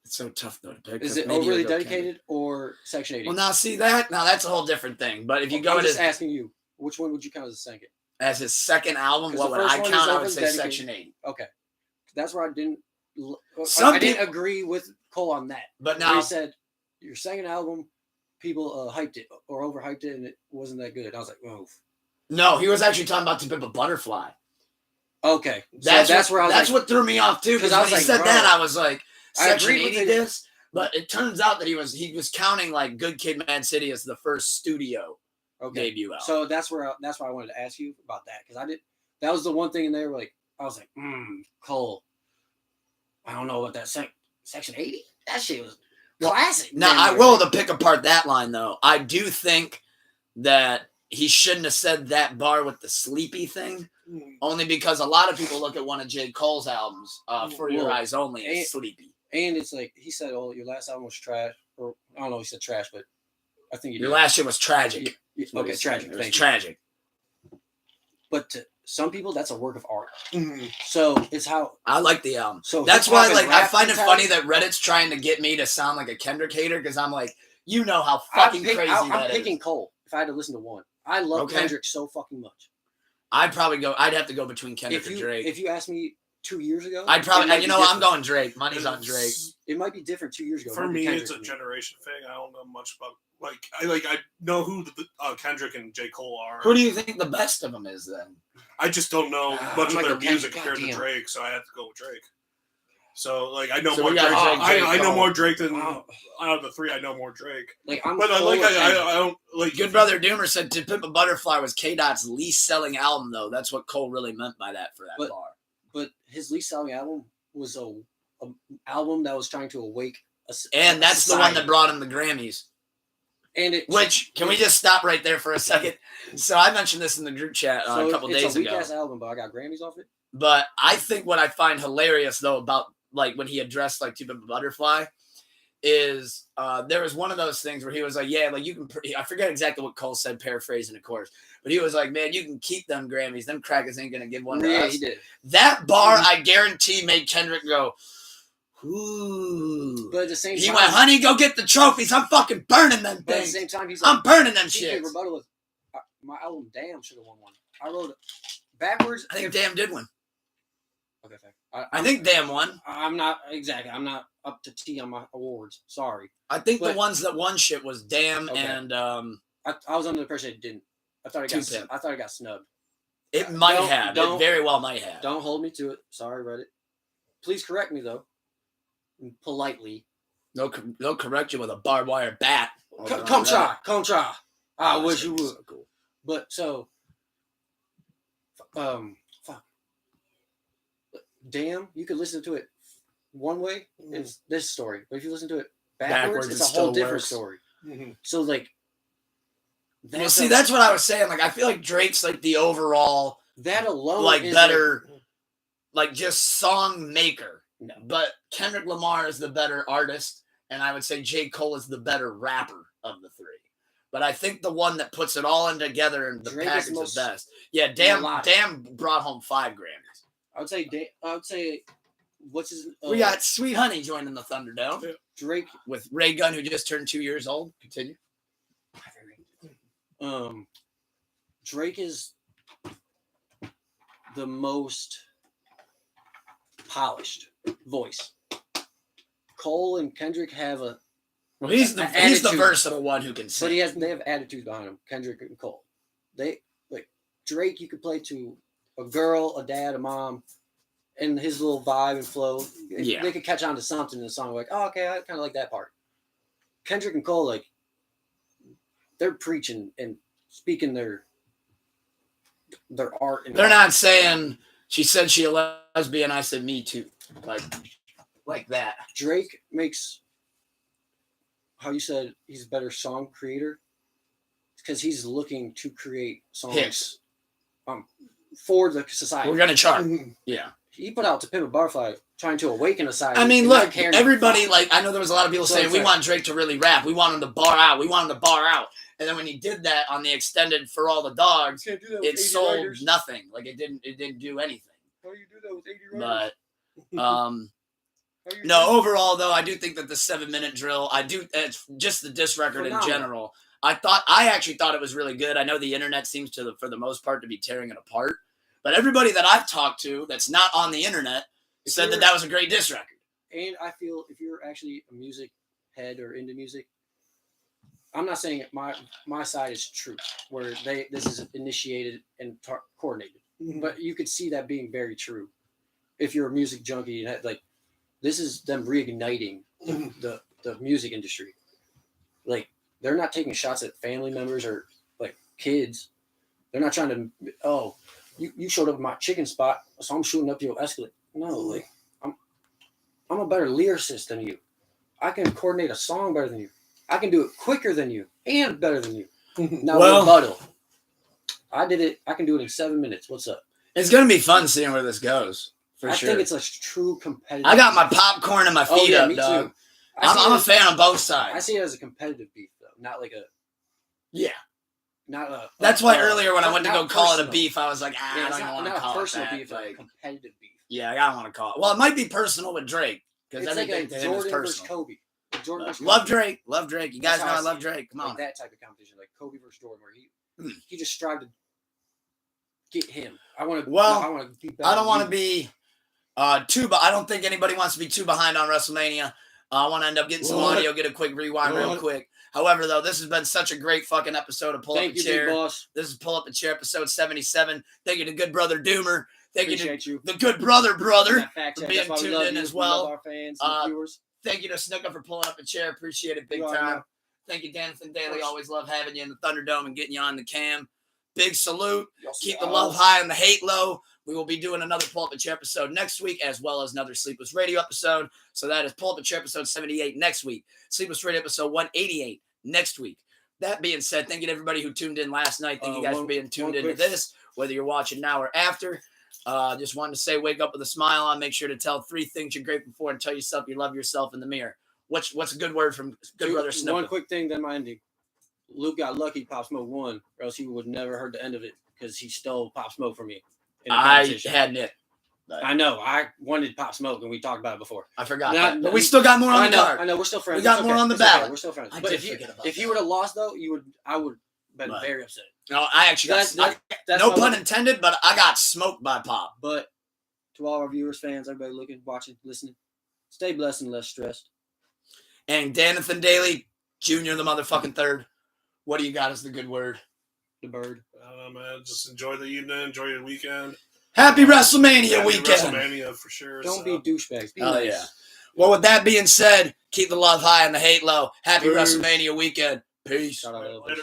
It's so tough though to pick. Is it Overly Dedicated or Section 80? Well, now see that. Now that's a whole different thing. But if you go, I'm just asking you, which one would you count as a second? As his second album, what would I count? I would say Section 80. Okay, that's where I didn't agree with Cole on that. But now he said your second album. People hyped it or overhyped it, and it wasn't that good. I was like, "Whoa!" No, he was actually talking about To Pimp a Butterfly. Okay, that's where I was. That's what threw me off too. Because when he said that, I was like, "Section 80 this," but it turns out that he was counting Good Kid, Mad City as the first studio debut album. So that's why I wanted to ask you about that because I did. That was the one thing in there. I was like, Cole. I don't know what that Section 80. That shit was. Classic. Now, I will to pick apart that line, though. I do think that he shouldn't have said that bar with the sleepy thing, only because a lot of people look at one of J. Cole's albums, For Your Eyes Only, as sleepy. And it's like, he said, oh, your last album was trash. Or, I don't know if he said trash, but I think your last shit was tragic. Okay, tragic. It was tragic. But to some people, that's a work of art. So it's how I like the album. So that's why, I find it funny that Reddit's trying to get me to sound like a Kendrick hater because I'm like, how fucking crazy that is. I'm picking Cole if I had to listen to one. I love Kendrick so fucking much. I'd have to go between Kendrick and Drake. If you asked me 2 years ago, I'd probably, I'm going Drake. Money's on Drake. It might be different 2 years ago. For me, it's a generation thing. I don't know much about. I know who Kendrick and J. Cole are. Who do you think the best of them is then? I just don't know much of their music compared to Drake, so I have to go with Drake. So I know more Drake. I know more Drake than out of the three. I know more Drake. I don't like. Good Brother Doomer said "To Pimp a Butterfly" was K-Dot's least selling album, though. That's what Cole really meant by that for that bar. But his least selling album was a album that was trying to awake and that's the one that brought him the Grammys. Can we just stop right there for a second? So I mentioned this in the group chat a couple days ago. It's a weak-ass album, but I got Grammys off it. But I think what I find hilarious, though, about like when he addressed like To Pimp a Butterfly, is there was one of those things where he was like, yeah, like you can, I forget exactly what Cole said, paraphrasing of course, but he was like, man, you can keep them Grammys. Them crackers ain't going to give one to us. He did. That bar, I guarantee, made Kendrick go, ooh. But at the same time, He went, honey, go get the trophies. I'm fucking burning them but at the things. same time, he's like, I'm burning them he shits. could rebuttal with, my album Damn should have won one. I wrote it backwards. I think Damn did win. Okay, thank. I think Damn won. I'm not up to T on my awards. Sorry. I think the But- ones that won shit was Damn Okay. and I was under the impression it didn't. I thought Two Pimp. it got snubbed. it might Don't- have. It don't- very well might have. Don't hold me to it. Sorry, Reddit. Please correct me though. Politely. They'll correct you with a barbed wire bat. Come try. I wish you would. So cool. But so, fuck. Damn, you could listen to it one way. It's this story, but if you listen to it backwards, it's it a still whole different works. story. Mm-hmm. So like, Well, see, that's what I was saying. Like, I feel like Drake's like the overall, that alone, like is better, like just song maker. No. But Kendrick Lamar is the better artist, and I would say J. Cole is the better rapper of the three. But I think the one that puts it all in together and the Drake is package is most best. Yeah, Damn melodic. brought home 5 Grammys. I would say, what's his? We got Sweet Honey joining the Thunderdome Drake. with Ray Gunn, who just turned 2 years old. Continue. Drake is the most polished voice. Cole and Kendrick have a, Well, he's the attitude. versatile one who can sing. but they have attitudes behind him. Kendrick and Cole. They like Drake. You could play to a girl, a dad, a mom, and his little vibe and flow. Yeah. They could catch on to something in the song. Like, oh, okay, I kind of like that part. Kendrick and Cole, like, they're preaching and speaking their art. And They're not saying she said she a lesbian. I said me too. Like that. Drake makes, how you said he's a better song creator, because he's looking to create songs Hits. for the society. We're gonna chart. Yeah. He put out To Pimp a Butterfly trying to awaken a society. I mean, and not look, caring- everybody, like, I know there was a lot of people So saying, it's we like- want Drake to really rap. We want him to bar out. We want him to bar out. And then when he did that on the extended For All the Dogs, Can't do that with it 80 sold writers. nothing. Like, it didn't do anything. How do you do that with 80 writers? But, How do you do no, that? overall, though, I do think that the 7-minute drill, it's just the diss record in Phenomenal. general. I actually thought it was really good. I know the internet seems to, for the most part, to be tearing it apart. But everybody that I've talked to that's not on the internet said that was a great diss record. And I feel if you're actually a music head or into music, I'm not saying my side is true, where this is initiated and coordinated, but you could see that being very true. If you're a music junkie, and like this is them reigniting the music industry. Like they're not taking shots at family members or like kids. They're not trying to you showed up at my chicken spot, so I'm shooting up your Escalade. No, like I'm a better lyricist than you. I can coordinate a song better than you. I can do it quicker than you and better than you. Now rebuttal. I did it. I can do it in 7 minutes. What's up? It's going to be fun seeing where this goes, for I sure. think it's a true competitive. I got my popcorn and my feet up, me dog. too. I'm a fan on both I sides. see it as a competitive beef, though, not like a. Yeah. Not a. That's why earlier when I went to not go call it a personal. beef, I was like, Yeah, I it's don't even want to not call a it personal that. beef, like a Like, competitive beef. yeah, I don't want to call it. Well, it might be personal with Drake because It's like everything a to him is Jordan versus personal. Kobe. Jordan versus Love Kobe. Drake. Love Drake. You guys That's know how I I love see it. Drake. Come Like on. that type of competition, like Kobe versus Jordan, where he just strived to get him. I want to. Well, I want to be better. I don't want to than be but I don't think anybody wants to be too behind on WrestleMania. I want to end up getting some What? audio, get a quick rewind real What? quick. However, though, this has been such a great fucking episode of Pull Thank Up a you, Chair. big boss. This is Pull Up a Chair episode 77. Thank you to good brother Doomer. Thank you Appreciate you. to the good brother That fact for check. being That's why we tuned love in you. as We love well. our fans and viewers. Thank you to Snooker for pulling up a chair. Appreciate it big You already time. know. Thank you, Danathan Daly. Always love having you in the Thunderdome and getting you on the cam. Big salute. Keep the love high and the hate low. We will be doing another Pull Up a Chair episode next week, as well as another Sleepless Radio episode. So that is Pull Up a Chair episode 78 next week. Sleepless Radio episode 188 next week. That being said, thank you to everybody who tuned in last night. Thank you guys for being tuned into this, whether you're watching now or after. Just wanted to say, wake up with a smile on. Make sure to tell 3 things you're grateful for and tell yourself you love yourself in the mirror. What's a good word from good brother Snooker? One quick thing, then my ending. Luke got lucky. Pop Smoke won, or else he would never heard the end of it because he stole Pop Smoke from me. I hadn't it. I know. I wanted Pop Smoke, and we talked about it before. I forgot that. But we still got more on the card. I know. We're still friends. We got more on the ballot. We're still friends. I But did forget about if that. you would have lost, though, I would have been very upset. No, I actually got no pun intended, but I got smoked by Pop. But to all our viewers, fans, everybody looking, watching, listening, stay blessed and less stressed. And Danathan Daly, Jr., the motherfucking third. What do you got as the good word? The bird. Man, just enjoy the evening, enjoy your weekend. Happy WrestleMania Happy weekend. WrestleMania for sure. Don't be douchebags. Be Oh, nice. yeah. Well, with that being said, keep the love high and the hate low. Happy Peace. WrestleMania weekend. Peace. Shout out to Later.